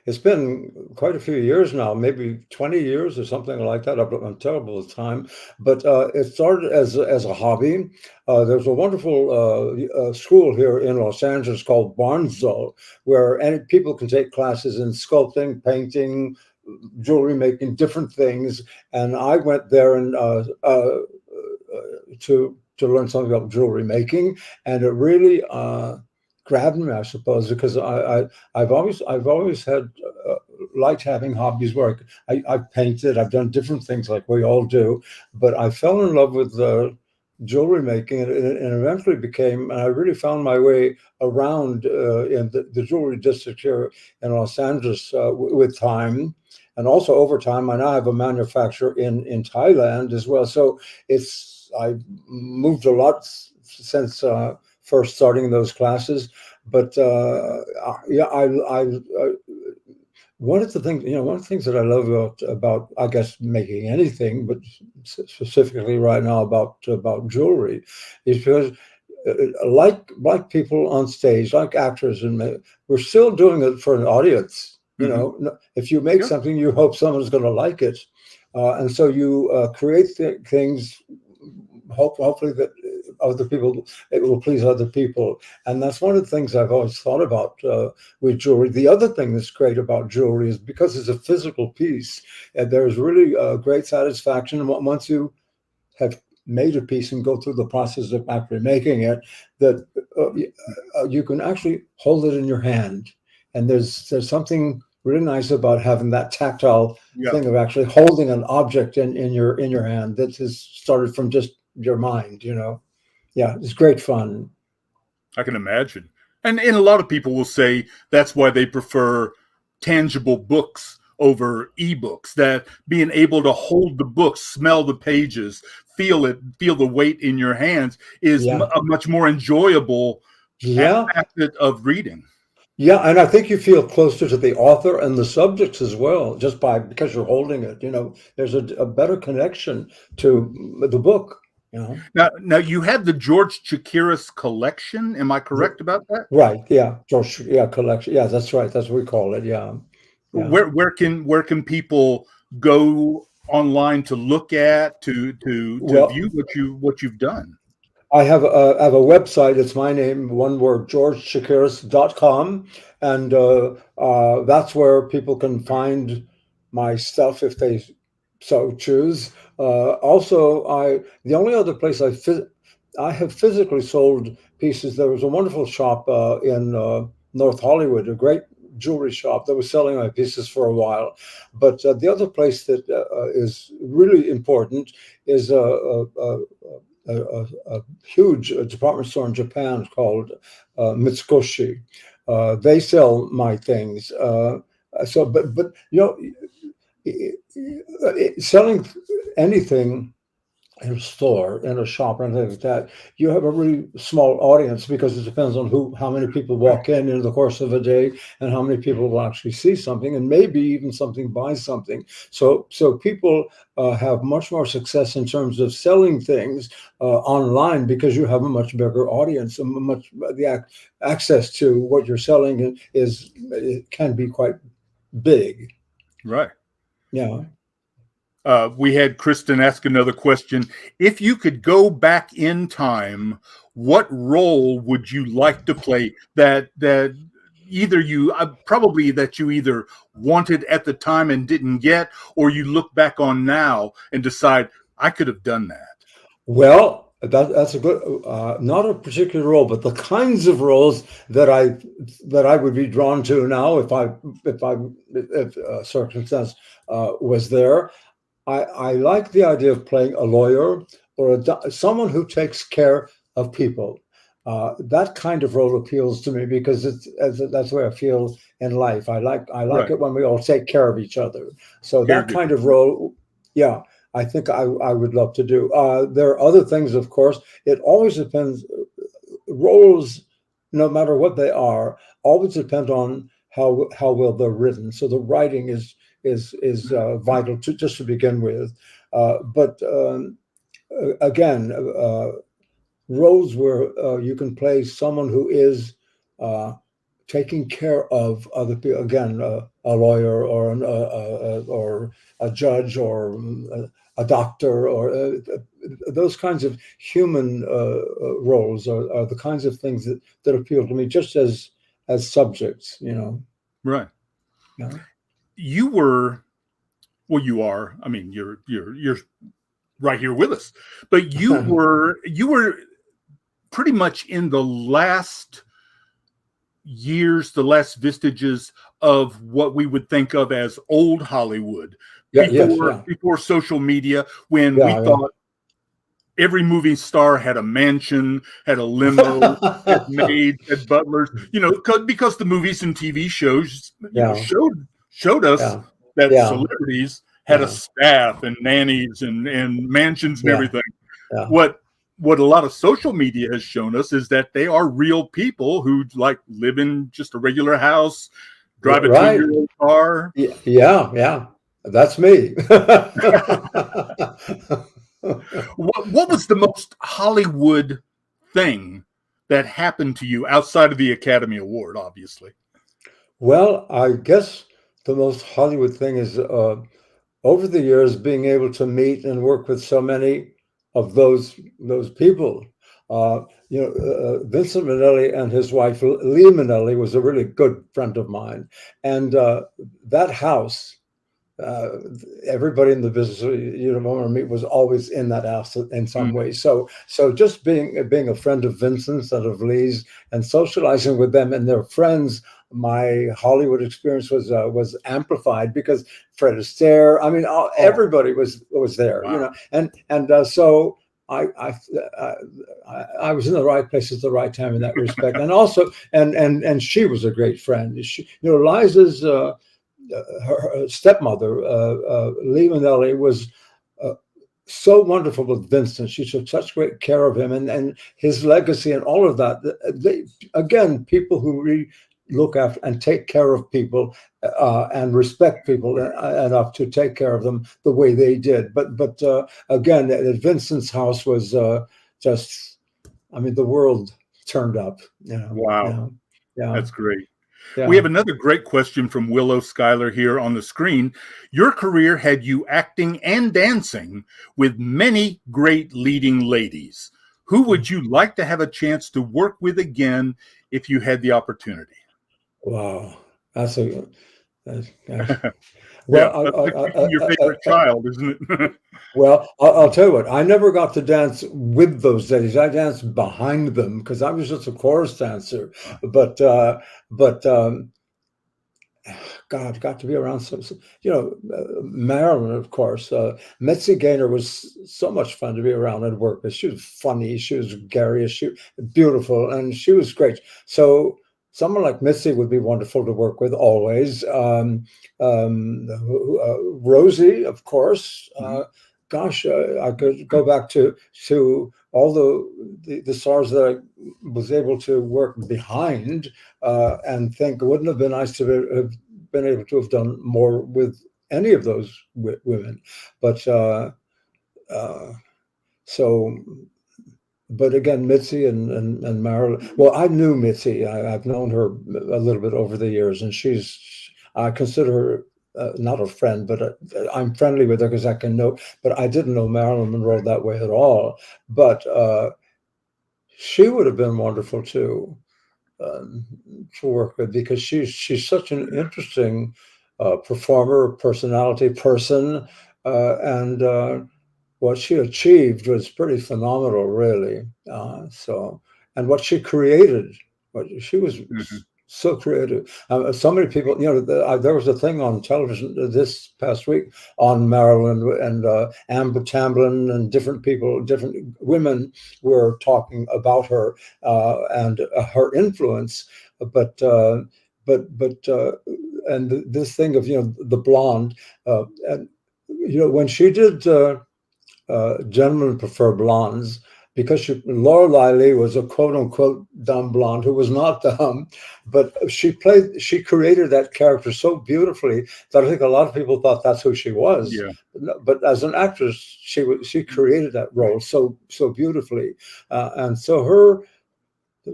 it's been quite a few years now, maybe 20 years or something like that. I'm terrible with time, but it started as a hobby. There's a wonderful school here in Los Angeles called Barnesville, where people can take classes in sculpting, painting, jewelry making, different things. And I went there and to learn something about jewelry making, and it really grabbed me, I suppose, because I've always had liked having hobbies where I've painted, I've done different things like we all do, but I fell in love with jewelry making, and eventually became, and I really found my way around in the jewelry district here in Los Angeles with time. And also over time, I now have a manufacturer in Thailand as well. So I've moved a lot since first starting those classes. But one of the things that I love about I guess making anything, but specifically right now about jewelry, is because like people on stage, like actors, and we're still doing it for an audience. You know, if you make something, you hope someone's going to like it, and so you create things. Hopefully that it will please other people, and that's one of the things I've always thought about with jewelry. The other thing that's great about jewelry is because it's a physical piece, and there's really great satisfaction once you have made a piece and go through the process of actually making it, that you can actually hold it in your hand, and there's something really nice about having that tactile thing of actually holding an object in your hand that has started from just your mind. It's great fun. I can imagine. And a lot of people will say that's why they prefer tangible books over ebooks, that being able to hold the book, smell the pages, feel the weight in your hands is a much more enjoyable aspect of reading. Yeah, and I think you feel closer to the author and the subjects as well, just because you're holding it. There's a better connection to the book. Now you had the George Chakiras collection. Am I correct about that? Right. Yeah. George. Yeah. Collection. Yeah. That's right. That's what we call it. Yeah. Where can people go online to look at to view what you've done? I have a website. It's my name, one word, georgechakiras.com. And that's where people can find my stuff if they so choose. Also, the only other place I have physically sold pieces, there was a wonderful shop in North Hollywood, a great jewelry shop that was selling my pieces for a while. But the other place that is really important is a huge department store in Japan called Mitsukoshi. They sell my things. But selling anything in a store, in a shop, or anything like that, you have a really small audience because it depends on how many people walk in the course of a day, and how many people will actually see something, and maybe even something buy something. So people have much more success in terms of selling things online because you have a much bigger audience, and access to what you're selling it can be quite big. Right. Yeah. We had Kristen ask another question. If you could go back in time, what role would you like to play that either you probably that you either wanted at the time and didn't get, or you look back on now and decide I could have done that? Well, that's a good, not a particular role, but the kinds of roles that I would be drawn to now if a circumstance was there. I like the idea of playing a lawyer or someone who takes care of people. That kind of role appeals to me because that's the way I feel in life. I like Right. it when we all take care of each other. So that kind of role, yeah, I think I would love to do. There are other things, of course. It always depends. Roles, no matter what they are, always depend on how well they're written. So the writing is vital to begin with. But again, roles where you can play someone who is taking care of other people. Again, a lawyer or a judge or a doctor or those kinds of human roles are the kinds of things that appeal to me just as subjects. Right. Yeah. You were, well, you are. I mean, you're right here with us, but you were pretty much in the last years, the last vestiges of what we would think of as old Hollywood. Before social media, when we thought every movie star had a mansion, had a limo, had maids, had butlers, because the movies and TV shows showed us that celebrities had a staff and nannies and mansions and everything. Yeah. What a lot of social media has shown us is that they are real people who live in just a regular house, drive a 2-year-old car. Yeah. That's me. What was the most Hollywood thing that happened to you outside of the Academy Award, obviously? Well, I guess the most Hollywood thing is over the years being able to meet and work with so many of those people. Vincent Minnelli and his wife Lee Minnelli was a really good friend of mine, and that house. Everybody in the business you want to meet was always in that house in some way. So just being a friend of Vincent's and of Lee's and socializing with them and their friends, my Hollywood experience was amplified because Fred Astaire. I mean, everybody was there. Wow. So I was in the right place at the right time in that respect, and also and she was a great friend. Liza's. Her stepmother, Lee Minnelli, was so wonderful with Vincent. She took such great care of him and his legacy and all of that. People who really look after and take care of people and respect people enough to take care of them the way they did. But again, Vincent's house was just, I mean, the world turned up. Wow. Yeah. That's great. Yeah. We have another great question from Willow Schuyler here on the screen. Your career had you acting and dancing with many great leading ladies. Who would you like to have a chance to work with again if you had the opportunity? Wow, that's a well, your favorite child, isn't it? Well, I'll tell you what. I never got to dance with those ladies. I danced behind them because I was just a chorus dancer. But God, got to be around some Marilyn, of course. Mitzi Gaynor was so much fun to be around and work with. She was funny. She was garish. She was beautiful, and she was great. So someone like Mitzi would be wonderful to work with always. Rosie, of course. gosh, I could go back to all the stars that I was able to work behind, and think, wouldn't it have been nice to have been able to have done more with any of those women, but so. But again, Mitzi and Marilyn. Well, I knew Mitzi. I've known her a little bit over the years, and I consider her not a friend, but I'm friendly with her because I can know. But I didn't know Marilyn Monroe that way at all. But she would have been wonderful to work with, because she's such an interesting performer, personality, person, and what she achieved was pretty phenomenal, really. And what she created, she was so creative. So many people, there was a thing on television this past week on Marilyn and Amber Tamblyn, and different people, different women were talking about her and her influence. But and this thing of the blonde, and when she did. Gentlemen Prefer Blondes, because Lorelei Lee was a quote unquote dumb blonde who was not dumb, but she created that character so beautifully that I think a lot of people thought that's who she was. Yeah. But as an actress, she created that role so beautifully, and so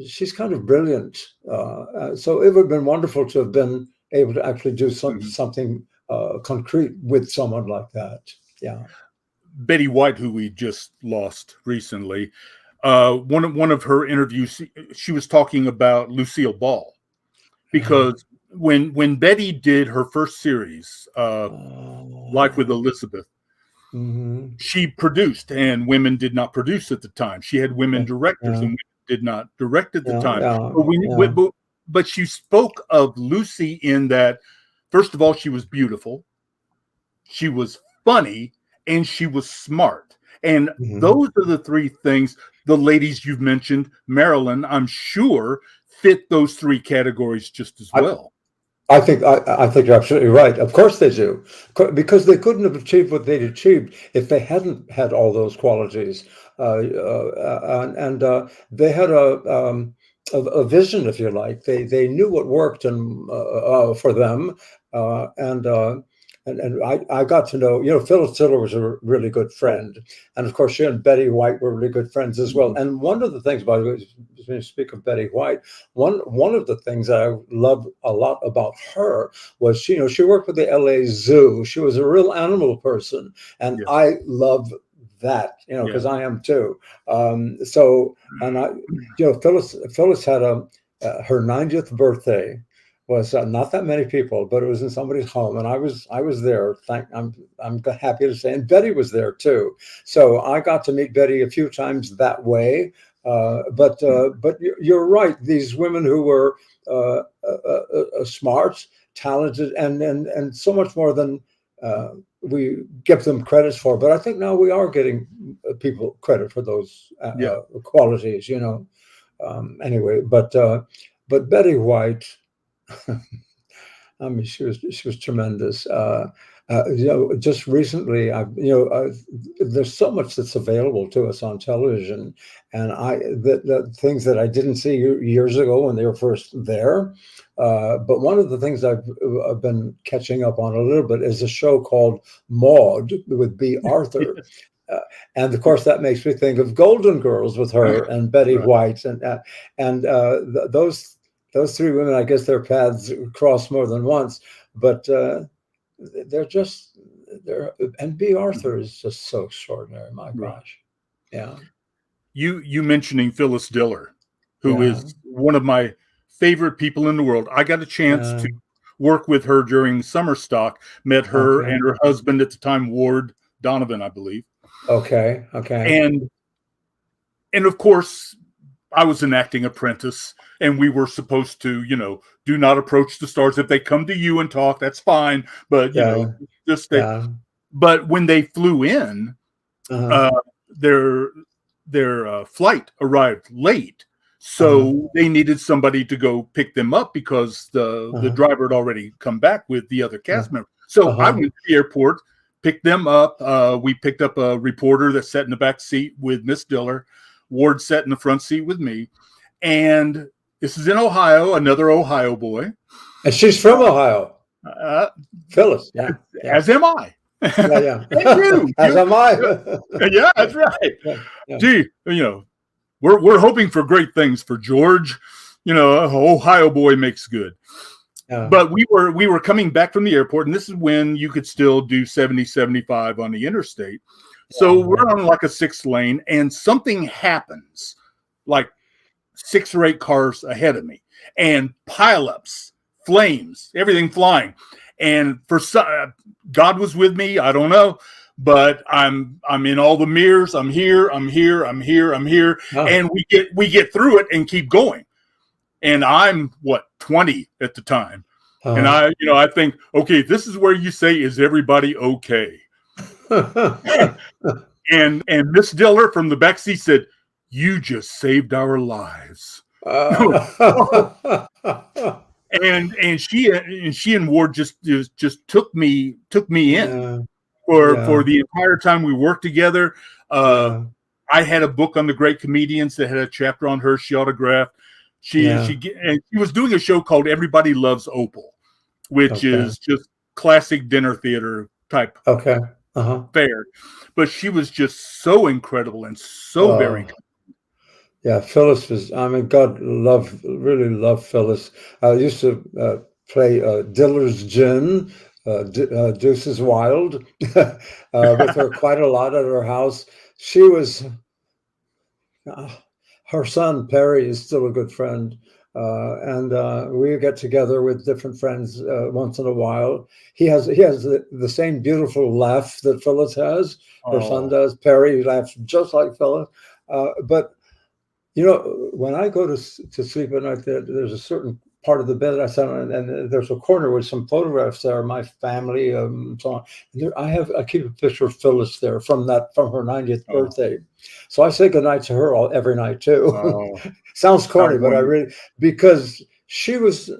she's kind of brilliant. So it would have been wonderful to have been able to actually do something concrete with someone like that. Yeah. Betty White, who we just lost recently, one of her interviews, she was talking about Lucille Ball, because when Betty did her first series, Life with Elizabeth, she produced, and women did not produce at the time. She had women directors, and women did not direct at the time. But she spoke of Lucy in that, first of all, she was beautiful, she was funny, and she was smart. And those are the three things the ladies you've mentioned, Marilyn, I'm sure, fit those three categories just as well. I think you're absolutely right. Of course they do, because they couldn't have achieved what they'd achieved if they hadn't had all those qualities. And they had a vision, if you like. They knew what worked and for them, and I got to know, Phyllis Diller was a really good friend. And of course, she and Betty White were really good friends as well. And one of the things, by the way, when you speak of Betty White, one of the things that I love a lot about her was, she worked with the LA Zoo. She was a real animal person. And I love that, because I am too. So, and Phyllis had her 90th birthday. Was not that many people, but it was in somebody's home, and I was there. I'm happy to say, and Betty was there too. So I got to meet Betty a few times that way. But you're right. These women who were smart, talented, and so much more than we give them credit for. But I think now we are getting people credit for those qualities. Anyway, but Betty White. I mean, she was tremendous. Just recently, there's so much that's available to us on television, and the things that I didn't see years ago when they were first there. But one of the things I've been catching up on a little bit is a show called Maude with B. Arthur. And of course, that makes me think of Golden Girls with her and Betty White, and those three women, I guess their paths crossed more than once, but they're and B. Arthur is just so extraordinary. My gosh. Yeah. You mentioning Phyllis Diller, who is one of my favorite people in the world. I got a chance to work with her during Summer Stock, met her and her husband at the time, Ward Donovan, I believe. Okay. And of course, I was an acting apprentice, and we were supposed to, do not approach the stars. If they come to you and talk, that's fine. But, but when they flew in, their flight arrived late. So they needed somebody to go pick them up because the driver had already come back with the other cast member. So I went to the airport, picked them up. We picked up a reporter that sat in the back seat with Miss Diller. Ward sat in the front seat with me. And this is in Ohio, another Ohio boy. And she's from Ohio. Phyllis. Yeah. As am I. Yeah. You. As am I. Yeah, that's right. Yeah. Gee, we're hoping for great things for George. Ohio boy makes good. But we were coming back from the airport, and this is when you could still do 70, 75 on the interstate. So we're on like a 6 lane, and something happens, like 6 or 8 cars ahead of me, and pileups, flames, everything flying. And for God was with me. I don't know, but I'm in all the mirrors. I'm here. And we get through it and keep going. And I'm 20 at the time. And I think, okay, this is where you say, is everybody okay? and Miss Diller from the backseat said, you just saved our lives. And she and Ward just took me in for the entire time we worked together. I had a book on the great comedians that had a chapter on her. She autographed. She was doing a show called Everybody Loves Opal, which is just classic dinner theater type fare. But she was just so incredible and so very good. Yeah, Phyllis was, really love Phyllis. I used to play Diller's Gin, Deuces Wild, with her quite a lot at her house. She was, her son, Perry, is still a good friend. And we get together with different friends once in a while. He has the same beautiful laugh that Phyllis has. Her son does. Perry laughs just like Phyllis. But when I go to sleep at night, there's a certain part of the bed I sit on, and there's a corner with some photographs there, my family, and so on. I keep a picture of Phyllis there from her 90th birthday. So I say goodnight to her every night too. Sounds corny, but I really, because she was,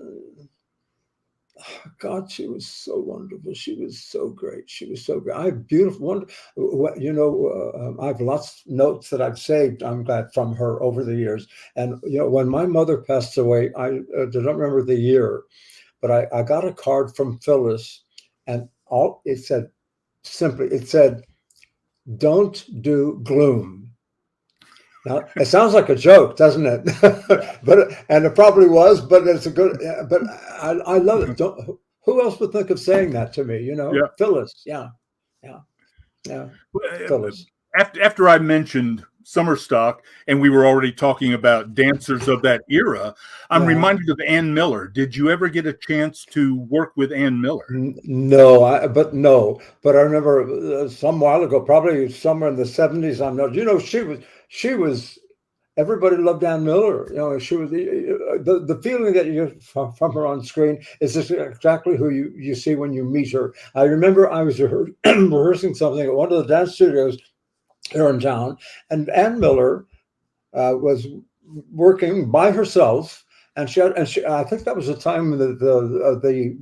God, she was so wonderful. She was so great. She was so great. I have beautiful, I have lots of notes that I've saved, I'm glad, from her over the years. And, when my mother passed away, I don't remember the year, but I got a card from Phyllis, and it said, don't do gloom. Now, it sounds like a joke, doesn't it? And it probably was, but it's a good, but I love it. Who else would think of saying that to me? Phyllis. Yeah. Phyllis. After I mentioned summer stock, and we were already talking about dancers of that era, I'm reminded of Ann Miller. Did you ever get a chance to work with Ann Miller? No, but I remember some while ago, probably somewhere in the 70s. She was. Everybody loved Ann Miller. She was the feeling that you get from her on screen is just exactly who you see when you meet her. I remember I was rehearsing something at one of the dance studios here in town, and Ann Miller was working by herself, and she I think that was the time the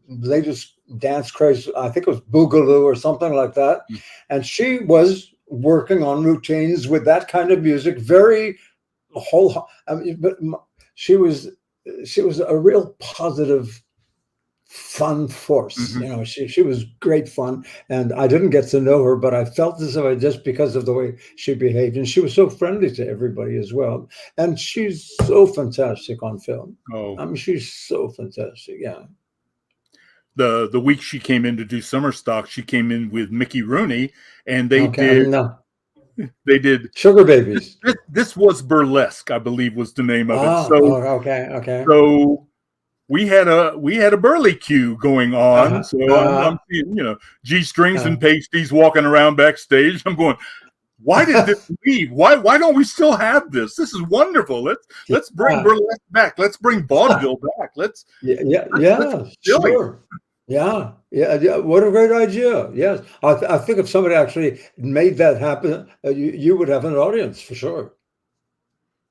latest dance craze. I think it was Boogaloo or something like that, and she was working on routines with that kind of music, very but she was a real positive, fun force. She was great fun, and I didn't get to know her, but I felt as if I just because of the way she behaved, and she was so friendly to everybody as well. And she's so fantastic on film. She's so fantastic. Yeah. The week she came in to do summer stock, she came in with Mickey Rooney, and they did Sugar Babies. This was Burlesque, I believe, was the name of it. Okay. So we had a burley cue going on. I'm seeing, G-strings and pasties walking around backstage. I'm going, why did this leave? Why don't we still have this? This is wonderful. Let's bring burlesque back. Let's bring vaudeville back. Let's sure. Yeah. What a great idea. Yes. I think if somebody actually made that happen, you would have an audience for sure.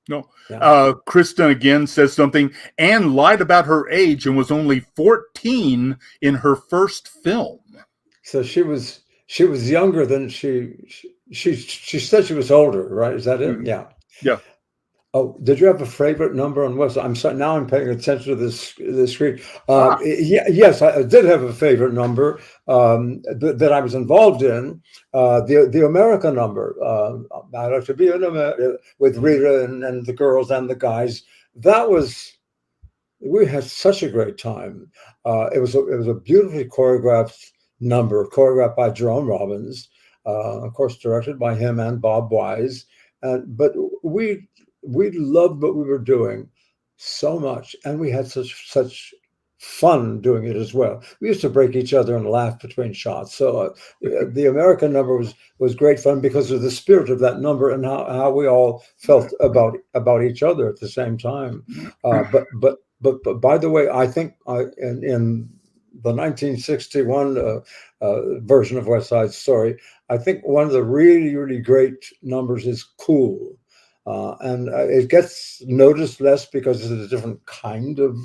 No. Yeah. Kristen again says something. Anne lied about her age and was only 14 in her first film. So she was she was younger than she said she was older, right? Is that it? Mhm. Yeah. Yeah. Oh, did you have a favorite number on West? I'm sorry, now I'm paying attention to this screen. Ah. Yes, I did have a favorite number that I was involved in. The America number. I like to be in America with Rita and the girls and the guys. That was, we had such a great time. It was a beautifully choreographed number, choreographed by Jerome Robbins, of course, directed by him and Bob Wise. But we loved what we were doing so much, and we had such fun doing it as well. We used to break each other and laugh between shots. So the American number was great fun because of the spirit of that number and how we all felt about each other at the same time. But by the way, I think in the 1961 version of West Side Story, I think one of the really great numbers is Cool. And it gets noticed less because it's a different kind of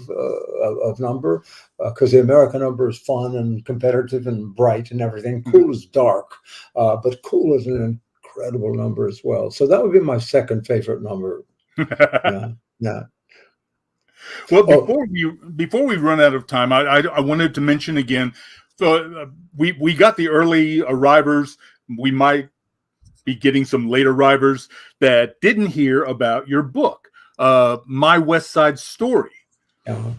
number, because the American number is fun and competitive and bright and everything. Cool is dark, but Cool is an incredible number as well. So that would be my second favorite number. Yeah. Well, before we run out of time, I wanted to mention again. So we got the early arrivers. We might be getting some late arrivers that didn't hear about your book, My West Side Story. Uh-huh.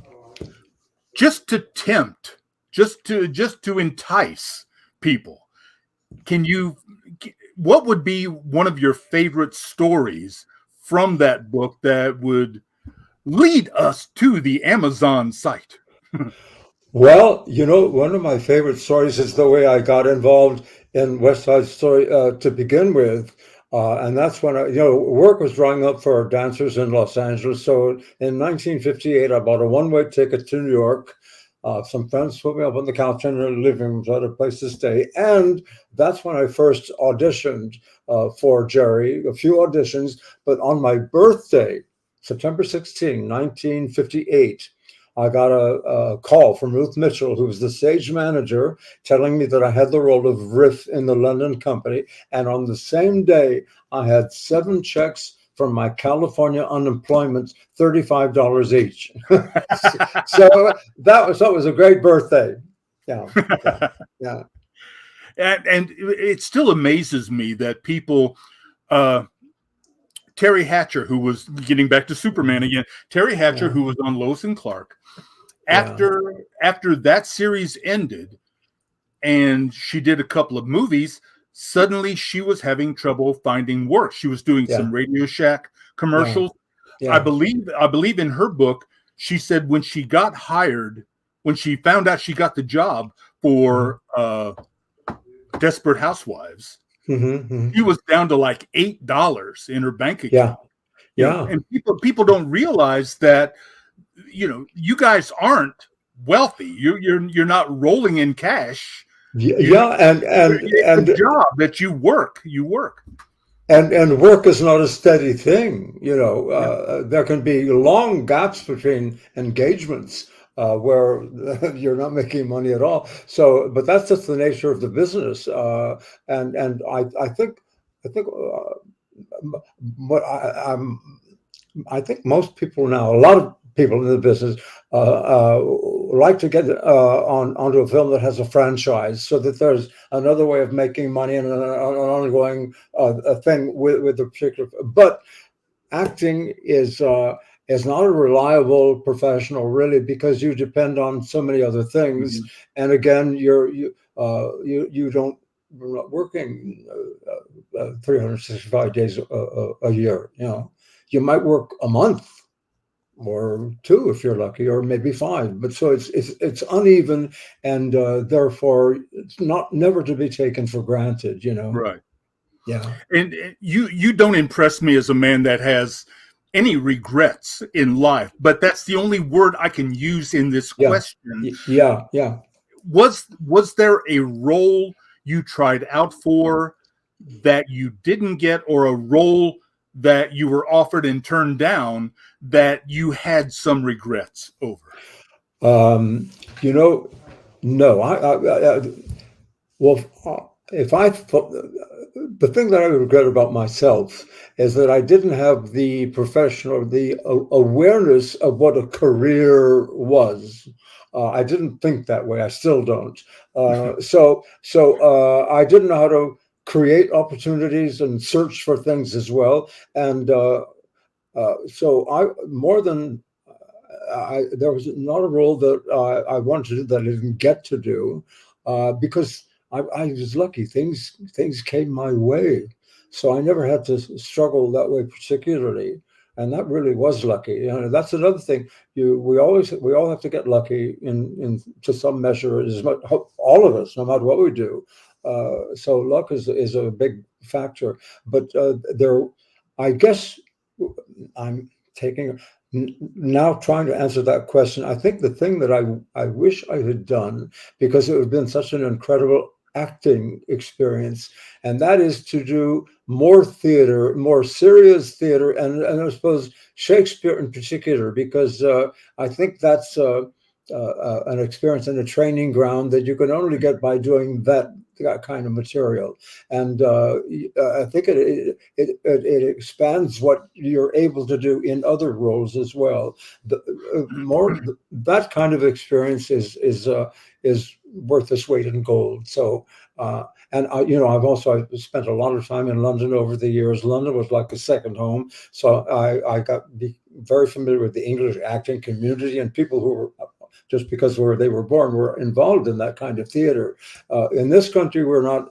Just to tempt, just to entice people, what would be one of your favorite stories from that book that would lead us to the Amazon site? Well, one of my favorite stories is the way I got involved in West Side Story to begin with. And that's when work was drying up for dancers in Los Angeles. So in 1958, I bought a one-way ticket to New York. Some friends put me up on the couch in their living room, so I had a place to stay. And that's when I first auditioned for Jerry, a few auditions. But on my birthday, September 16, 1958, I got a call from Ruth Mitchell, who was the stage manager, telling me that I had the role of Riff in the London company. And on the same day, I had 7 checks from my California unemployment, $35 each. So that was a great birthday. Yeah. And it still amazes me that people, Terry Hatcher, who was getting back to Superman again, Terry Hatcher, who was on Lois and Clark, after that series ended and she did a couple of movies, suddenly she was having trouble finding work. She was doing some Radio Shack commercials. I believe in her book, she said when she got hired, when she found out she got the job for Desperate Housewives, she was down to like $8 in her bank account. And people don't realize that you guys aren't wealthy. You're not rolling in cash. And the job that you work. And work is not a steady thing. There can be long gaps between engagements where you're not making money at all. So, but that's just the nature of the business. And I think what I think most people now, a lot of people in the business like to get onto a film that has a franchise, so that there's another way of making money and an ongoing thing with the particular. But acting is not a reliable professional, really, because you depend on so many other things. And again, you're not working 365 days a year. You might work a month or 2 if you're lucky, or maybe 5. But so it's uneven, and therefore it's never to be taken for granted. Right. Yeah. And you don't impress me as a man that has any regrets in life, but that's the only word I can use in this question. Yeah. Was there a role you tried out for that you didn't get, or a role that you were offered and turned down that you had some regrets over? No. the thing that I regret about myself is that I didn't have the professional, the awareness of what a career was. I didn't think that way. I still don't. So I didn't know how to create opportunities and search for things as well. And so there was not a role that I wanted to do that I didn't get to do because I was lucky. Things came my way, so I never had to struggle that way particularly, and that really was lucky. You know, that's another thing. We all have to get lucky in to some measure. As much, all of us, no matter what we do. So luck is a big factor, but I guess I'm taking. Now trying to answer that question, I think the thing that I wish I had done, because it would have been such an incredible acting experience, and that is to do more theater, more serious theater, and I suppose Shakespeare in particular, because I think that's an experience and a training ground that you can only get by doing that kind of material. And I think it expands what you're able to do in other roles as well. That kind of experience is worth its weight in gold. So and I've spent a lot of time in London over the years. London was like a second home. So I got very familiar with the English acting community and people who were, just because where they were born, were involved in that kind of theater. In this country, we're not,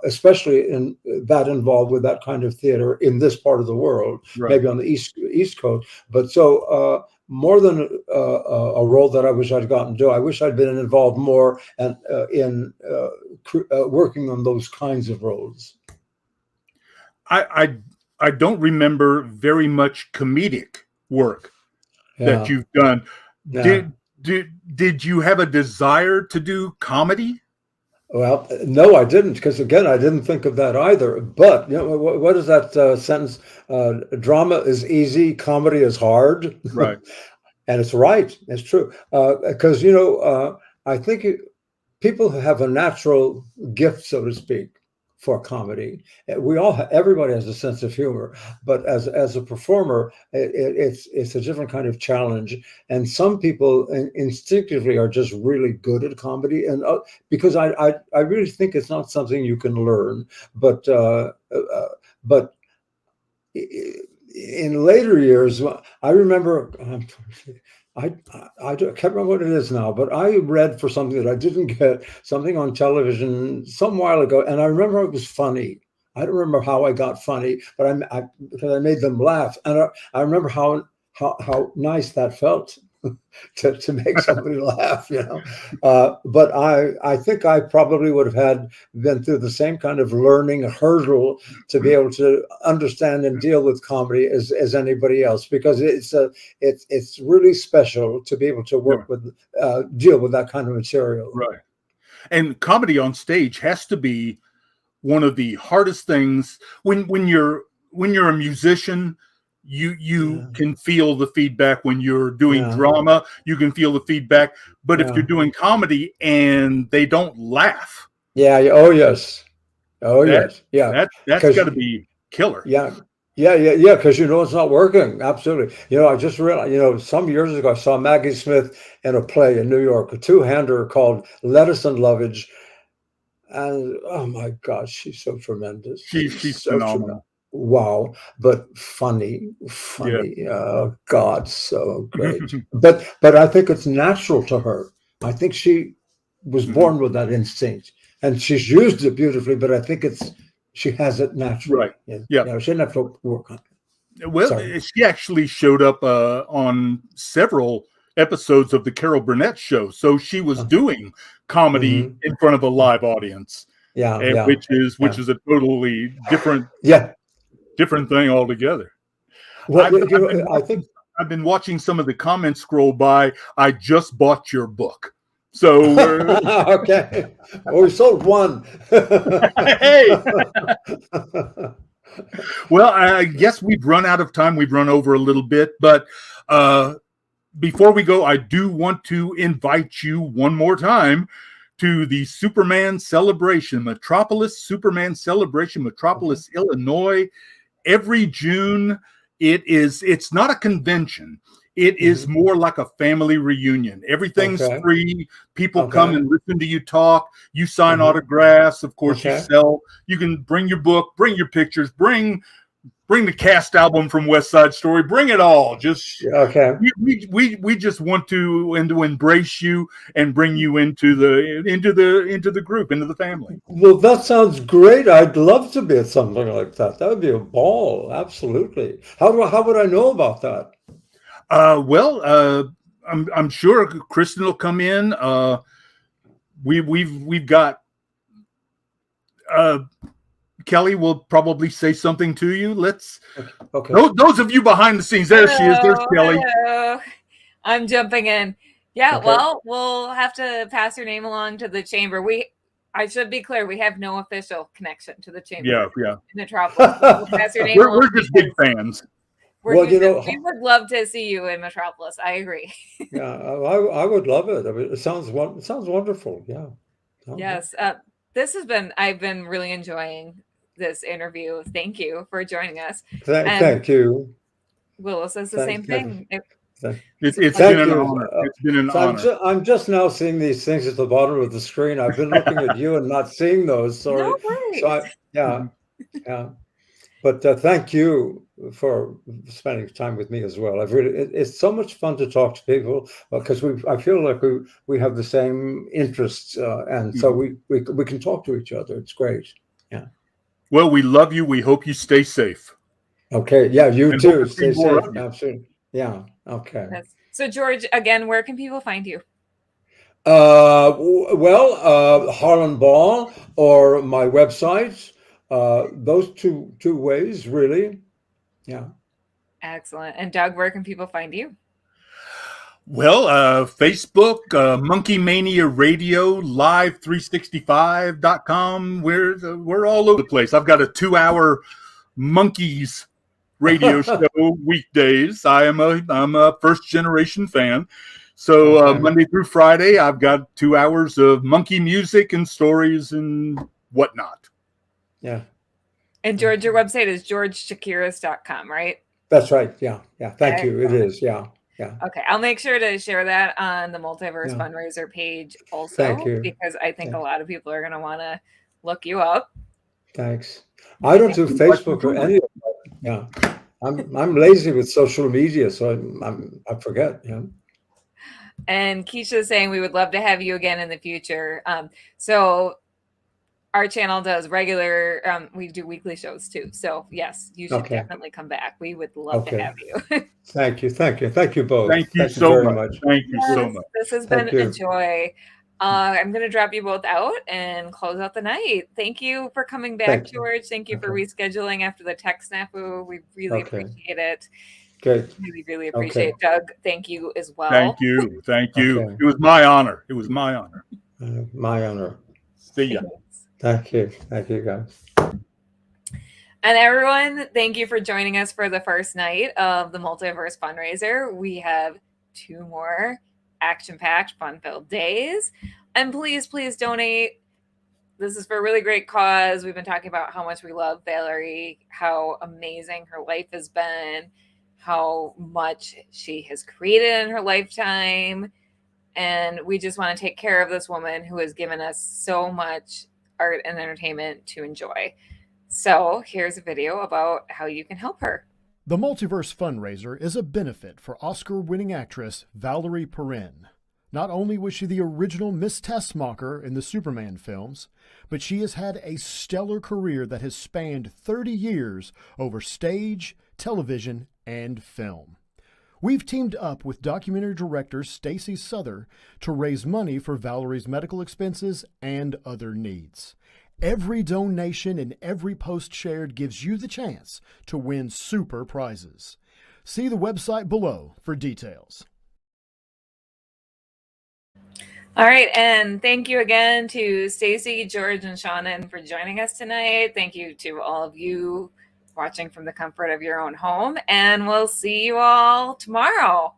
especially involved with that kind of theater in this part of the world, right. Maybe on the East Coast. But so more than a role that I wish I'd gotten to do, I wish I'd been involved more and in working on those kinds of roles. I don't remember very much comedic work that you've done. Yeah. Did you have a desire to do comedy? Well, no, I didn't, because again, I didn't think of that either. But you know, what is that sentence? Drama is easy, comedy is hard. Right. And it's right. It's true. Because I think people have a natural gift, so to speak, for comedy. Everybody has a sense of humor, but as a performer, it's a different kind of challenge. And some people instinctively are just really good at comedy, and because I really think it's not something you can learn, but in later years, I remember. I can't remember what it is now, but I read for something that I didn't get, something on television some while ago, and I remember it was funny. I don't remember how I got funny, but because I made them laugh, and I remember how nice that felt to make somebody laugh, But I think I probably would have been through the same kind of learning hurdle to be able to understand and deal with comedy as anybody else, because it's really special to be able to work with deal with that kind of material. Right. And comedy on stage has to be one of the hardest things when you're a musician. You can feel the feedback when you're doing drama. You can feel the feedback, but if you're doing comedy and they don't laugh, yes, yes, that's got to be killer. Yeah, because it's not working. Absolutely. I just realized, some years ago I saw Maggie Smith in a play in New York, a two-hander called Lettuce and Lovage, and oh my gosh, she's so tremendous. She's so phenomenal. Tremendous. Wow, but funny. Oh God, so great. but I think it's natural to her. I think she was born with that instinct, and she's used it beautifully. But I think she has it naturally. Right. She didn't have to work on it. Well, she actually showed up on several episodes of the Carol Burnett show, so she was doing comedy in front of a live audience. Which is a totally different. Different thing altogether. Well, I've been watching some of the comments scroll by. I just bought your book. So okay. Well, we sold one. Hey. Well, I guess we've run out of time. We've run over a little bit, but before we go, I do want to invite you one more time to the Superman Celebration, Superman Celebration, Metropolis, Illinois. Every June, it's not a convention. It is more like a family reunion. Everything's free. People come and listen to you talk. You sign autographs. Of course, you sell. You can bring your book, bring your pictures, bring the cast album from West Side Story. Bring it all. Just we just want to embrace you and bring you into the group, into the family. Well, that sounds great. I'd love to be at something like that. That would be a ball. Absolutely. How would I know about that? I'm sure Kristen will come in. We've got Kelly will probably say something to you. Let's those of you behind the scenes. There she is. There's Kelly. Hello. I'm jumping in. Yeah, well, we'll have to pass your name along to the chamber. I should be clear, we have no official connection to the chamber. Yeah. In Metropolis. We'll pass your name along. We're just big fans. We would love to see you in Metropolis. I agree. Yeah, I would love it. I mean, it sounds wonderful. Yeah. Yes. I've been really enjoying this interview. Thank you for joining us. Thank you. Willis says the same thing. It's been an honor. It's been an honor. I'm just now seeing these things at the bottom of the screen. I've been looking at you and not seeing those. Sorry. No worries. So yeah. But thank you for spending time with me as well. It's so much fun to talk to people because I feel like we have the same interests, and so we can talk to each other. It's great. Yeah. Well, we love you. We hope you stay safe. Okay. Yeah. You too. Stay safe. Absolutely. Yeah. Okay. Yes. So, George, again, where can people find you? Harlan Ball or my website. Those two ways, really. Yeah. Excellent. And Doug, where can people find you? Well, Facebook, Monkey Mania Radio, live365.com. We're all over the place. I've got a 2-hour Monkeys radio show weekdays. I'm a first generation fan. So Monday through Friday, I've got 2 hours of monkey music and stories and whatnot. Yeah. And George, your website is georgechakiras.com, right? That's right. Yeah. Thank you. It is. Yeah. Okay. I'll make sure to share that on the Multiverse Fundraiser page also. Thank you. Because I think a lot of people are going to want to look you up. Thanks. I don't do Facebook or any of that. Yeah. I'm lazy with social media, so I forget. Yeah. And Keisha is saying we would love to have you again in the future. So our channel does regular, we do weekly shows too. So yes, you should definitely come back. We would love to have you. Thank you both. Thank you so much. Thank you so much. This has been a joy. I'm going to drop you both out and close out the night. Thank you for coming back, George. Thank you for rescheduling after the tech snafu. We really appreciate it. Good. Really appreciate it. Doug, thank you as well. Thank you. It was my honor. My honor. See ya. Thank you guys. And everyone, thank you for joining us for the first night of the Multiverse Fundraiser. We have 2 more action-packed, fun-filled days. And please donate. This is for a really great cause. We've been talking about how much we love Valerie, how amazing her life has been, how much she has created in her lifetime. And we just want to take care of this woman who has given us so much art and entertainment to enjoy. So here's a video about how you can help her. The Multiverse Fundraiser is a benefit for Oscar-winning actress Valerie Perrin. Not only was she the original Miss Tessmacher in the Superman films, but she has had a stellar career that has spanned 30 years over stage, television, and film. We've teamed up with documentary director Stacy Souther to raise money for Valerie's medical expenses and other needs. Every donation and every post shared gives you the chance to win super prizes. See the website below for details. All right, and thank you again to Stacy, George, and Shannon for joining us tonight. Thank you to all of you watching from the comfort of your own home, and we'll see you all tomorrow.